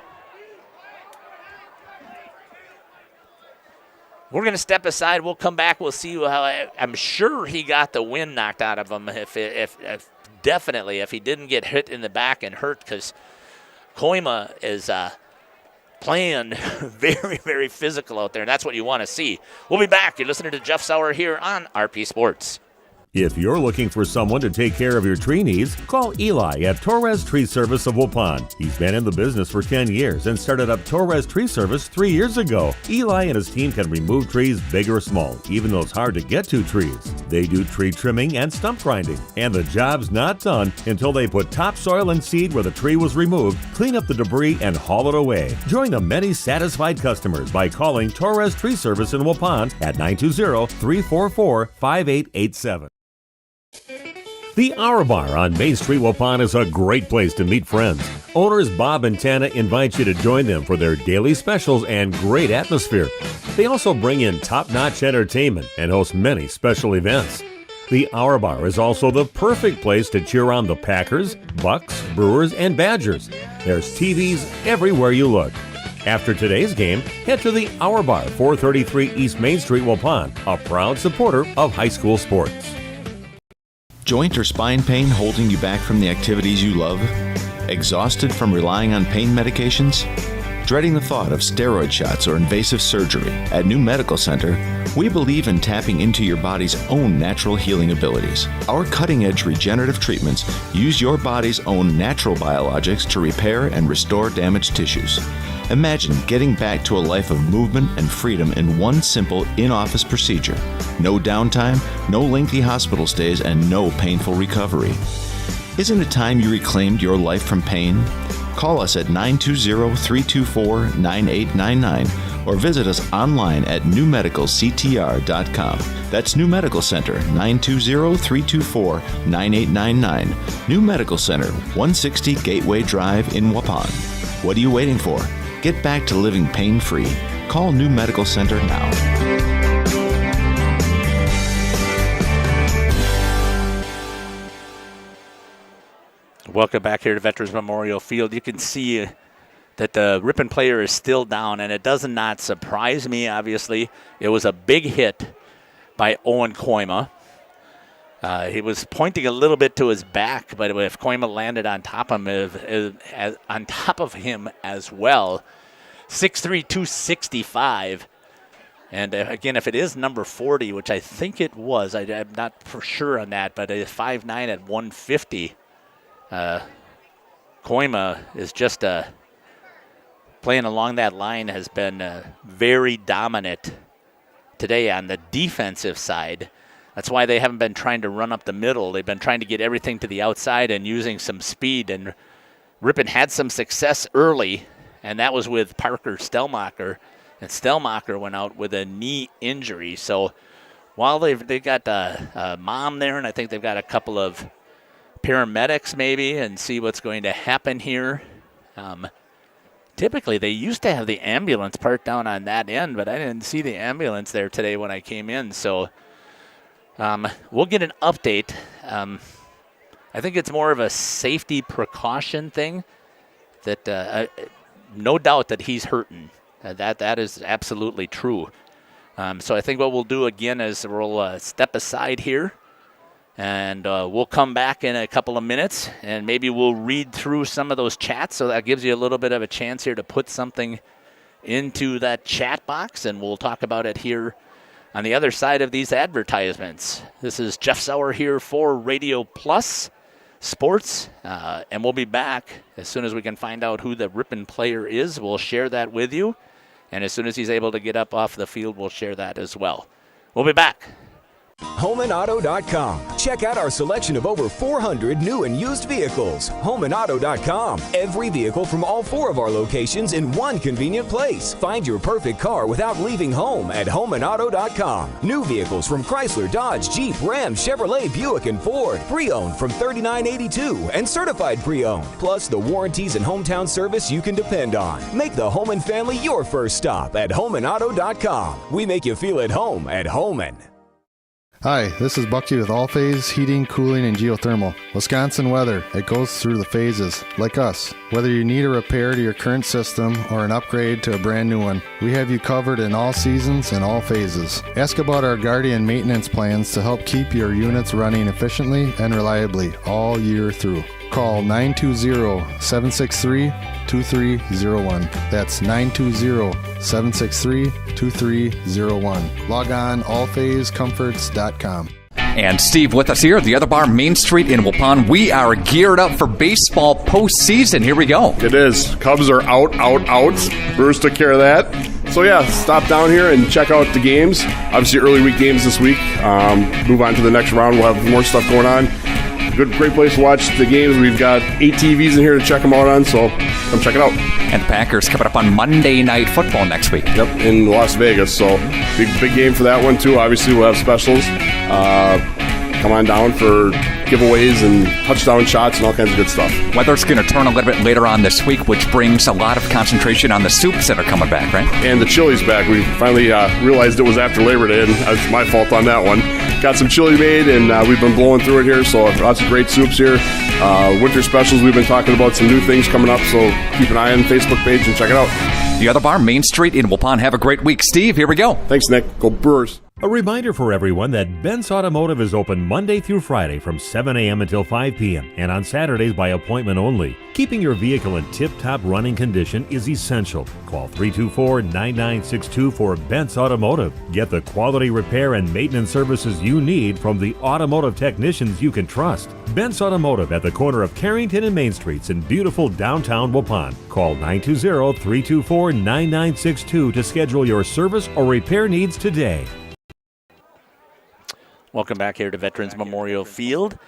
We're going to step aside. We'll come back. We'll see how. I'm sure he got the wind knocked out of him. If definitely, if he didn't get hit in the back and hurt, because Koima is playing very, very physical out there, and that's what you want to see. We'll be back. You're listening to Jeff Sauer here on RP Sports. If you're looking for someone to take care of your tree needs, call Eli at Torres Tree Service of Waupun. He's been in the business for 10 years and started up Torres Tree Service 3 years ago. Eli and his team can remove trees big or small, even those hard to get to trees. They do tree trimming and stump grinding, and the job's not done until they put topsoil and seed where the tree was removed, clean up the debris, and haul it away. Join the many satisfied customers by calling Torres Tree Service in Waupun at 920-344-5887. The Hour Bar on Main Street, Waupun is a great place to meet friends. Owners Bob and Tana invite you to join them for their daily specials and great atmosphere. They also bring in top-notch entertainment and host many special events. The Hour Bar is also the perfect place to cheer on the Packers, Bucks, Brewers, and Badgers. There's TVs everywhere you look. After today's game, head to the Hour Bar, 433 East Main Street, Waupun, a proud supporter of high school sports. Joint or spine pain holding you back from the activities you love? Exhausted from relying on pain medications? Dreading the thought of steroid shots or invasive surgery? At New Medical Center, we believe in tapping into your body's own natural healing abilities. Our cutting-edge regenerative treatments use your body's own natural biologics to repair and restore damaged tissues. Imagine getting back to a life of movement and freedom in one simple in-office procedure. No downtime, no lengthy hospital stays, and no painful recovery. Isn't it time you reclaimed your life from pain? Call us at 920-324-9899 or visit us online at newmedicalctr.com. That's New Medical Center, 920-324-9899. New Medical Center, 160 Gateway Drive in Waupun. What are you waiting for? Get back to living pain-free. Call New Medical Center now. Welcome back here to Veterans Memorial Field. You can see that the Ripon player is still down, and it does not surprise me, obviously. It was a big hit by Owen Koima. He was pointing a little bit to his back, but if Koima landed on top of him as well, 6'3", 265. And again, if it is number 40, which I think it was, I'm not for sure on that, but a 5'9" at 150. Koima is just playing along that line, has been very dominant today on the defensive side. That's why they haven't been trying to run up the middle. They've been trying to get everything to the outside and using some speed. And Ripon had some success early, and that was with Parker Stelmacher. And Stelmacher went out with a knee injury. So while they've got a mom there, and I think they've got a couple of paramedics maybe, and see what's going to happen here. Typically, they used to have the ambulance parked down on that end, but I didn't see the ambulance there today when I came in. So we'll get an update. I think it's more of a safety precaution thing. That no doubt that he's hurting. That is absolutely true. So I think what we'll do again is we'll step aside here, and we'll come back in a couple of minutes, and maybe we'll read through some of those chats, so that gives you a little bit of a chance here to put something into that chat box, and we'll talk about it here on the other side of these advertisements. This is Jeff Sauer here for Radio Plus Sports, and we'll be back as soon as we can find out who the Ripon player is. We'll share that with you, and as soon as he's able to get up off the field, we'll share that as well. We'll be back. HomeandAuto.com. Check out our selection of over 400 new and used vehicles. HomeandAuto.com. Every vehicle from all 4 of our locations in one convenient place. Find your perfect car without leaving home at HomeandAuto.com. New vehicles from Chrysler, Dodge, Jeep, Ram, Chevrolet, Buick, and Ford. Pre-owned from $39.82 and certified pre-owned. Plus the warranties and hometown service you can depend on. Make the Homan family your first stop at HomeandAuto.com. We make you feel at home at Homan. Hi, this is Bucky with All Phase Heating, Cooling, and Geothermal. Wisconsin weather, it goes through the phases, like us. Whether you need a repair to your current system or an upgrade to a brand new one, we have you covered in all seasons and all phases. Ask about our Guardian maintenance plans to help keep your units running efficiently and reliably all year through. Call 920-763-2301. That's 920-763-2301. Log on allphasecomforts.com. And Steve with us here at the Other Bar, Main Street in Waupun. We are geared up for baseball postseason. Here we go. It is. Cubs are out. Brewers took care of that. So, yeah, stop down here and check out the games. Obviously, early week games this week. Move on to the next round. We'll have more stuff going on. Great place to watch the games. We've got 8 TVs in here to check them out on, so come check it out. And the Packers coming up on Monday Night Football next week. Yep, in Las Vegas. So big game for that one, too. Obviously, we'll have specials. Come on down for giveaways and touchdown shots and all kinds of good stuff. Weather's going to turn a little bit later on this week, which brings a lot of concentration on the soups that are coming back, right? And the chili's back. We finally realized it was after Labor Day, and that's my fault on that one. Got some chili made, and we've been blowing through it here, so lots of great soups here. Winter specials, we've been talking about some new things coming up, so keep an eye on the Facebook page and check it out. The Other Bar, Main Street in Waupun. Have a great week. Steve, here we go. Thanks, Nick. Go Brewers. A reminder for everyone that Ben's Automotive is open Monday through Friday from 7 a.m. until 5 p.m. and on Saturdays by appointment only. Keeping your vehicle in tip-top running condition is essential. Call 324-9962 for Ben's Automotive. Get the quality repair and maintenance services you need from the automotive technicians you can trust. Ben's Automotive at the corner of Carrington and Main Streets in beautiful downtown Waupun. Call 920-324-9962 to schedule your service or repair needs today. Welcome back here to Veterans Memorial Field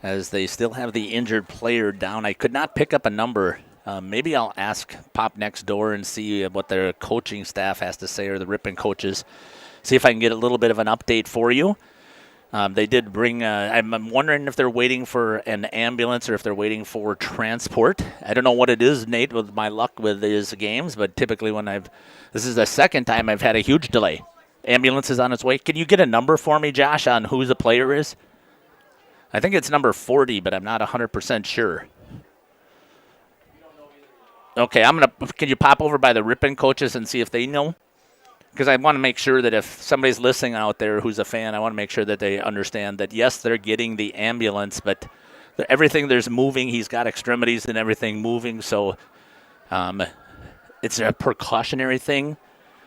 as they still have the injured player down. I could not pick up a number. Maybe I'll ask Pop next door and see what their coaching staff has to say, or the Ripon coaches. See if I can get a little bit of an update for you. They did bring, I'm wondering if they're waiting for an ambulance or if they're waiting for transport. I don't know what it is, Nate, with my luck with these games, but typically this is the second time I've had a huge delay. Ambulance is on its way. Can you get a number for me, Josh, on who the player is? I think it's number 40, but I'm not 100% sure. Okay, can you pop over by the Ripon coaches and see if they know? Because I want to make sure that if somebody's listening out there who's a fan, I want to make sure that they understand that, yes, they're getting the ambulance, but everything there's moving. He's got extremities and everything moving, so it's a precautionary thing,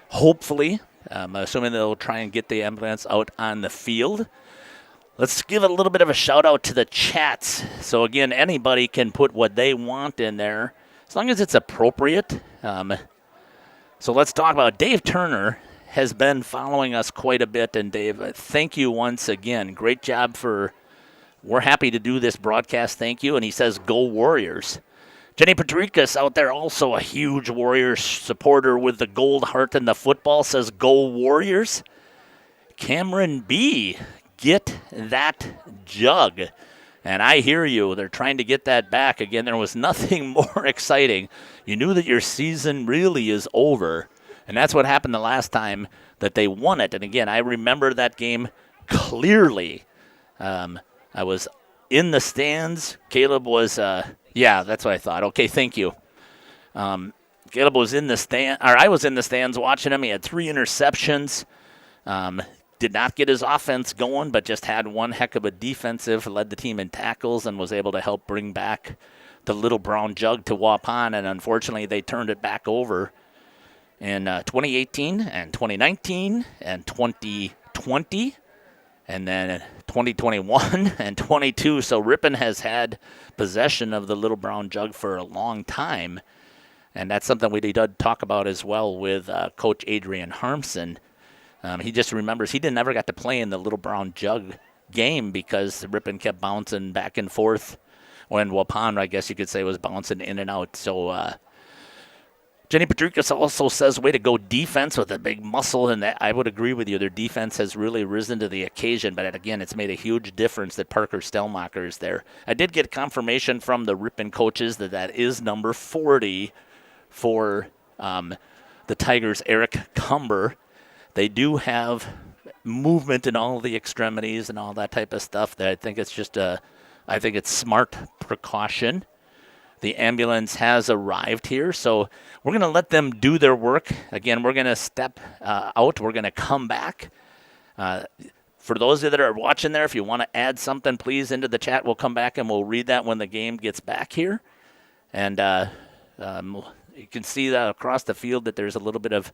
hopefully. I'm assuming they'll try and get the ambulance out on the field. Let's give a little bit of a shout-out to the chats. So, again, anybody can put what they want in there, as long as it's appropriate. So let's talk about Dave Turner has been following us quite a bit. And, Dave, thank you once again. Great job we're happy to do this broadcast. Thank you. And he says, go Warriors. Jenny Patrikas out there, also a huge Warriors supporter with the gold heart and the football, says, go Warriors. Cameron B., get that jug. And I hear you. They're trying to get that back. Again, there was nothing more exciting. You knew that your season really is over. And that's what happened the last time that they won it. And again, I remember that game clearly. I was in the stands. Caleb was... Yeah, that's what I thought. Okay, thank you. Caleb was in the stand, or I was in the stands watching him. He had 3 interceptions. Did not get his offense going, but just had one heck of a defensive, led the team in tackles, and was able to help bring back the Little Brown Jug to Waupun, and unfortunately they turned it back over in 2018 and 2019 and 2020 and then 2021 and 22. So Ripon has had possession of the Little Brown Jug for a long time, and that's something we did talk about as well with Coach Adrian Harmson. He just remembers he never got to play in the Little Brown Jug game because Ripon kept bouncing back and forth, when Waupun, I guess you could say, was bouncing in and out. So Jenny Patrikas also says, way to go defense with a big muscle, and that I would agree with you. Their defense has really risen to the occasion, but again, it's made a huge difference that Parker Stellmacher is there. I did get confirmation from the Ripon coaches that is number 40 for the Tigers, Eric Cumber. They do have movement in all the extremities and all that type of stuff. That I think it's just I think it's smart precaution. The ambulance has arrived here, so we're going to let them do their work. Again, we're going to step out. We're going to come back. For those of you that are watching there, if you want to add something, please into the chat. We'll come back and we'll read that when the game gets back here. And you can see that across the field that there's a little bit of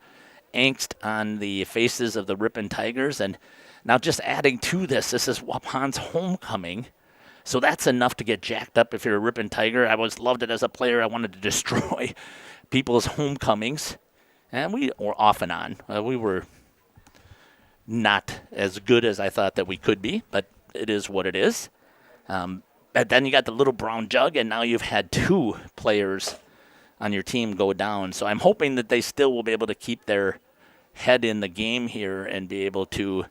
angst on the faces of the Ripon Tigers. And now just adding to this is Waupun's homecoming. So that's enough to get jacked up if you're a Ripon Tiger. I always loved it as a player. I wanted to destroy people's homecomings. And we were off and on. We were not as good as I thought that we could be, but it is what it is. And then you got the Little Brown Jug, and now you've had 2 players on your team go down. So I'm hoping that they still will be able to keep their head in the game here and be able to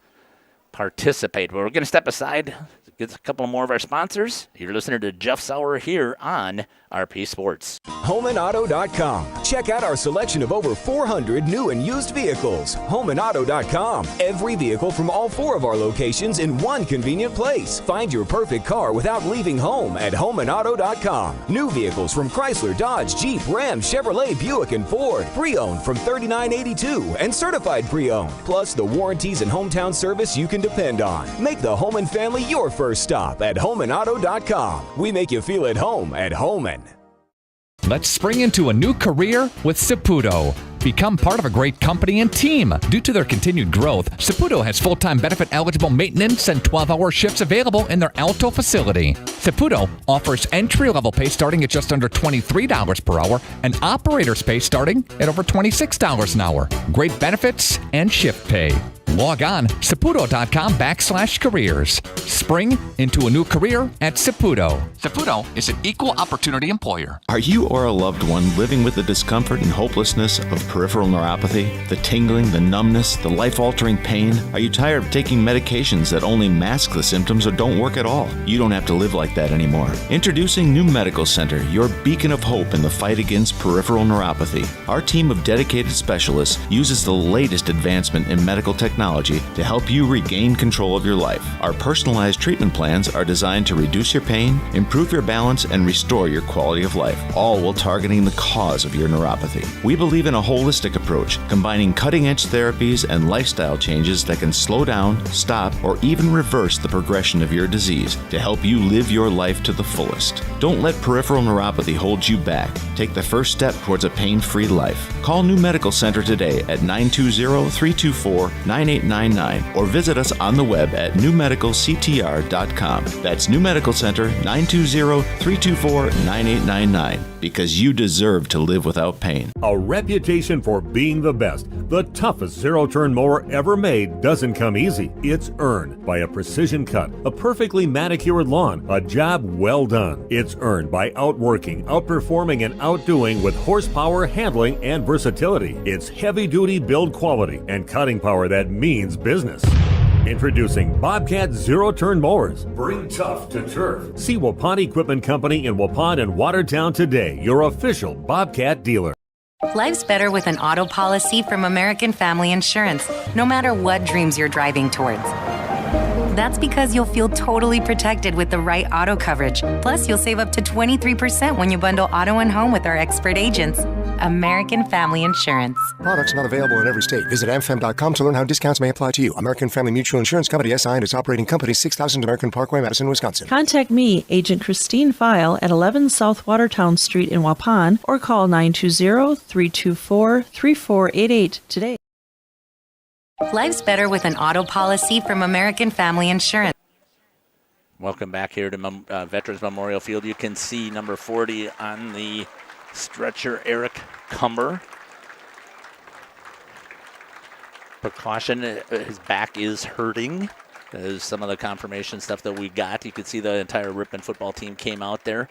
participate. But we're going to step aside, get a couple more of our sponsors. You're listening to Jeff Sauer here on RP Sports. HomeandAuto.com. Check out our selection of over 400 new and used vehicles. HomeandAuto.com. Every vehicle from all 4 of our locations in one convenient place. Find your perfect car without leaving home at HomeandAuto.com. New vehicles from Chrysler, Dodge, Jeep, Ram, Chevrolet, Buick, and Ford. Pre-owned from $39.82 and certified pre-owned. Plus the warranties and hometown service you can depend on. Make the Homan family your first stop at HomeandAuto.com. We make you feel at home at Homan. Let's spring into a new career with Saputo. Become part of a great company and team. Due to their continued growth, Saputo has full-time benefit-eligible maintenance and 12-hour shifts available in their Alto facility. Saputo offers entry-level pay starting at just under $23 per hour and operator's pay starting at over $26 an hour. Great benefits and shift pay. Log on Saputo.com/careers. Spring into a new career at Saputo. Saputo is an equal opportunity employer. Are you or a loved one living with the discomfort and hopelessness of peripheral neuropathy? The tingling, the numbness, the life-altering pain? Are you tired of taking medications that only mask the symptoms or don't work at all? You don't have to live like that anymore. Introducing New Medical Center, your beacon of hope in the fight against peripheral neuropathy. Our team of dedicated specialists uses the latest advancement in medical technology to help you regain control of your life. Our personalized treatment plans are designed to reduce your pain, improve your balance, and restore your quality of life, all while targeting the cause of your neuropathy. We believe in a holistic approach, combining cutting-edge therapies and lifestyle changes that can slow down, stop, or even reverse the progression of your disease to help you live your life to the fullest. Don't let peripheral neuropathy hold you back. Take the first step towards a pain-free life. Call New Medical Center today at 920-324-9899 or visit us on the web at newmedicalctr.com. That's New Medical Center, 920-324-9899, because you deserve to live without pain. A reputation for being the best, the toughest zero-turn mower ever made doesn't come easy. It's earned by a precision cut, a perfectly manicured lawn, a job well done. It's earned by outworking, outperforming, and outdoing with horsepower, handling, and versatility. It's heavy-duty build quality and cutting power that means business. Introducing Bobcat Zero-Turn Mowers. Bring tough to turf. See Waupun Equipment Company in Waupun and Watertown today, your official Bobcat dealer. Life's better with an auto policy from American Family Insurance, no matter what dreams you're driving towards. That's because you'll feel totally protected with the right auto coverage. Plus, you'll save up to 23% when you bundle auto and home with our expert agents. American Family Insurance. Products not available in every state. Visit amfam.com to learn how discounts may apply to you. American Family Mutual Insurance Company, SI, and its operating company, 6000 American Parkway, Madison, Wisconsin. Contact me, Agent Christine File, at 11 South Watertown Street in Waupun, or call 920-324-3488 today. Life's better with an auto policy from American Family Insurance. Welcome back here to Veterans Memorial Field. You can see number 40 on the stretcher, Eric Cumber. Precaution, his back is hurting. There's some of the confirmation stuff that we got. You could see the entire Ripon football team came out there,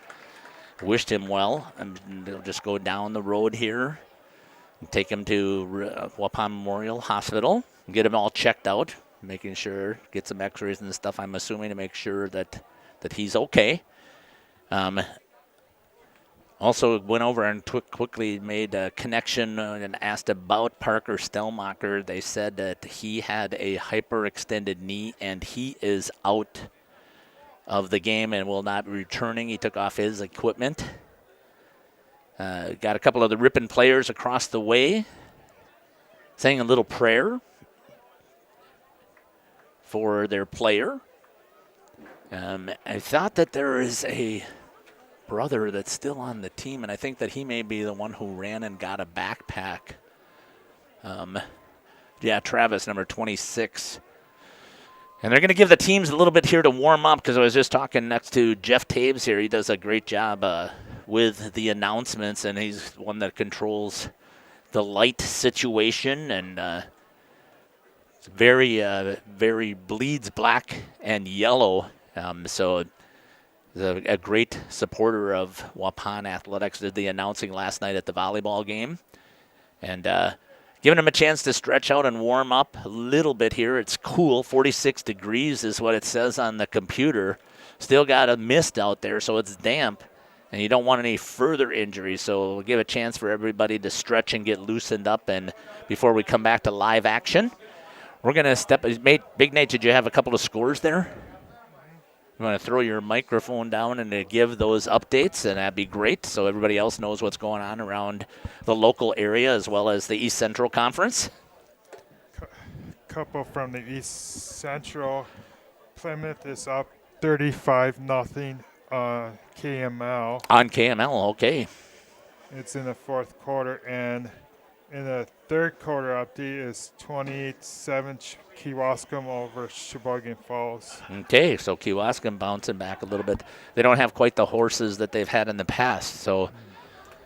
wished him well, and they'll just go down the road here and take him to Waupun Memorial Hospital and get him all checked out, making sure, get some x-rays and stuff, I'm assuming, to make sure that he's okay. Also went over and quickly made a connection and asked about Parker Stellmacher. They said that he had a hyperextended knee and he is out of the game and will not be returning. He took off his equipment. Got a couple of the Ripon players across the way saying a little prayer for their player. I thought that there is a brother that's still on the team, and I think that he may be the one who ran and got a backpack. Travis, number 26. And they're going to give the teams a little bit here to warm up, because I was just talking next to Jeff Taves here. He does a great job with the announcements, and he's one that controls the light situation, and it's very, very bleeds black and yellow. So a great supporter of Waupun Athletics. Did the announcing last night at the volleyball game. And giving him a chance to stretch out and warm up a little bit here. It's cool. 46 degrees is what it says on the computer. Still got a mist out there, so it's damp. And you don't want any further injuries, so we'll give a chance for everybody to stretch and get loosened up. And before we come back to live action, we're going to Big Nate, did you have a couple of scores there? You want to throw your microphone down and to give those updates, and that'd be great so everybody else knows what's going on around the local area as well as the East Central Conference. Couple from the East Central. Plymouth is up 35-0 on KML. On KML, okay. It's in the fourth quarter, and in the third quarter update is 28-7 Kewaskum over Sheboygan Falls. Okay, so Kewaskum bouncing back a little bit. They don't have quite the horses that they've had in the past, so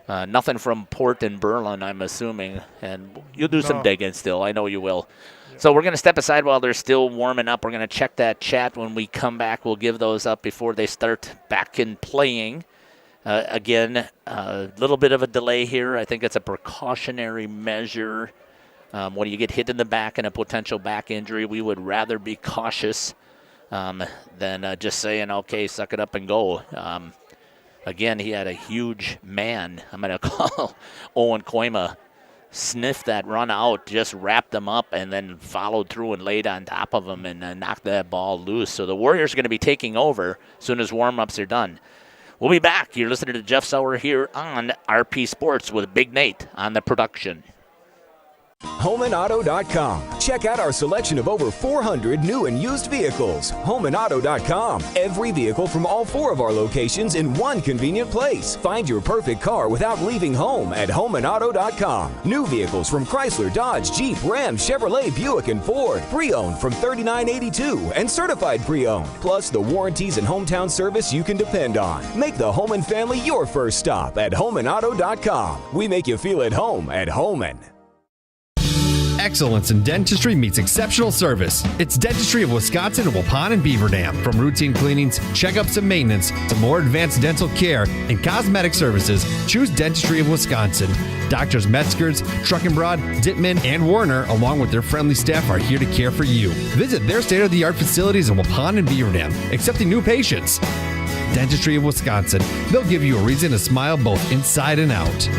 nothing from Port and Berlin, I'm assuming. And you'll do some digging still. I know you will. Yeah. So we're going to step aside while they're still warming up. We're going to check that chat when we come back. We'll give those up before they start back in playing. Again, a little bit of a delay here. I think it's a precautionary measure. When you get hit in the back and a potential back injury, we would rather be cautious than just saying, okay, suck it up and go. Again, he had a huge man. I'm going to call Owen Koima, sniffed that run out, just wrapped him up, and then followed through and laid on top of him and knocked that ball loose. So the Warriors are going to be taking over as soon as warm-ups are done. We'll be back. You're listening to Jeff Sauer here on RP Sports with Big Nate on the production. HomeandAuto.com. Check out our selection of over 400 new and used vehicles. HomeandAuto.com. Every vehicle from all 4 of our locations in one convenient place. Find your perfect car without leaving home at HomeandAuto.com. New vehicles from Chrysler, Dodge, Jeep, Ram, Chevrolet, Buick, and Ford. Pre-owned from $39.82 and certified pre-owned. Plus the warranties and hometown service you can depend on. Make the Homan family your first stop at HomeandAuto.com. We make you feel at home at Homan. Excellence in dentistry meets exceptional service. It's Dentistry of Wisconsin in Waupun and Beaver Dam. From routine cleanings, checkups, and maintenance to more advanced dental care and cosmetic services, choose Dentistry of Wisconsin. Doctors Metzger's, Truckenbrod, Dittman, and Warner, along with their friendly staff, are here to care for you. Visit their state-of-the-art facilities in Waupun and Beaver Dam, accepting new patients. Dentistry of Wisconsin. They'll give you a reason to smile both inside and out.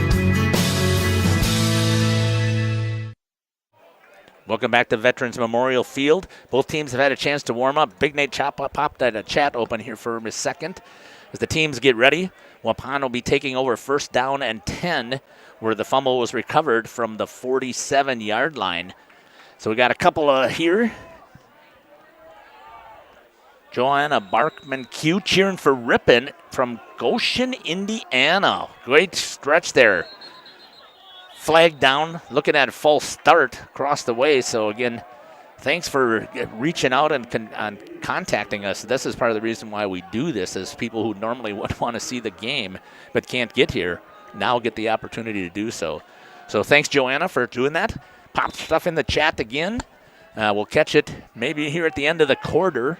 Welcome back to Veterans Memorial Field. Both teams have had a chance to warm up. Big Nate popped that chat open here for a second as the teams get ready. Waupun will be taking over first down and 10, where the fumble was recovered from the 47-yard line. So we got a couple here. Joanna Barkman-Q cheering for Ripon from Goshen, Indiana. Great stretch there. Flag down, looking at a false start across the way. So again, thanks for reaching out and contacting us. This is part of the reason why we do this, is people who normally would want to see the game but can't get here now get the opportunity to do so. So thanks, Joanna, for doing that. Pop stuff in the chat again. We'll catch it maybe here at the end of the quarter.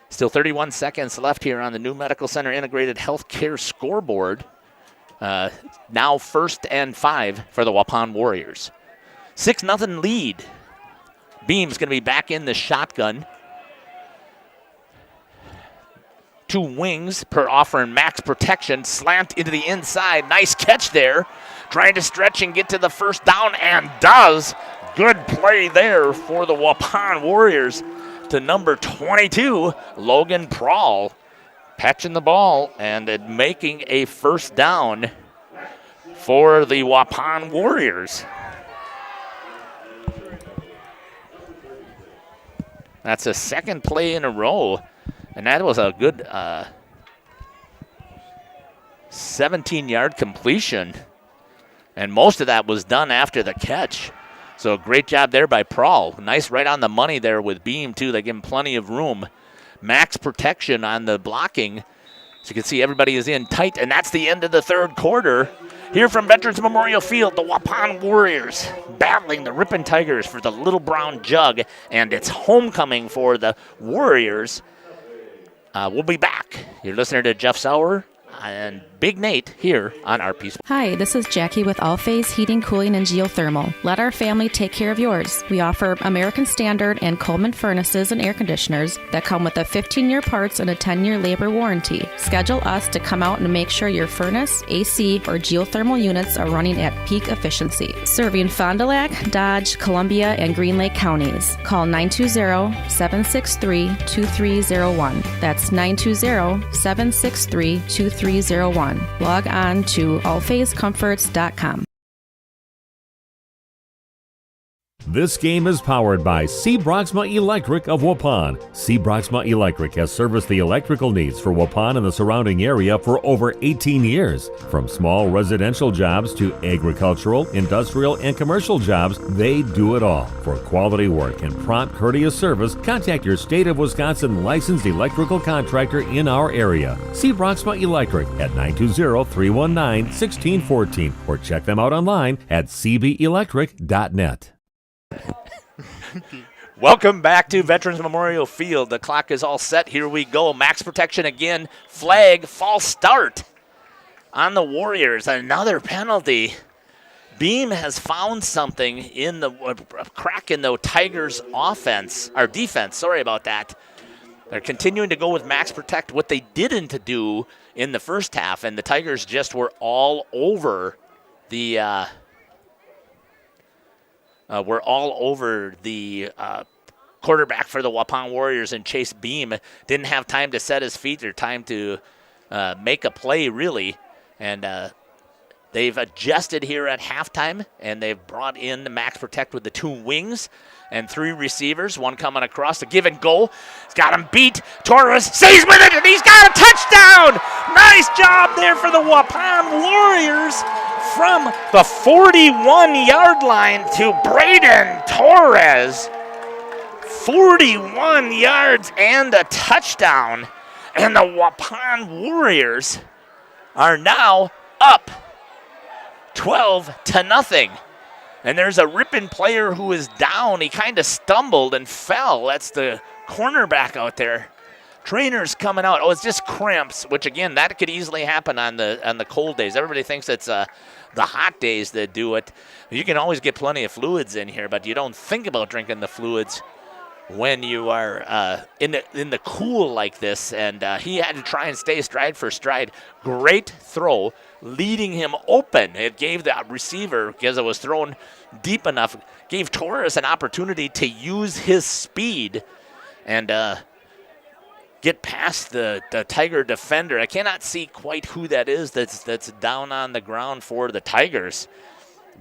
Still 31 seconds left here on the New Medical Center Integrated Healthcare scoreboard. Now 1st and 5 for the Waupun Warriors. 6-0 lead. Beam's going to be back in the shotgun. 2 wings per offering max protection. Slant into the inside. Nice catch there. Trying to stretch and get to the first down, and does. Good play there for the Waupun Warriors to number 22, Logan Prawl. Patching the ball and making a first down for the Waupun Warriors. That's a second play in a row, and that was a good 17-yard completion, and most of that was done after the catch. So great job there by Prawl. Nice right on the money there with Beam, too. They give him plenty of room. Max protection on the blocking. So you can see everybody is in tight, and that's the end of the third quarter. Here from Veterans Memorial Field, the Waupun Warriors battling the Ripon Tigers for the Little Brown Jug, and it's homecoming for the Warriors. We'll be back. You're listening to Jeff Sauer and Big Nate here on RP Sports. Hi, this is Jackie with All Phase Heating, Cooling, and Geothermal. Let our family take care of yours. We offer American Standard and Coleman furnaces and air conditioners that come with a 15-year parts and a 10-year labor warranty. Schedule us to come out and make sure your furnace, AC, or geothermal units are running at peak efficiency. Serving Fond du Lac, Dodge, Columbia, and Green Lake counties. Call 920-763-2301. That's 920-763-2301. Log on to allphasecomforts.com. This game is powered by C. Broxma Electric of Waupun. C. Broxma Electric has serviced the electrical needs for Waupun and the surrounding area for over 18 years. From small residential jobs to agricultural, industrial, and commercial jobs, they do it all. For quality work and prompt, courteous service, contact your State of Wisconsin licensed electrical contractor in our area. C. Broxma Electric at 920-319-1614 or check them out online at cbelectric.net. Welcome back to Veterans Memorial Field. The clock is all set. Here we go. Max protection again. Flag, false start on the Warriors. Another penalty. Beam has found something in the crack in the Tigers' offense, or defense. Sorry about that. They're continuing to go with max protect, what they didn't do in the first half, and the Tigers just were all over the quarterback for the Waupun Warriors, and Chase Beam didn't have time to set his feet or time to make a play, really. And they've adjusted here at halftime, and they've brought in the max protect with the 2 wings and 3 receivers, one coming across to give and go. He's got him beat. Torres stays with it, and he's got a touchdown. Nice job there for the Waupun Warriors. From the 41-yard line to Braden Torres. 41 yards and a touchdown. And the Waupun Warriors are now up 12-0. And there's a Ripon player who is down. He kind of stumbled and fell. That's the cornerback out there. Trainers coming out. Oh, it's just cramps, which, again, that could easily happen on the cold days. Everybody thinks it's the hot days that do it. You can always get plenty of fluids in here, but you don't think about drinking the fluids when you are in the cool like this. And he had to try and stay stride for stride. Great throw, leading him open. It gave the receiver, because it was thrown deep enough, gave Torres an opportunity to use his speed. And get past the Tiger defender. I cannot see quite who that is that's down on the ground for the Tigers.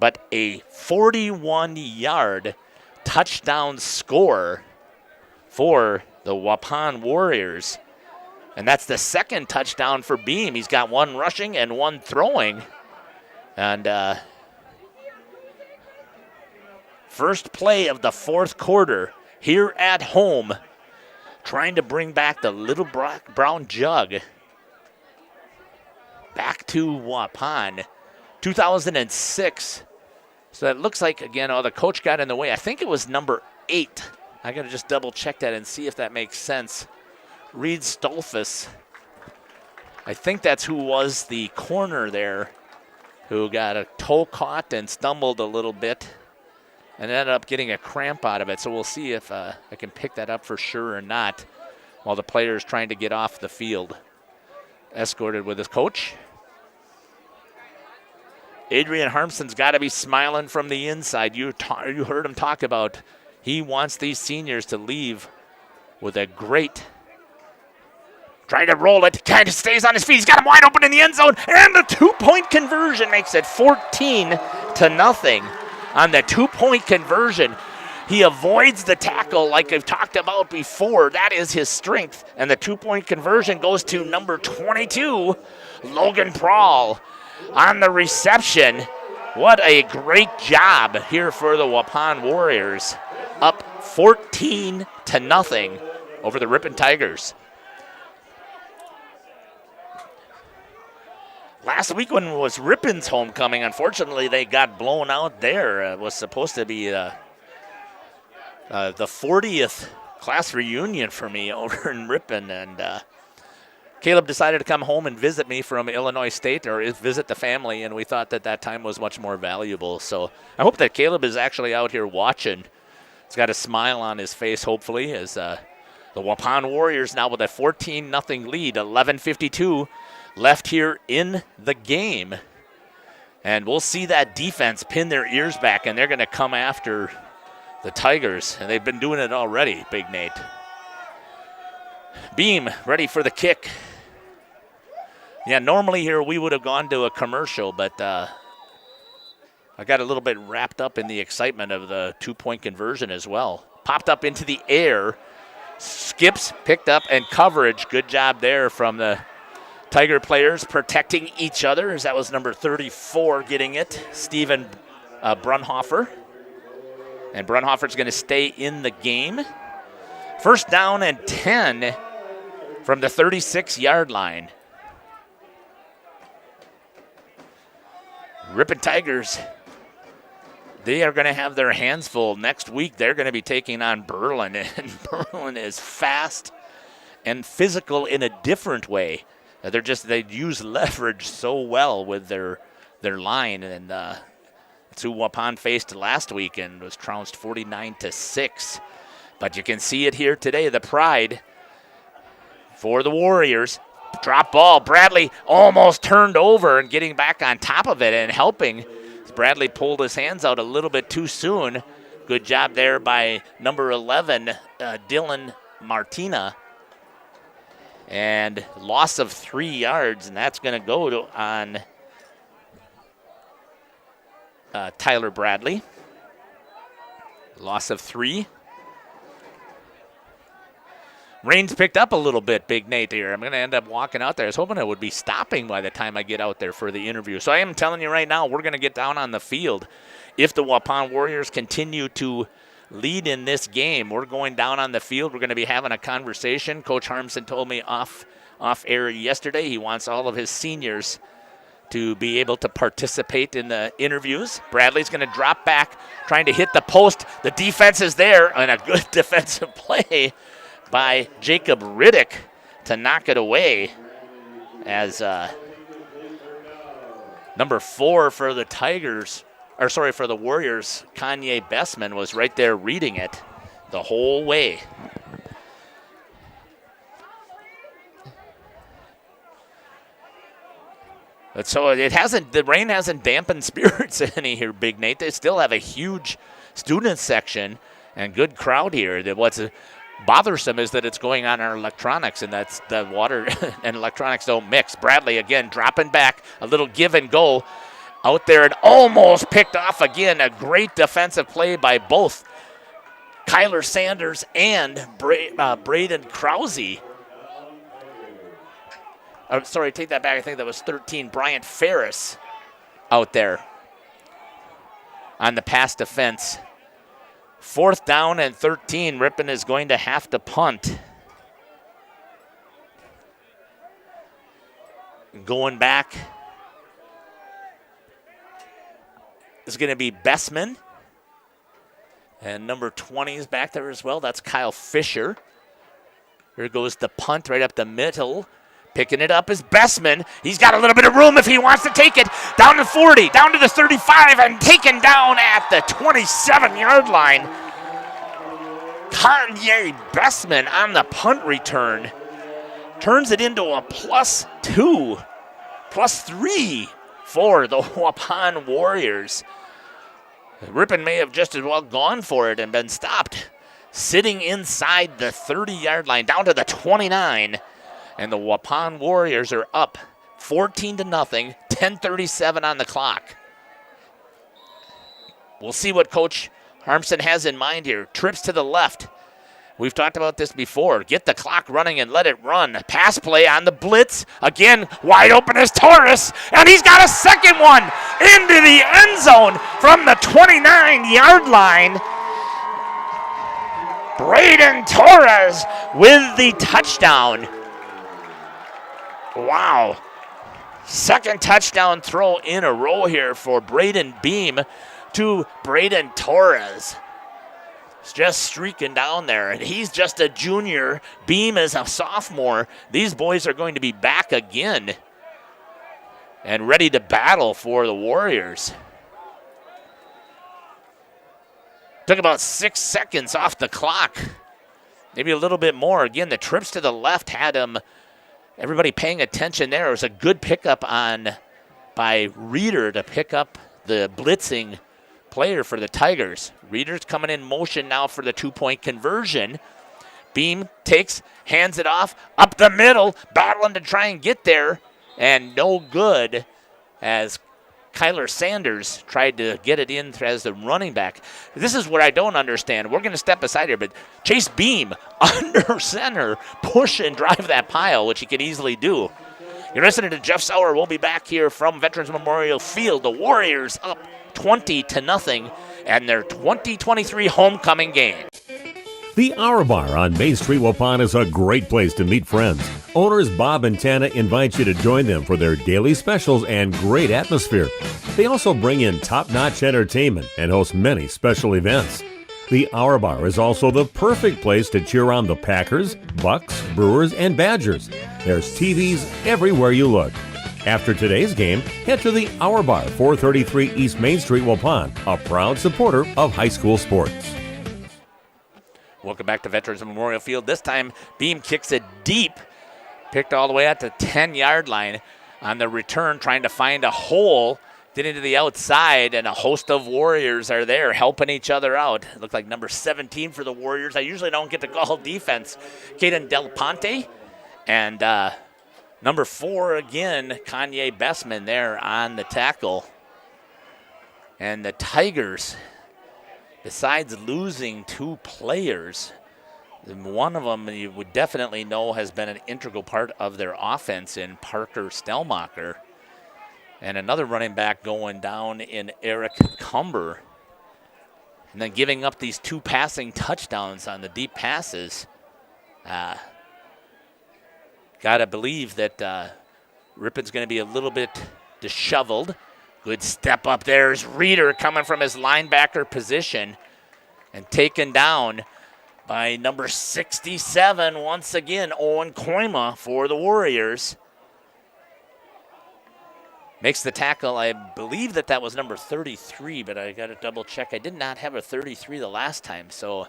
But a 41-yard touchdown score for the Waupun Warriors. And that's the second touchdown for Beam. He's got one rushing and one throwing. And first play of the fourth quarter here at home, trying to bring back the Little Brown Jug back to Waupun. 2006. So it looks like, again, the coach got in the way. I think it was number 8. I got to just double check that and see if that makes sense. Reed Stolfus. I think that's who was the corner there, who got a toe caught and stumbled a little bit and ended up getting a cramp out of it. So we'll see if I can pick that up for sure or not while the player is trying to get off the field. Escorted with his coach. Adrian Harmson's got to be smiling from the inside. You heard him talk about he wants these seniors to leave with a great, trying to roll it, kind of stays on his feet. He's got him wide open in the end zone, and the 2-point conversion makes it 14-0 on the 2-point conversion. He avoids the tackle like I've talked about before. That is his strength, and the 2-point conversion goes to number 22, Logan Prawl. On the reception, what a great job here for the Waupun Warriors. Up 14-0 over the Ripon Tigers. Last week when was Ripon's homecoming, unfortunately they got blown out there. It was supposed to be the 40th class reunion for me over in Ripon, and Caleb decided to come home and visit me from Illinois State, or visit the family, and we thought that time was much more valuable. So I hope that Caleb is actually out here watching. He's got a smile on his face, hopefully, as the Waupun Warriors now with a 14-0 lead, 11:52 left here in the game. And we'll see that defense pin their ears back, and they're going to come after the Tigers, and they've been doing it already, Big Nate. Beam ready for the kick. Yeah, normally here we would have gone to a commercial, but I got a little bit wrapped up in the excitement of the 2-point conversion as well. Popped up into the air, skips, picked up, and coverage. Good job there from the Tiger players protecting each other, as that was number 34 getting it, Steven Brunhofer. And Brunhofer's going to stay in the game. First down and 10 from the 36-yard line. Ripon Tigers, they are going to have their hands full. Next week, they're going to be taking on Berlin, and Berlin is fast and physical in a different way. They use leverage so well with their line, and that's who Waupun faced last week and was trounced 49-6. But you can see it here today, the pride for the Warriors. Drop ball. Bradley almost turned over and getting back on top of it and helping. Bradley pulled his hands out a little bit too soon. Good job there by number 11, Dylan Martina. And loss of 3 yards, and that's going to go on Tyler Bradley. Loss of 3. Rain's picked up a little bit, Big Nate, here. I'm going to end up walking out there. I was hoping it would be stopping by the time I get out there for the interview. So I am telling you right now, we're going to get down on the field. If the Waupun Warriors continue to lead in this game, we're going down on the field. We're going to be having a conversation. Coach Harmson told me off air yesterday he wants all of his seniors to be able to participate in the interviews. Bradley's going to drop back, trying to hit the post. The defense is there, and a good defensive play by Jacob Riddick to knock it away, as number 4 for the for the Warriors, Kanye Bessman, was right there reading it the whole way. But so the rain hasn't dampened spirits any here, Big Nate. They still have a huge student section and good crowd here. bothersome is that it's going on our electronics, and that's the water and electronics don't mix. Bradley again dropping back, a little give and go out there, and almost picked off again. A great defensive play by both Kyler Sanders and Braden Krause. Sorry, take that back. I think that was 13. Bryant Ferris out there on the pass defense. 4th down and 13. Ripon is going to have to punt. Going back is going to be Bessman. And number 20 is back there as well. That's Kyle Fisher. Here goes the punt right up the middle. Picking it up is Bessman. He's got a little bit of room if he wants to take it. Down to 40, down to the 35, and taken down at the 27-yard line. Kanye Bessman on the punt return. Turns it into a +2, +3 for the Waupun Warriors. Ripon may have just as well gone for it and been stopped. Sitting inside the 30-yard line, down to the 29. And the Waupun Warriors are up 14-0, 10:37 on the clock. We'll see what Coach Harmson has in mind here. Trips to the left. We've talked about this before. Get the clock running and let it run. Pass play on the blitz. Again, wide open is Torres, and he's got a second one into the end zone from the 29-yard line. Braden Torres with the touchdown. Wow. Second touchdown throw in a row here for Braden Beam to Braden Torres. He's just streaking down there, and he's just a junior. Beam is a sophomore. These boys are going to be back again and ready to battle for the Warriors. Took about 6 seconds off the clock, maybe a little bit more. Again, the trips to the left had him, everybody paying attention there. It was a good pickup by Reeder to pick up the blitzing player for the Tigers. Reeder's coming in motion now for the 2-point conversion. Beam takes, hands it off, up the middle, battling to try and get there, and no good as Kyler Sanders tried to get it in as the running back. This is what I don't understand. We're going to step aside here, but Chase Beam under center, push and drive that pile, which he can easily do. You're listening to Jeff Sauer. We'll be back here from Veterans Memorial Field. The Warriors up 20-0 and their 2023 homecoming game. The Hour Bar on Main Street, Waupun is a great place to meet friends. Owners Bob and Tana invite you to join them for their daily specials and great atmosphere. They also bring in top-notch entertainment and host many special events. The Hour Bar is also the perfect place to cheer on the Packers, Bucks, Brewers, and Badgers. There's TVs everywhere you look. After today's game, head to the Hour Bar, 433 East Main Street, Waupun, a proud supporter of high school sports. Welcome back to Veterans Memorial Field. This time, Beam kicks it deep, picked all the way at the 10-yard line. On the return, trying to find a hole, getting to the outside, and a host of Warriors are there helping each other out. It looked like number 17 for the Warriors. I usually don't get to call defense. Caden Del Ponte, and number 4 again, Kanye Bessman there on the tackle. And the Tigers, besides losing 2 players, one of them you would definitely know has been an integral part of their offense in Parker Stelmacher. And another running back going down in Eric Cumber. And then giving up these 2 passing touchdowns on the deep passes. Got to believe that Ripon's going to be a little bit disheveled. Good step up there is Reeder coming from his linebacker position and taken down by number 67, once again, Owen Koima for the Warriors. Makes the tackle. I believe that was number 33, but I got to double check. I did not have a 33 the last time, so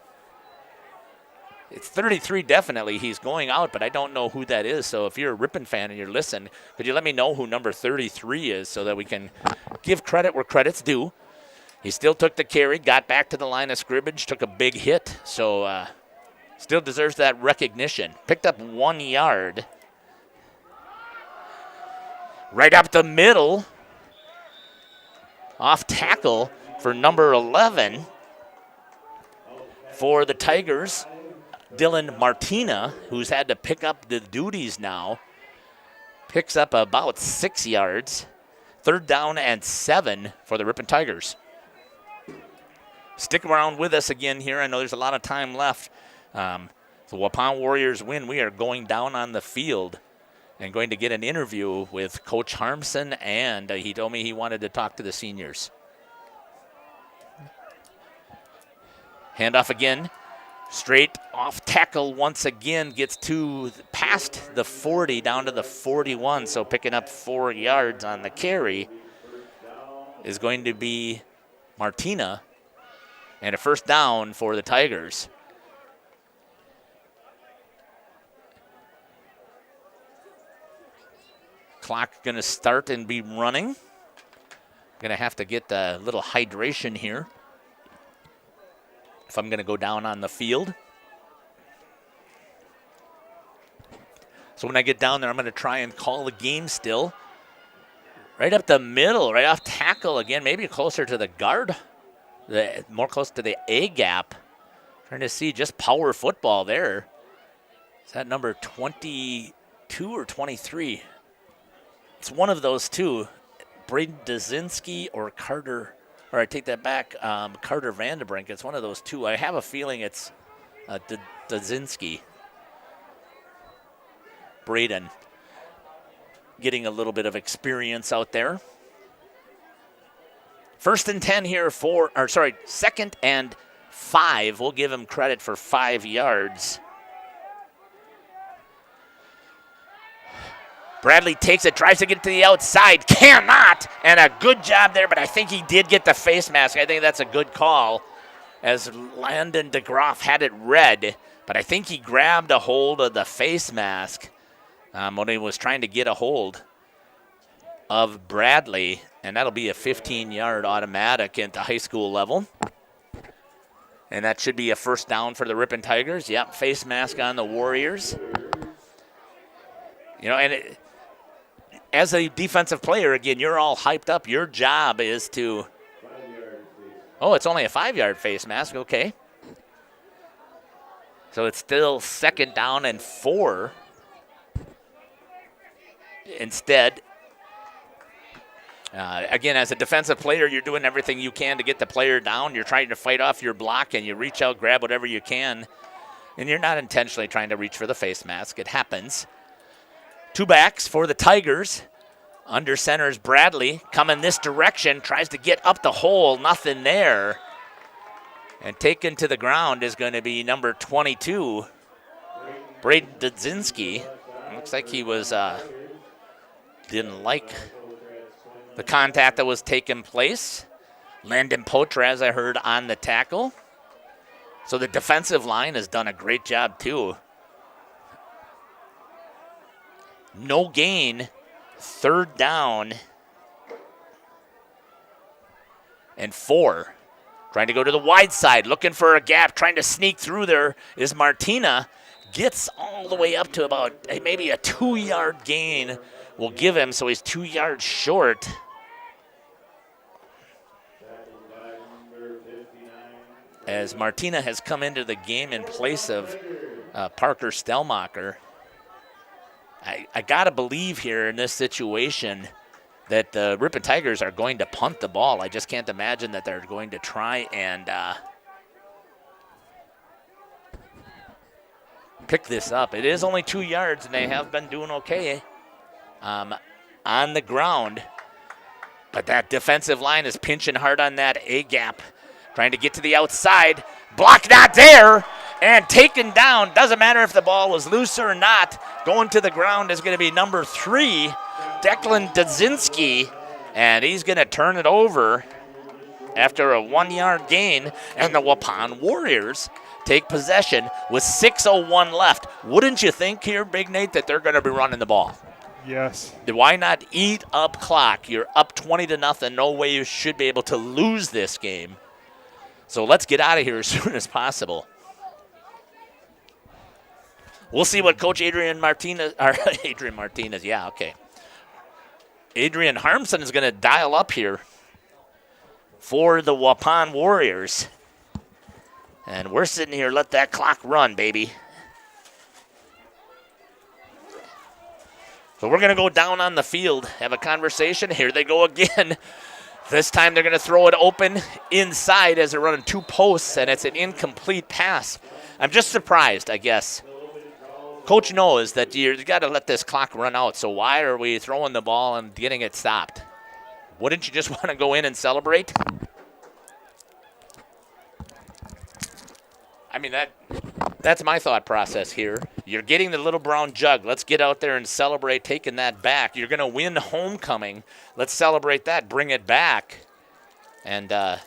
it's 33 definitely. He's going out, but I don't know who that is. So if you're a Ripon fan and you're listening, could you let me know who number 33 is so that we can give credit where credit's due? He still took the carry, got back to the line of scrimmage, took a big hit. So Still deserves that recognition. Picked up 1 yard. Right up the middle. Off tackle for number 11 for the Tigers. Dylan Martina, who's had to pick up the duties now, picks up about 6 yards. 3rd down and 7 for the Ripon Tigers. Stick around with us again here. I know there's a lot of time left. The Waupun Warriors win. We are going down on the field and going to get an interview with Coach Harmson, and he told me he wanted to talk to the seniors. Handoff again. Straight off tackle once again, gets to past the 40 down to the 41, so picking up 4 yards on the carry is going to be Martina, and a 1st down for the Tigers. Clock going to start and be running. Going to have to get a little hydration here if I'm going to go down on the field. So when I get down there, I'm going to try and call the game still. Right up the middle, right off tackle again, maybe closer to the guard, more close to the A gap. Trying to see just power football there. Is that number 22 or 23? It's one of those two, Braden Dazinski or Carter. Or I take that back, Carter Vanderbrink. It's one of those two. I have a feeling it's Dazinski. Braden getting a little bit of experience out there. 1st and 10 here 2nd and 5. We'll give him credit for 5 yards. Bradley takes it, tries to get to the outside, cannot, and a good job there, but I think he did get the face mask. I think that's a good call, as Landon DeGroff had it red, but I think he grabbed a hold of the face mask when he was trying to get a hold of Bradley, and that'll be a 15-yard automatic into high school level. And that should be a 1st down for the Ripon Tigers. Yep, face mask on the Warriors. You know, and as a defensive player, again, you're all hyped up. Your job is to... Oh, it's only a 5-yard face mask. Okay. So it's still 2nd down and 4. Instead, again, as a defensive player, you're doing everything you can to get the player down. You're trying to fight off your block, and you reach out, grab whatever you can. And you're not intentionally trying to reach for the face mask. It happens. 2 backs for the Tigers. Under center is Bradley. Coming this direction. Tries to get up the hole. Nothing there. And taken to the ground is going to be number 22, Braden Dudzinski. Looks like he was didn't like the contact that was taking place. Landon Potra, as I heard, on the tackle. So the defensive line has done a great job, too. No gain, 3rd down and 4. Trying to go to the wide side, looking for a gap, trying to sneak through there is Martina. Gets all the way up to about maybe a 2-yard gain we'll give him, so he's 2 yards short. As Martina has come into the game in place of Parker Stelmacher. I got to believe here in this situation that the Ripon Tigers are going to punt the ball. I just can't imagine that they're going to try and pick this up. It is only 2 yards, and they have been doing okay on the ground. But that defensive line is pinching hard on that A-gap, trying to get to the outside. Block not there, and taken down. Doesn't matter if the ball was loose or not. Going to the ground is going to be number 3, Declan Dudzinski, and he's going to turn it over after a 1-yard gain, and the Waupun Warriors take possession with 6:01 left. Wouldn't you think here, Big Nate, that they're going to be running the ball? Yes. Why not eat up clock? You're up 20-0. No way you should be able to lose this game. So let's get out of here as soon as possible. We'll see what Coach Adrian Harmson is going to dial up here for the Waupun Warriors. And we're sitting here, let that clock run, baby. So we're going to go down on the field, have a conversation. Here they go again. This time they're going to throw it open inside as they're running 2 posts, and it's an incomplete pass. I'm just surprised, I guess. Coach knows that you got to let this clock run out, so why are we throwing the ball and getting it stopped? Wouldn't you just want to go in and celebrate? I mean, that's my thought process here. You're getting the little brown jug. Let's get out there and celebrate taking that back. You're going to win homecoming. Let's celebrate that. Bring it back. And that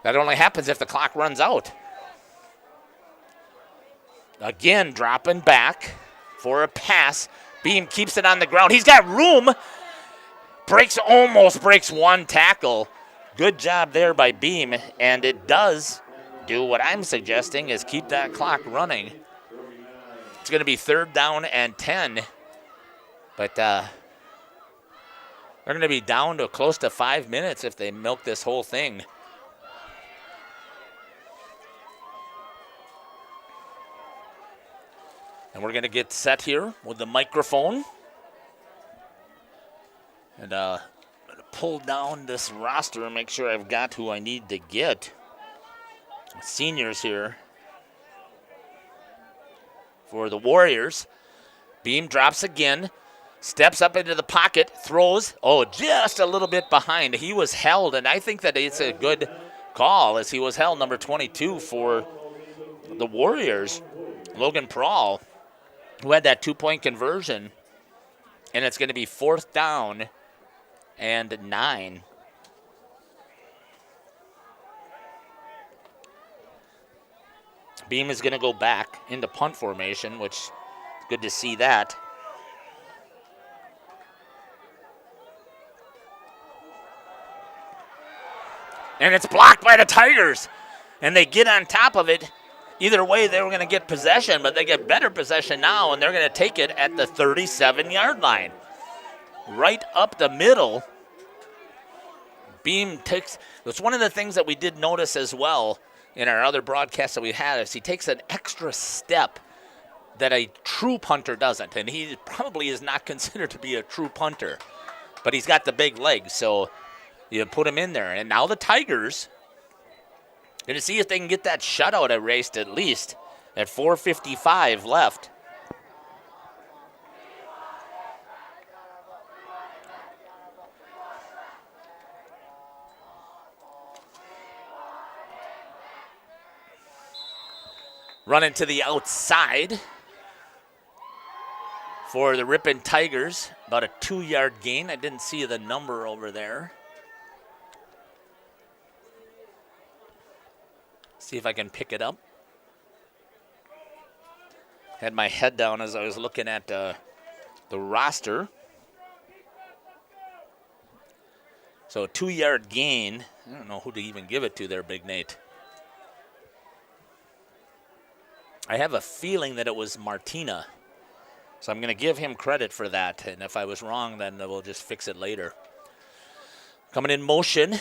only happens if the clock runs out. Again, dropping back for a pass. Beam keeps it on the ground. He's got room. Almost breaks one tackle. Good job there by Beam. And it does do what I'm suggesting is keep that clock running. It's going to be 3rd down and 10. But they're going to be down to close to 5 minutes if they milk this whole thing. And we're going to get set here with the microphone. And I'm going to pull down this roster and make sure I've got who I need to get. Seniors here for the Warriors. Beam drops again, steps up into the pocket, throws. Oh, just a little bit behind. He was held, and I think that it's a good call as he was held, number 22 for the Warriors, Logan Prawl, who had that 2-point conversion. And it's going to be 4th down and 9. Beam is going to go back into punt formation, which is good to see that. And it's blocked by the Tigers. And they get on top of it. Either way, they were going to get possession, but they get better possession now, and they're going to take it at the 37-yard line. Right up the middle. Beam takes, it's one of the things that we did notice as well in our other broadcasts that we had, is he takes an extra step that a true punter doesn't. And he probably is not considered to be a true punter, but he's got the big legs, so you put him in there. And now the Tigers going to see if they can get that shutout erased at least at 4:55 left. Running to the outside for the Ripon Tigers. About a 2-yard gain. I didn't see the number over there. See if I can pick it up. Had my head down as I was looking at the roster. So a 2-yard gain. I don't know who to even give it to there, Big Nate. I have a feeling that it was Martina. So I'm going to give him credit for that. And if I was wrong, then we'll just fix it later. Coming in motion,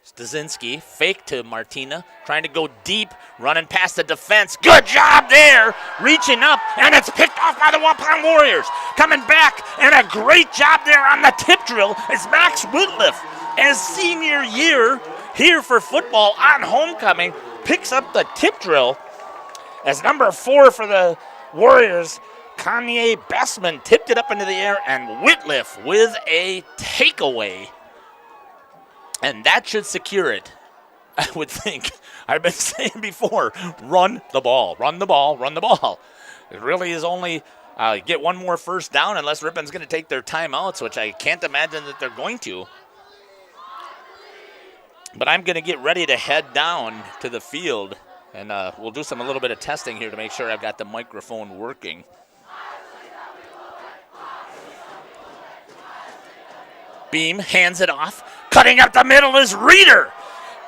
Stasinski, fake to Martina, trying to go deep, running past the defense. Good job there, reaching up, and it's picked off by the Waupun Warriors. Coming back, and a great job there on the tip drill is Max Whitliff. As senior year here for football on homecoming, picks up the tip drill. As number 4 for the Warriors, Kanye Bessman tipped it up into the air, and Whitliff with a takeaway. And that should secure it, I would think. I've been saying before, run the ball, run the ball, run the ball. It really is only get one more first down unless Ripon's going to take their timeouts, which I can't imagine that they're going to. But I'm going to get ready to head down to the field. And we'll do a little bit of testing here to make sure I've got the microphone working. Beam hands it off. Cutting up the middle is Reeder.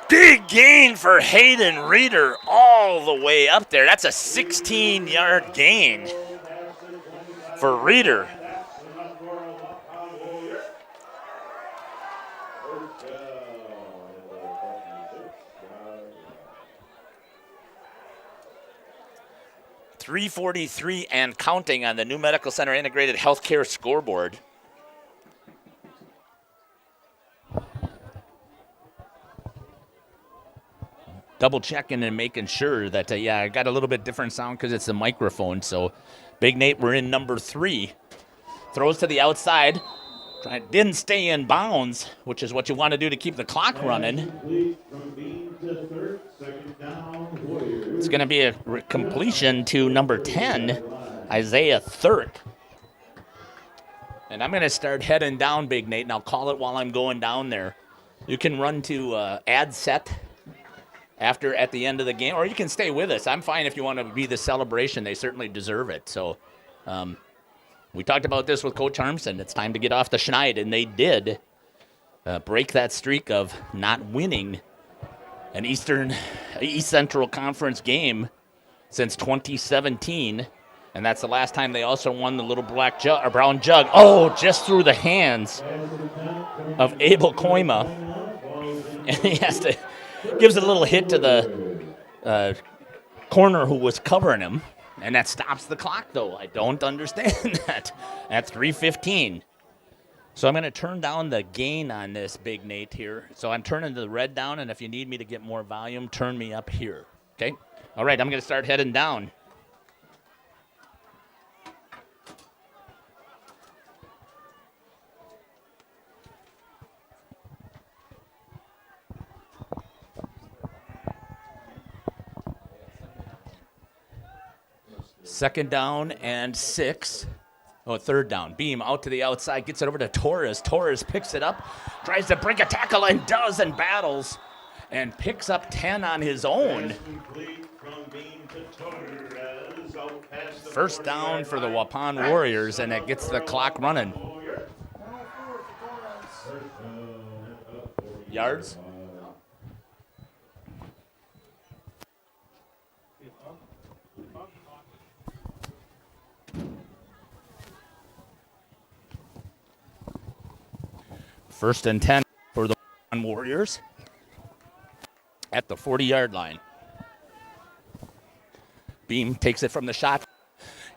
Big gain for Hayden Reeder all the way up there. That's a 16-yard gain for Reeder. .343 and counting on the New Medical Center Integrated Healthcare scoreboard. Double checking and making sure that, I got a little bit different sound because it's the microphone. So, Big Nate, we're in number 3. Throws to the outside. Didn't stay in bounds, which is what you want to do to keep the clock running. It's going to be a completion to number 10, Isaiah Thirk. And I'm going to start heading down, Big Nate, and I'll call it while I'm going down there. You can run to ad set at the end of the game, or you can stay with us. I'm fine if you want to be the celebration. They certainly deserve it. So we talked about this with Coach Harmson. It's time to get off the schneid, and they did break that streak of not winning an East Central Conference game since 2017, and that's the last time they also won the little brown jug. Oh, just through the hands of Abel Koima, and he gives a little hit to the corner who was covering him, and that stops the clock, though. I don't understand that at 3:15. So I'm going to turn down the gain on this, Big Nate, here. So I'm turning the red down, and if you need me to get more volume, turn me up here. Okay? All right, I'm going to start heading down. Second down and 6. Oh, third down. Beam out to the outside, gets it over to Torres. Torres picks it up, tries to break a tackle, and does, and battles, and picks up 10 on his own. First down for the Waupun Warriors, and it gets the clock running. Yards? First and 10 for the Warriors at the 40-yard line. Beam takes it from the shot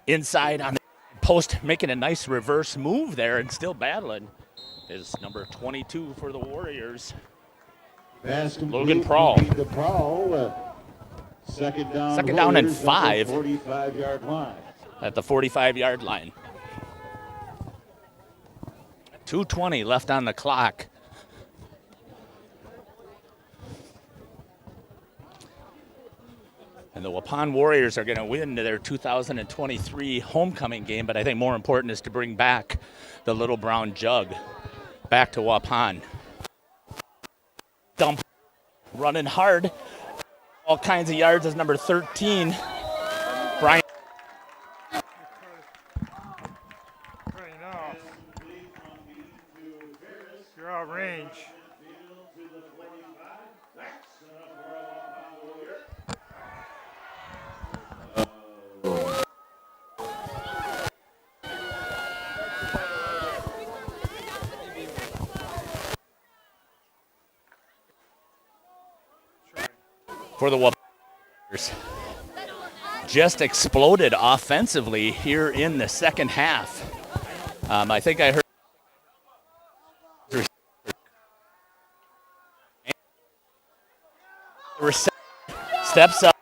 inside on the post, making a nice reverse move there and still battling. Is number 22 for the Warriors, Logan Prawl. Second down and 5 45-yard line. At the 45-yard line. 2:20 left on the clock. And the Waupun Warriors are going to win their 2023 homecoming game, but I think more important is to bring back the little brown jug back to Waupun. Dump, running hard, all kinds of yards as number 13, Brian. You're out of range. For the Warriors, just exploded offensively here in the second half. I think I heard steps up.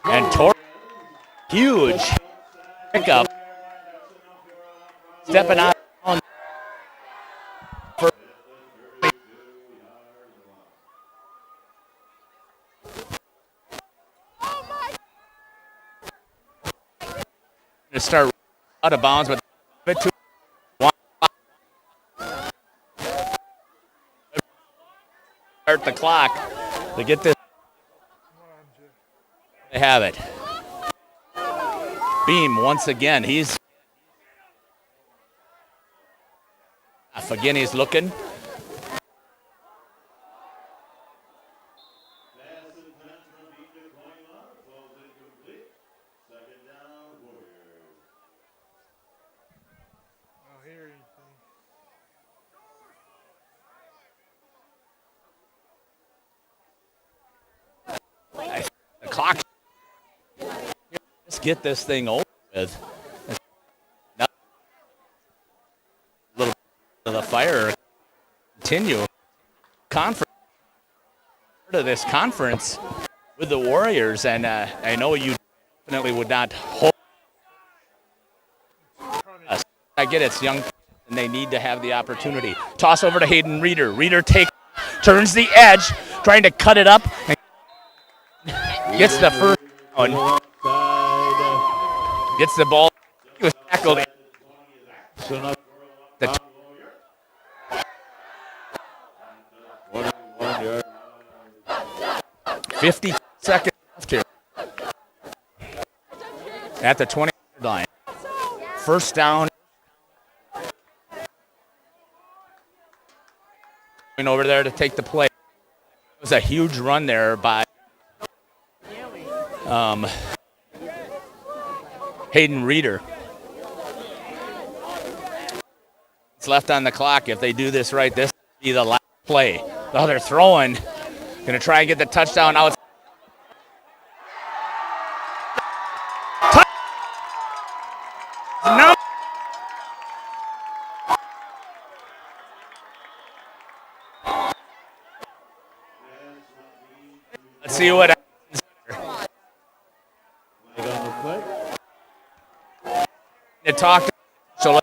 And Torres, huge pickup. Stepping out. To start out of bounds, but start the clock to get this. They have it. Beam once again. He's Again, he's looking. The clock. Let's get this thing over with. A little bit of the fire continue. Conference of this conference with the Warriors, and I know you definitely would not hold. I get it's young, and they need to have the opportunity. Toss over to Hayden Reeder. Reeder turns the edge, trying to cut it up, and gets the first one. Gets the ball. He was tackled. 50 seconds left here at the 20 line. First down. Over there to take the play. It was a huge run there by Hayden Reeder. It's left on the clock. If they do this right, this will be the last play. Oh, they're throwing. Going to try and get the touchdown out. No. Let's see what happens here. To talk to so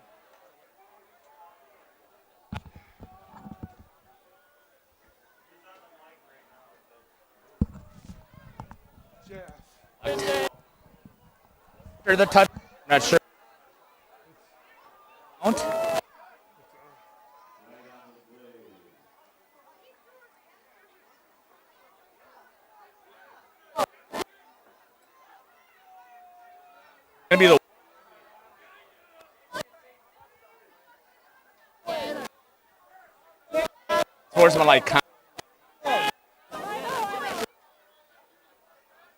the touch. I'm not sure. Gonna be the sportsmanlike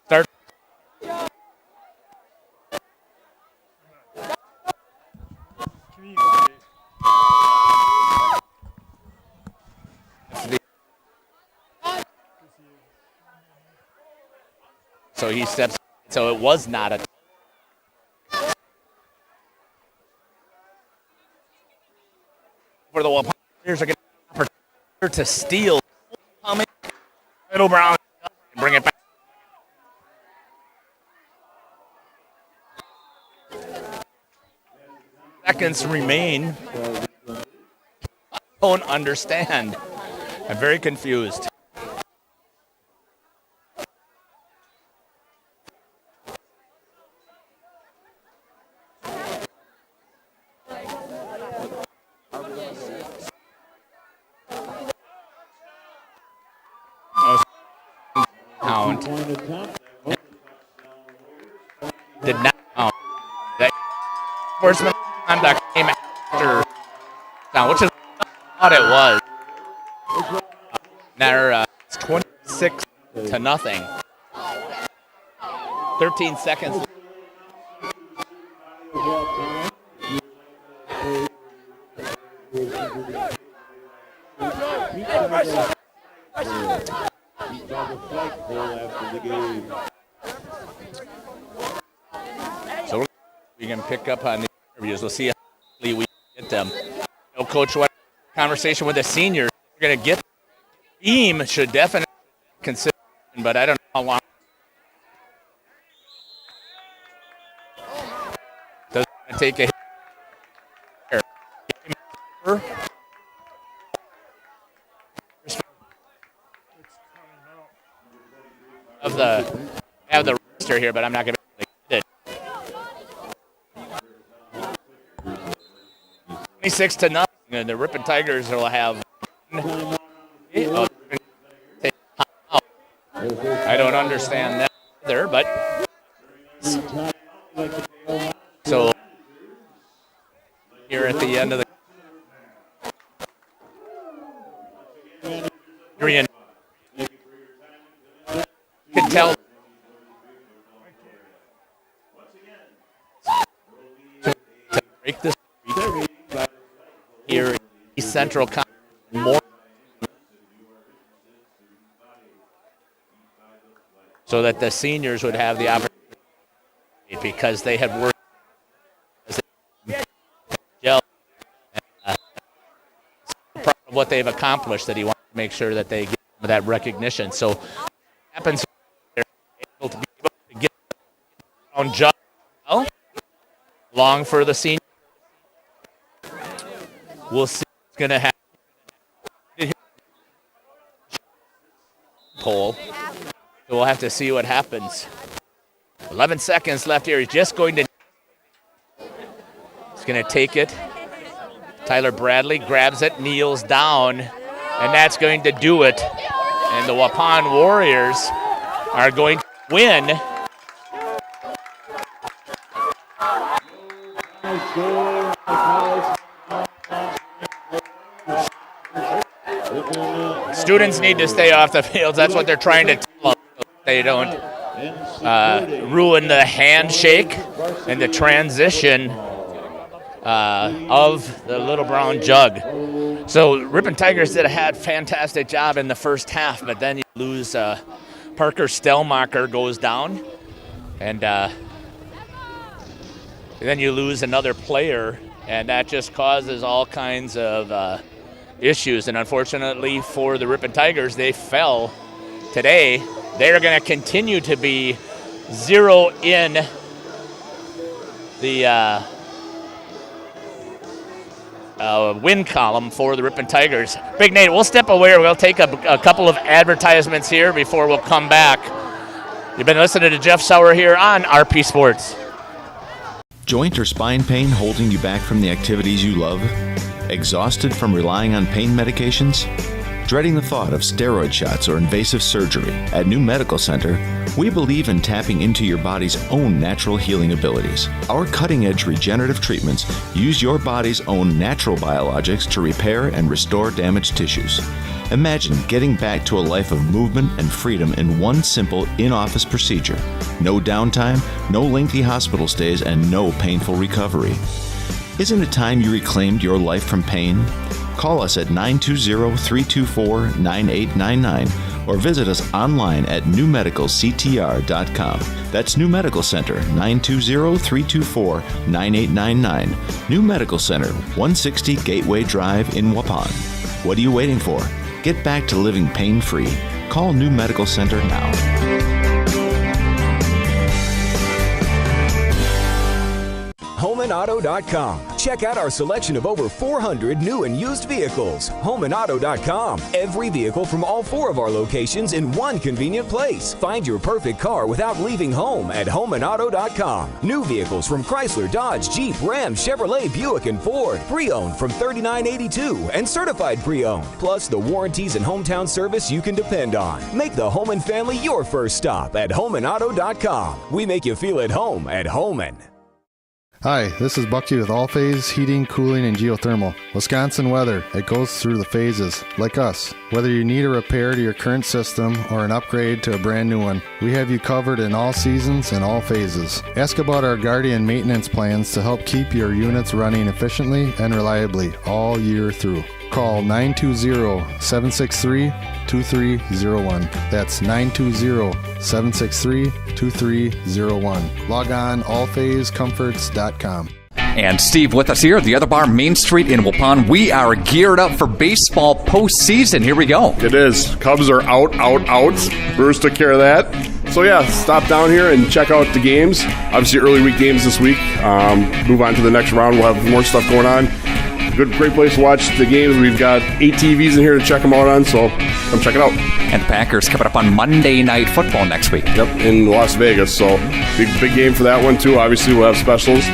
start. So he steps. So it was not a. For the Waupun Warriors are getting an opportunity to steal. Middle Brown and bring it back. Seconds remain. I don't understand. I'm very confused. Count. Did not count. That sportsman conduct came after down, which is what it was. Now it's 26-0. 13 seconds. So we can pick up on the interviews. We'll see how we get them. Coach, what conversation with the seniors we're going to get? Team should definitely consider, but I don't know how long. Does it take a hit? Of the I have the roster here, but I'm not going to get it. 26-0, and the Ripon Tigers will have. I don't understand that either, but so here at the end of the break the streak here in East Central more, so that the seniors would have the opportunity, because they had worked proud of what they've accomplished, that he wants to make sure that they get that recognition. So what happens here, able to be able to get on jump long for the senior. We'll see what's going to happen. Pole. So we'll have to see what happens. 11 seconds left here. He's just going to take it. Tyler Bradley grabs it, kneels down, and that's going to do it. And the Waupun Warriors are going to win. Students need to stay off the field. That's what they're trying to tell them. They don't ruin the handshake and the transition of the Little Brown Jug. So Ripon Tigers did a fantastic job in the first half, but then you lose Parker Stellmacher goes down, and then you lose another player, and that just causes all kinds of issues. And unfortunately for the Ripon Tigers, they fell today. They're going to continue to be 0 in the win column for the Ripon Tigers. Big Nate, we'll step away. We'll take a couple of advertisements here before we'll come back. You've been listening to Jeff Sauer here on RP Sports. Joint or spine pain holding you back from the activities you love? Exhausted from relying on pain medications? Dreading the thought of steroid shots or invasive surgery? At New Medical Center, we believe in tapping into your body's own natural healing abilities. Our cutting-edge regenerative treatments use your body's own natural biologics to repair and restore damaged tissues. Imagine getting back to a life of movement and freedom in one simple in-office procedure. No downtime, no lengthy hospital stays, and no painful recovery. Isn't it time you reclaimed your life from pain? Call us at 920-324-9899 or visit us online at newmedicalctr.com. That's New Medical Center, 920-324-9899. New Medical Center, 160 Gateway Drive in Waupun. What are you waiting for? Get back to living pain-free. Call New Medical Center now. HomeandAuto.com. Check out our selection of over 400 new and used vehicles. HomeandAuto.com. Every vehicle from all 4 of our locations in one convenient place. Find your perfect car without leaving home at HomeandAuto.com. New vehicles from Chrysler, Dodge, Jeep, Ram, Chevrolet, Buick, and Ford. Pre-owned from $39.82 and certified pre-owned. Plus the warranties and hometown service you can depend on. Make the Homan family your first stop at HomeandAuto.com. We make you feel at home at Homan. Hi, this is Bucky with All Phase Heating, Cooling, and Geothermal. Wisconsin weather, it goes through the phases, like us. Whether you need a repair to your current system or an upgrade to a brand new one, we have you covered in all seasons and all phases. Ask about our Guardian maintenance plans to help keep your units running efficiently and reliably all year through. Call 920-763-2301. That's 920-763-2301. Log on allphasecomforts.com. And Steve with us here at the Other Bar, Main Street in Waupun. We are geared up for baseball postseason. Here we go. It is. Cubs are out. Brewers took care of that. So, yeah, stop down here and check out the games. Obviously, early week games this week. Move on to the next round. We'll have more stuff going on. Great place to watch the games. We've got 8 TVs in here to check them out on, so come check it out. And the Packers coming up on Monday Night Football next week. Yep, in Las Vegas. So big game for that one, too. Obviously, we'll have specials.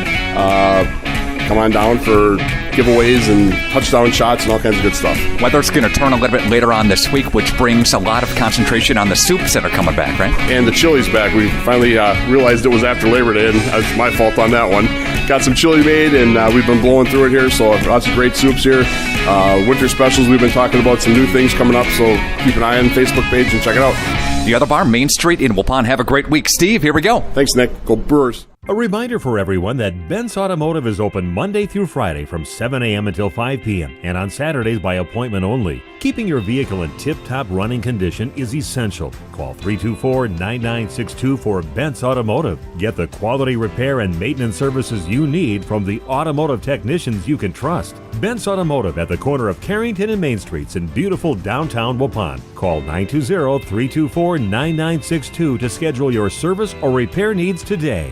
Come on down for giveaways and touchdown shots and all kinds of good stuff. Weather's going to turn a little bit later on this week, which brings a lot of concentration on the soups that are coming back, right? And the chili's back. We finally realized it was after Labor Day, and that's my fault on that one. Got some chili made, and we've been blowing through it here, so lots of great soups here. Winter specials, we've been talking about some new things coming up, so keep an eye on the Facebook page and check it out. The Other Bar, Main Street in Waupun. Have a great week. Steve, here we go. Thanks, Nick. Go Brewers. A reminder for everyone that Ben's Automotive is open Monday through Friday from 7 a.m. until 5 p.m. and on Saturdays by appointment only. Keeping your vehicle in tip-top running condition is essential. Call 324-9962 for Ben's Automotive. Get the quality repair and maintenance services you need from the automotive technicians you can trust. Ben's Automotive at the corner of Carrington and Main Streets in beautiful downtown Waupun. Call 920-324-9962 to schedule your service or repair needs today.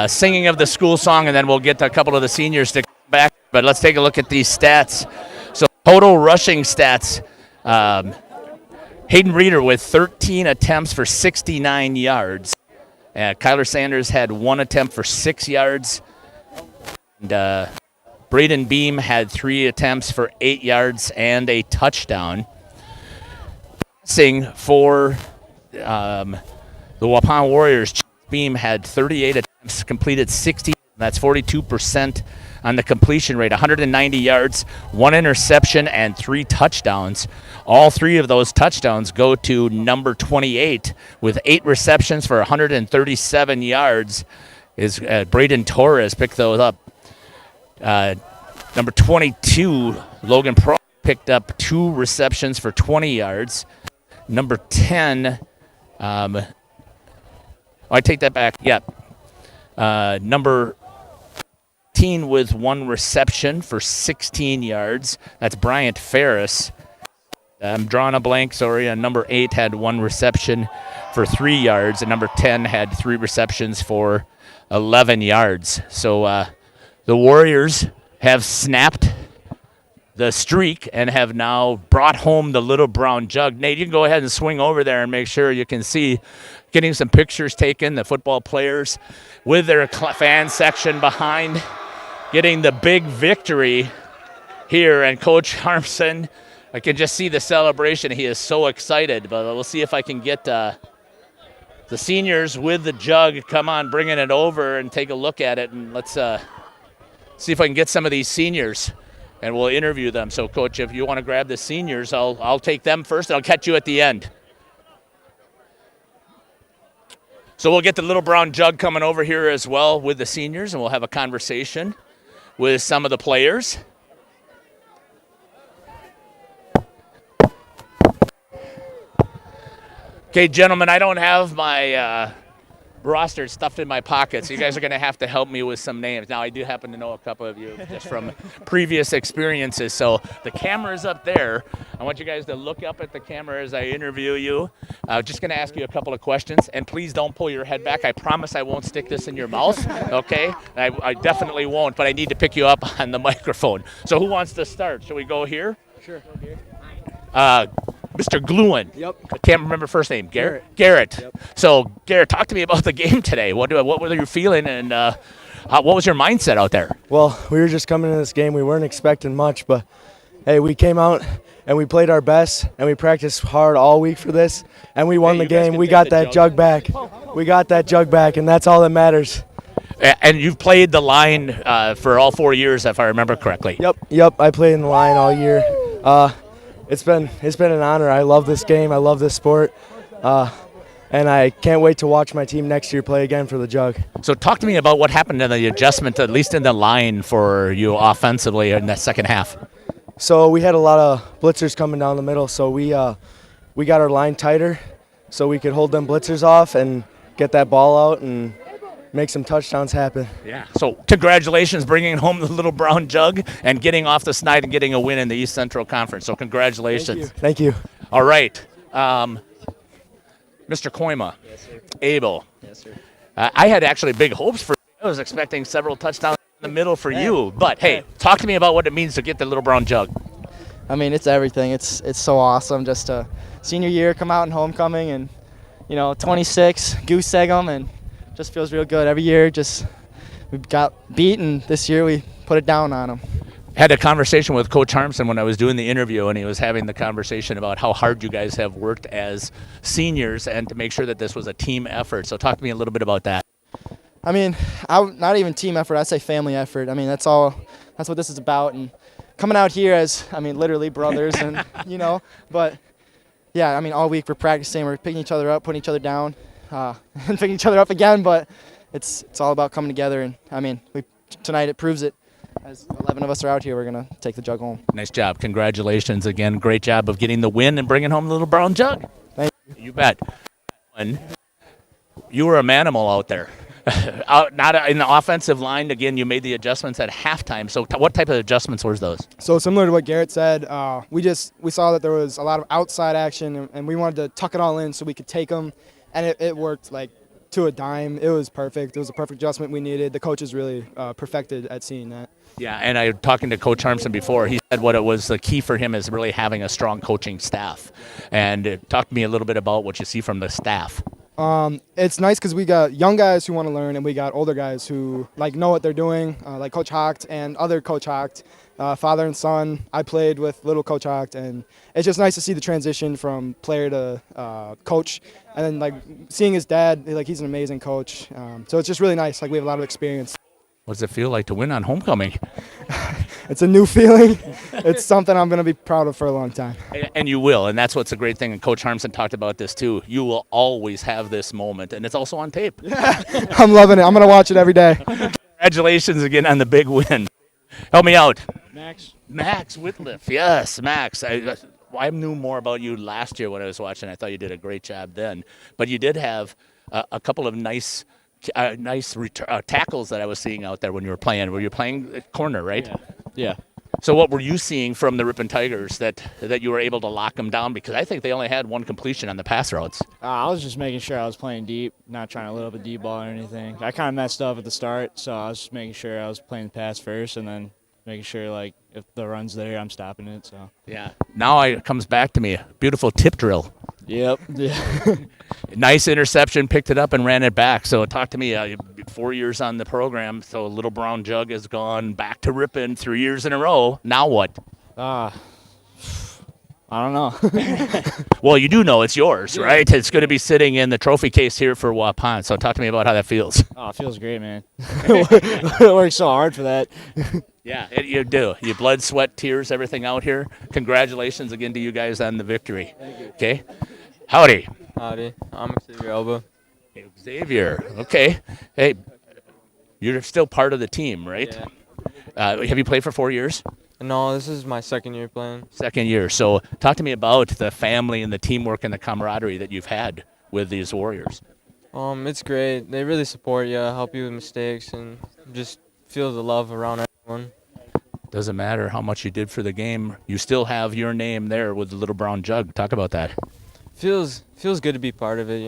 Singing of the school song, and then we'll get a couple of the seniors to come back. But let's take a look at these stats. So total rushing stats. Hayden Reeder with 13 attempts for 69 yards. Kyler Sanders had 1 attempt for 6 yards. And Braden Beam had 3 attempts for 8 yards and a touchdown. Passing for the Waupun Warriors, Beam had 38 attempts, completed 60. That's 42% on the completion rate, 190 yards, 1 interception, and 3 touchdowns. All 3 of those touchdowns go to number 28 with 8 receptions for 137 yards. Is Braden Torres picked those up. Number 22, Logan Pro, picked up 2 receptions for 20 yards. Number 10, I take that back. Yep. Number 18 with 1 reception for 16 yards. That's Bryant Ferris. I'm drawing a blank, sorry. Number 8 had 1 reception for 3 yards, and number 10 had 3 receptions for 11 yards. So the Warriors have snapped the streak and have now brought home the little brown jug. Nate, you can go ahead and swing over there and make sure you can see, getting some pictures taken, the football players with their fan section behind, getting the big victory here. And Coach Harmson, I can just see the celebration. He is so excited, but we'll see if I can get the seniors with the jug. Come on, bringing it over and take a look at it, and let's see if I can get some of these seniors, and we'll interview them. So, Coach, if you want to grab the seniors, I'll take them first, and I'll catch you at the end. So we'll get the little brown jug coming over here as well with the seniors, and we'll have a conversation with some of the players. Okay, gentlemen, I don't have my roster stuffed in my pockets. You guys are going to have to help me with some names. Now, I do happen to know a couple of you just from previous experiences. So the camera's up there. I want you guys to look up at the camera as I interview you. Just going to ask you a couple of questions, and please don't pull your head back. I promise I won't stick this in your mouth, okay? I definitely won't, but I need to pick you up on the microphone. So who wants to start? Shall we go here? Sure. Mr. Gluin. Yep. I can't remember first name. Garrett. Yep. So, Garrett, talk to me about the game today. What were you feeling, and what was your mindset out there? Well, we were just coming into this game. We weren't expecting much, but, hey, we came out and we played our best, and we practiced hard all week for this, and we won the game. We got that jug back. We got that jug back, and that's all that matters. And you've played the line for all 4 years, if I remember correctly. Yep. I played in the line all year. It's been an honor. I love this game. I love this sport. And I can't wait to watch my team next year play again for the jug. So talk to me about what happened in the adjustment, at least in the line for you offensively in the second half. So we had a lot of blitzers coming down the middle, so we got our line tighter so we could hold them blitzers off and get that ball out and make some touchdowns happen. Yeah. So congratulations bringing home the little brown jug and getting off the snide and getting a win in the East Central Conference. So congratulations. Thank you. All right. Mr. Koima. Yes, sir. Abel. Yes, sir. I had actually big hopes for you. I was expecting several touchdowns in the middle for you. But, hey, talk to me about what it means to get the little brown jug. I mean, it's everything. It's so awesome just to senior year come out in homecoming and, 26, goose egg them and just feels real good. Every year, we got beat, and this year we put it down on them. Had a conversation with Coach Harmson when I was doing the interview, and he was having the conversation about how hard you guys have worked as seniors and to make sure that this was a team effort. So talk to me a little bit about that. I mean, not even team effort. I'd say family effort. I mean, that's what this is about. And coming out here as, literally brothers and, but yeah, all week we're practicing, we're picking each other up, putting each other down, and picking each other up again. But it's all about coming together. And tonight it proves it. As 11 of us are out here, we're going to take the jug home. Nice job. Congratulations again. Great job of getting the win and bringing home the little brown jug. Thank you. You bet. And you were a manimal out there. Not in the offensive line. Again, you made the adjustments at halftime. So what type of adjustments were those? So similar to what Garrett said, we saw that there was a lot of outside action, and we wanted to tuck it all in so we could take them, and it worked like to a dime. It was perfect. It was a perfect adjustment we needed. The coaches really perfected at seeing that. Yeah, and I was talking to Coach Harmson before. He said what it was the key for him is really having a strong coaching staff. And talk to me a little bit about what you see from the staff. It's nice because we got young guys who want to learn, and we got older guys who know what they're doing, like Coach Hocht and other Coach Hocht, father and son. I played with little Coach Hocht, and it's just nice to see the transition from player to coach, and then seeing his dad, he's an amazing coach. So it's just really nice. We have a lot of experience. What does it feel like to win on homecoming? It's a new feeling. It's something I'm going to be proud of for a long time. And you will, and that's what's a great thing. And Coach Harmson talked about this too. You will always have this moment, and it's also on tape. Yeah. I'm loving it. I'm going to watch it every day. Congratulations again on the big win. Help me out. Max Whitliff. Yes, Max. I knew more about you last year when I was watching. I thought you did a great job then. But you did have a couple of nice tackles that I was seeing out there when you were playing. Were you playing corner, right? Yeah. So what were you seeing from the Ripon Tigers that you were able to lock them down? Because I think they only had one completion on the pass routes. I was just making sure I was playing deep, not trying to lit up a deep ball or anything. I kind of messed up at the start, so I was just making sure I was playing the pass first and then making sure, if the run's there, I'm stopping it. So yeah. Now it comes back to me. Beautiful tip drill. Yep. Yeah. Nice interception, picked it up and ran it back. So talk to me, 4 years on the program, so Little Brown Jug has gone back to Ripon 3 years in a row. Now what? I don't know. Well, you do know it's yours, right? It's going to be sitting in the trophy case here for Waupun. So talk to me about how that feels. Oh, it feels great, man. It worked so hard for that. Yeah, you do. You blood, sweat, tears, everything out here. Congratulations again to you guys on the victory. Okay? Howdy. Howdy. I'm Xavier Elba. Xavier. Okay. Hey, you're still part of the team, right? Yeah. Have you played for 4 years? No, this is my second year playing. Second year. So talk to me about the family and the teamwork and the camaraderie that you've had with these Warriors. It's great. They really support you, help you with mistakes, and just feel the love around everyone. Doesn't matter how much you did for the game. You still have your name there with the Little Brown Jug. Talk about that. Feels good to be part of it,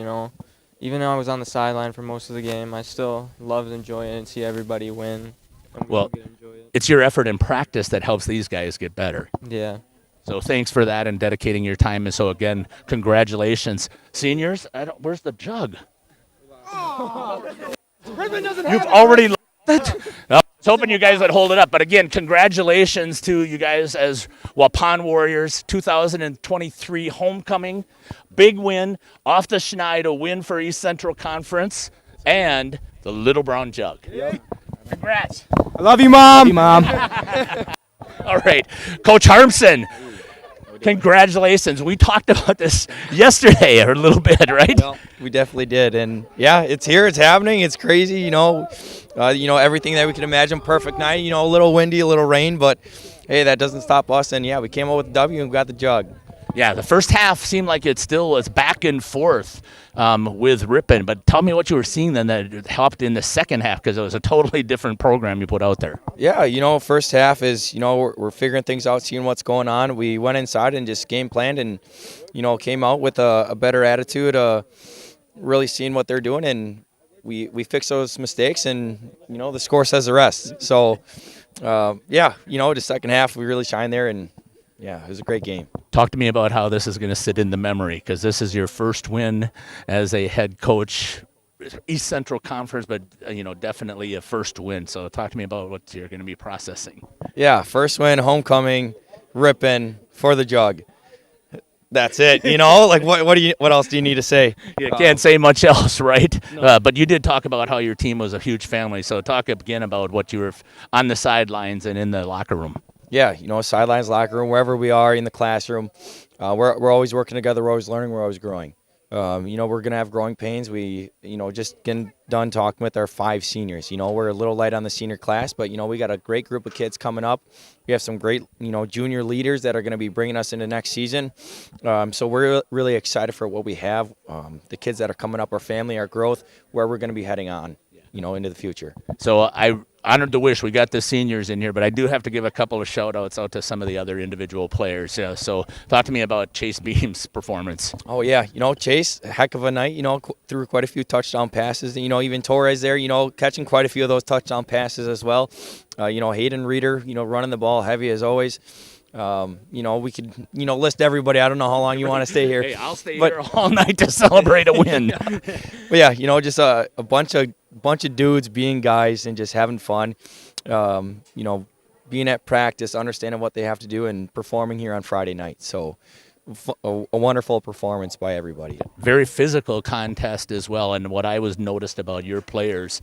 Even though I was on the sideline for most of the game, I still love and enjoy it and see everybody win. Well, it's your effort and practice that helps these guys get better. Yeah. So thanks for that and dedicating your time. And so, again, congratulations. Seniors, where's the jug? You've already lost it? No, I was hoping you guys would hold it up. But, again, congratulations to you guys as Waupun Warriors 2023 homecoming. Big win off the Schneid, a win for East Central Conference, and the Little Brown Jug. Yep. Congrats. I love you, Mom. All right. Coach Harmson, congratulations. We talked about this yesterday a little bit, right? Well, we definitely did. And, yeah, it's here. It's happening. It's crazy, everything that we could imagine. Perfect night, a little windy, a little rain. But, hey, that doesn't stop us. And, yeah, we came out with the W and we got the jug. Yeah, the first half seemed like it still was back and forth with Ripon. But tell me what you were seeing then that helped in the second half, because it was a totally different program you put out there. Yeah, first half is, we're figuring things out, seeing what's going on. We went inside and just game planned and, came out with a better attitude, really seeing what they're doing. And we fixed those mistakes and, the score says the rest. So, the second half we really shined there and, yeah, it was a great game. Talk to me about how this is going to sit in the memory, because this is your first win as a head coach East Central Conference, but definitely a first win. So talk to me about what you're going to be processing. Yeah, first win, homecoming, Ripon for the jug. That's it. What else do you need to say? You can't say much else, right? No. But you did talk about how your team was a huge family. So talk again about what you were on the sidelines and in the locker room. Yeah, sidelines, locker room, wherever we are in the classroom, we're always working together. We're always learning. We're always growing. We're going to have growing pains. We, just getting done talking with our 5 seniors. We're a little light on the senior class, but, we got a great group of kids coming up. We have some great, junior leaders that are going to be bringing us into next season. So we're really excited for what we have. The kids that are coming up, our family, our growth, where we're going to be heading on, into the future. So I honored to wish we got the seniors in here, but I do have to give a couple of shout-outs out to some of the other individual players. So talk to me about Chase Beam's performance. Oh, yeah. Chase, heck of a night, threw quite a few touchdown passes. Even Torres there, catching quite a few of those touchdown passes as well. Hayden Reeder, running the ball heavy as always. We could, list everybody. I don't know how long you want to stay here. Hey, I'll stay here all night to celebrate a win. But yeah, just a bunch of dudes being guys and just having fun. Being at practice, understanding what they have to do, and performing here on Friday night. So a wonderful performance by everybody. Very physical contest as well. And what I was noticed about your players,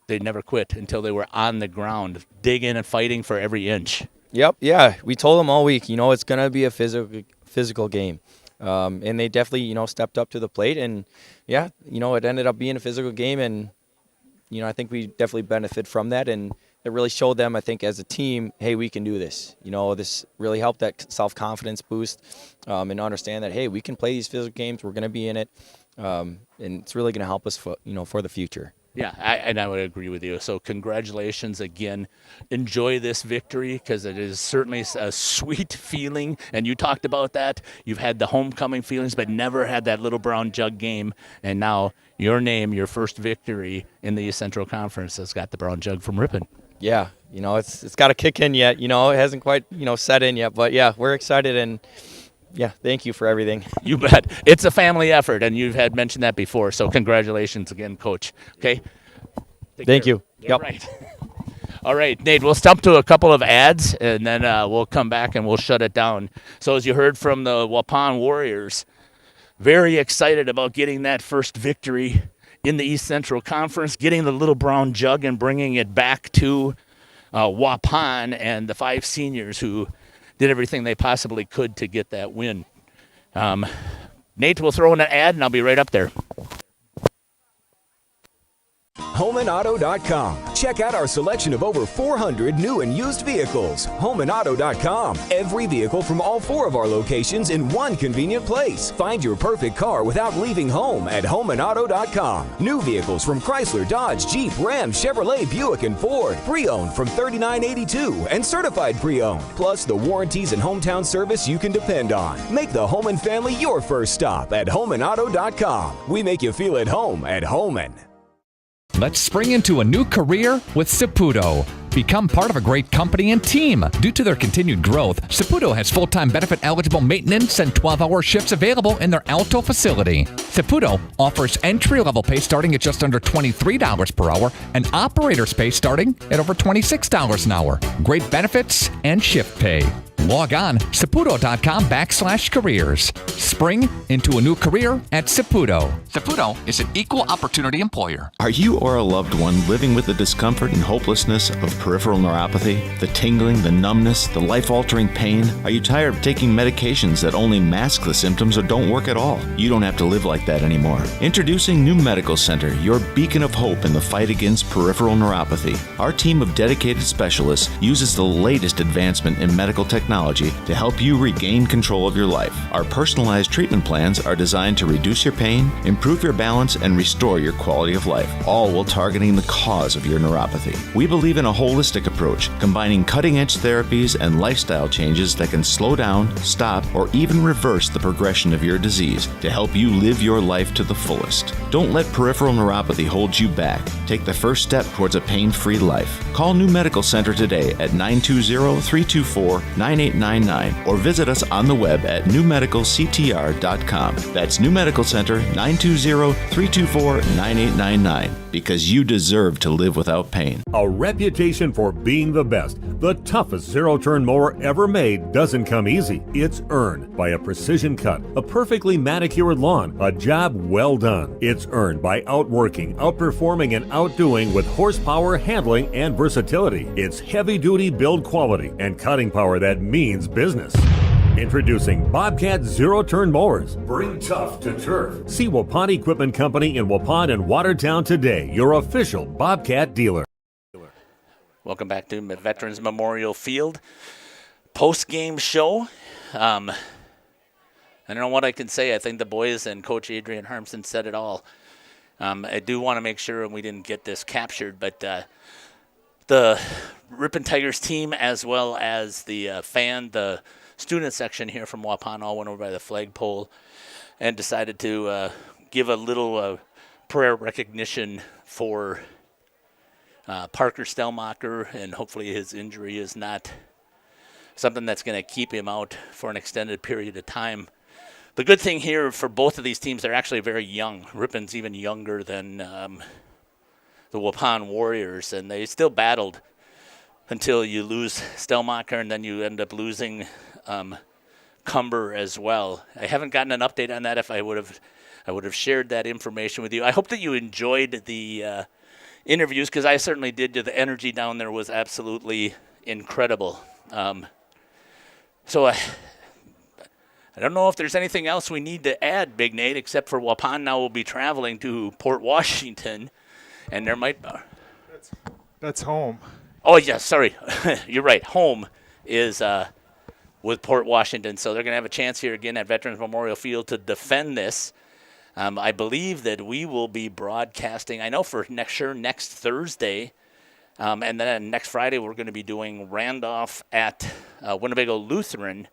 they never quit until they were on the ground, digging and fighting for every inch. Yep, yeah. We told them all week, it's going to be a physical game. And they definitely, stepped up to the plate. And, yeah, it ended up being a physical game. And, I think we definitely benefit from that. And it really showed them, I think, as a team, hey, we can do this. This really helped that self-confidence boost and understand that, hey, we can play these physical games. We're going to be in it. And it's really going to help us for the future. Yeah, I would agree with you. So congratulations again. Enjoy this victory because it is certainly a sweet feeling. And you talked about that. You've had the homecoming feelings, but never had that Little Brown Jug game. And now your name, your first victory in the East Central Conference has got the Brown Jug from Ripon. Yeah, it's got to kick in yet. It hasn't quite, set in yet. But, yeah, we're excited and – yeah, thank you for everything. You bet. It's a family effort, and you've had mentioned that before, so congratulations again, Coach. Okay? Thank you. Yep. All right, Nate, we'll stop to a couple of ads, and then we'll come back and we'll shut it down. So as you heard from the Waupun Warriors, very excited about getting that first victory in the East Central Conference, getting the Little Brown Jug and bringing it back to Waupun and the 5 seniors who did everything they possibly could to get that win. Nate will throw in an ad, and I'll be right up there. HomeandAuto.com. Check out our selection of over 400 new and used vehicles. HomeandAuto.com. Every vehicle from all 4 of our locations in one convenient place. Find your perfect car without leaving home at HomeandAuto.com. New vehicles from Chrysler, Dodge, Jeep, Ram, Chevrolet, Buick, and Ford. Pre-owned from $39.82 and certified pre-owned. Plus the warranties and hometown service you can depend on. Make the Homan family your first stop at HomeandAuto.com. We make you feel at home at Homan. Let's spring into a new career with Saputo. Become part of a great company and team. Due to their continued growth, Saputo has full-time benefit-eligible maintenance and 12-hour shifts available in their Alto facility. Saputo offers entry-level pay starting at just under $23 per hour and operator's pay starting at over $26 an hour. Great benefits and shift pay. Log on Saputo.com/careers. Spring into a new career at Saputo. Saputo is an equal opportunity employer. Are you or a loved one living with the discomfort and hopelessness of peripheral neuropathy? The tingling, the numbness, the life-altering pain? Are you tired of taking medications that only mask the symptoms or don't work at all? You don't have to live like that anymore. Introducing New Medical Center, your beacon of hope in the fight against peripheral neuropathy. Our team of dedicated specialists uses the latest advancement in medical technology to help you regain control of your life. Our personalized treatment plans are designed to reduce your pain, improve your balance, and restore your quality of life, all while targeting the cause of your neuropathy. We believe in a holistic approach, combining cutting-edge therapies and lifestyle changes that can slow down, stop, or even reverse the progression of your disease to help you live your your life to the fullest. Don't let peripheral neuropathy hold you back. Take the first step towards a pain-free life. Call New Medical Center today at 920-324-9899 or visit us on the web at newmedicalctr.com. That's New Medical Center, 920-324-9899, because you deserve to live without pain. A reputation for being the best, the toughest zero-turn mower ever made doesn't come easy. It's earned by a precision cut, a perfectly manicured lawn, a job well done. It's earned by outworking, outperforming, and outdoing with horsepower, handling, and versatility. It's heavy-duty build quality and cutting power that means business. Introducing Bobcat zero-turn mowers. Bring tough to turf. See Waupun Equipment Company in Waupun and Watertown today, your official Bobcat dealer. Welcome back to Veterans Memorial Field post-game show. I don't know what I can say. I think the boys and Coach Adrian Harmson said it all. I do want to make sure, and we didn't get this captured, but the Ripon Tigers team, as well as the student section here from Waupun, all went over by the flagpole and decided to give a little prayer recognition for Parker Stelmacher, and hopefully his injury is not something that's going to keep him out for an extended period of time. The good thing here for both of these teams, they're actually very young. Ripon's even younger than the Waupun Warriors, and they still battled until you lose Stelmacher, and then you end up losing Cumber as well. I haven't gotten an update on that. If I would have shared that information with you. I hope that you enjoyed the interviews, because I certainly did. The energy down there was absolutely incredible. So I don't know if there's anything else we need to add, Big Nate, except for Waupun now will be traveling to Port Washington, and there might. That's home. Oh yeah, sorry, you're right. Home is with Port Washington, so they're going to have a chance here again at Veterans Memorial Field to defend this. I believe that we will be broadcasting, I know for next Thursday, and then next Friday we're going to be doing Randolph at Winnebago Lutheran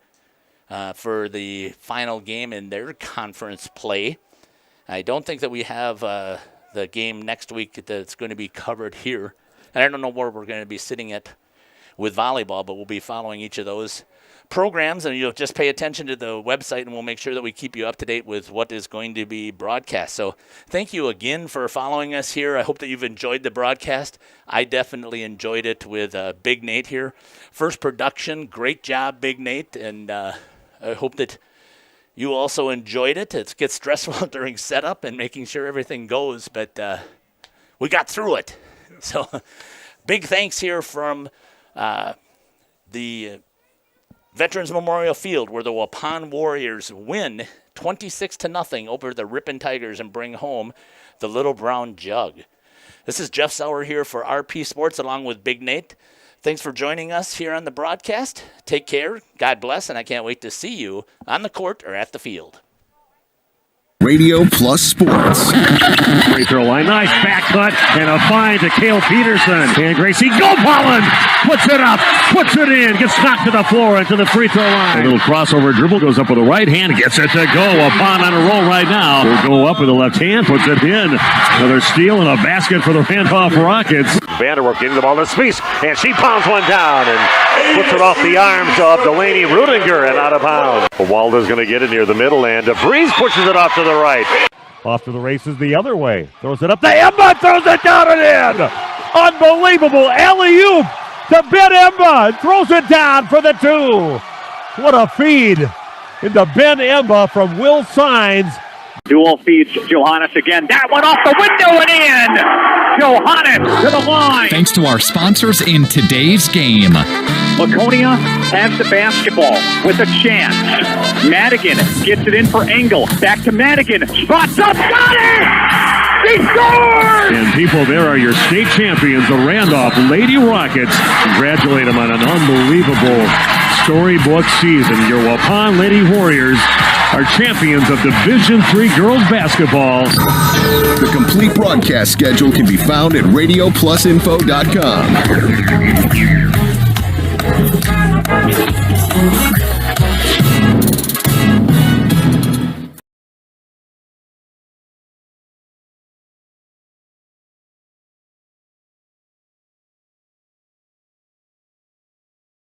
for the final game in their conference play. I don't think that we have the game next week that's going to be covered here. And I don't know where we're going to be sitting at with volleyball, but we'll be following each of those programs, and you'll just pay attention to the website, and we'll make sure that we keep you up to date with what is going to be broadcast. So thank you again for following us here. I hope that you've enjoyed the broadcast. I definitely enjoyed it with Big Nate here. First production, great job, Big Nate, and I hope that you also enjoyed it. It gets stressful during setup and making sure everything goes, but we got through it. So big thanks here from the Veterans Memorial Field, where the Waupun Warriors win 26-0 over the Ripon Tigers and bring home the Little Brown Jug. This is Jeff Sauer here for RP Sports along with Big Nate. Thanks for joining us here on the broadcast. Take care, God bless, and I can't wait to see you on the court or at the field. Radio Plus Sports. Free throw line, nice back cut, and a find to Cale Peterson. And Gracie Gopalan puts it up, puts it in, gets knocked to the floor into the free throw line. A little crossover dribble, goes up with the right hand, gets it to go. Waupun on a roll right now. Will go up with the left hand, puts it in. Another steal and a basket for the Randolph Rockets. Vanderwerf getting the ball to Spies, and she pounds one down and puts it off the arms of Delaney Rudinger and out of bounds. Walda's going to get it near the middle, and DeVries pushes it off to the right. Off to the races the other way. Throws it up. The Emba throws it down and in. Unbelievable alley-oop to Ben Emba. Throws it down for the two. What a feed into Ben Emba from Will Sines. Dual feeds Johannes again. That one off the window and in. Johannes to the line. Thanks to our sponsors in today's game. Laconia has the basketball with a chance. Madigan gets it in for Engel. Back to Madigan. Spots up. Got it! He scores! And people, there are your state champions, the Randolph Lady Rockets. Congratulate them on an unbelievable storybook season. Your Waupun Lady Warriors are champions of Division III girls basketball. The complete broadcast schedule can be found at RadioPlusInfo.com.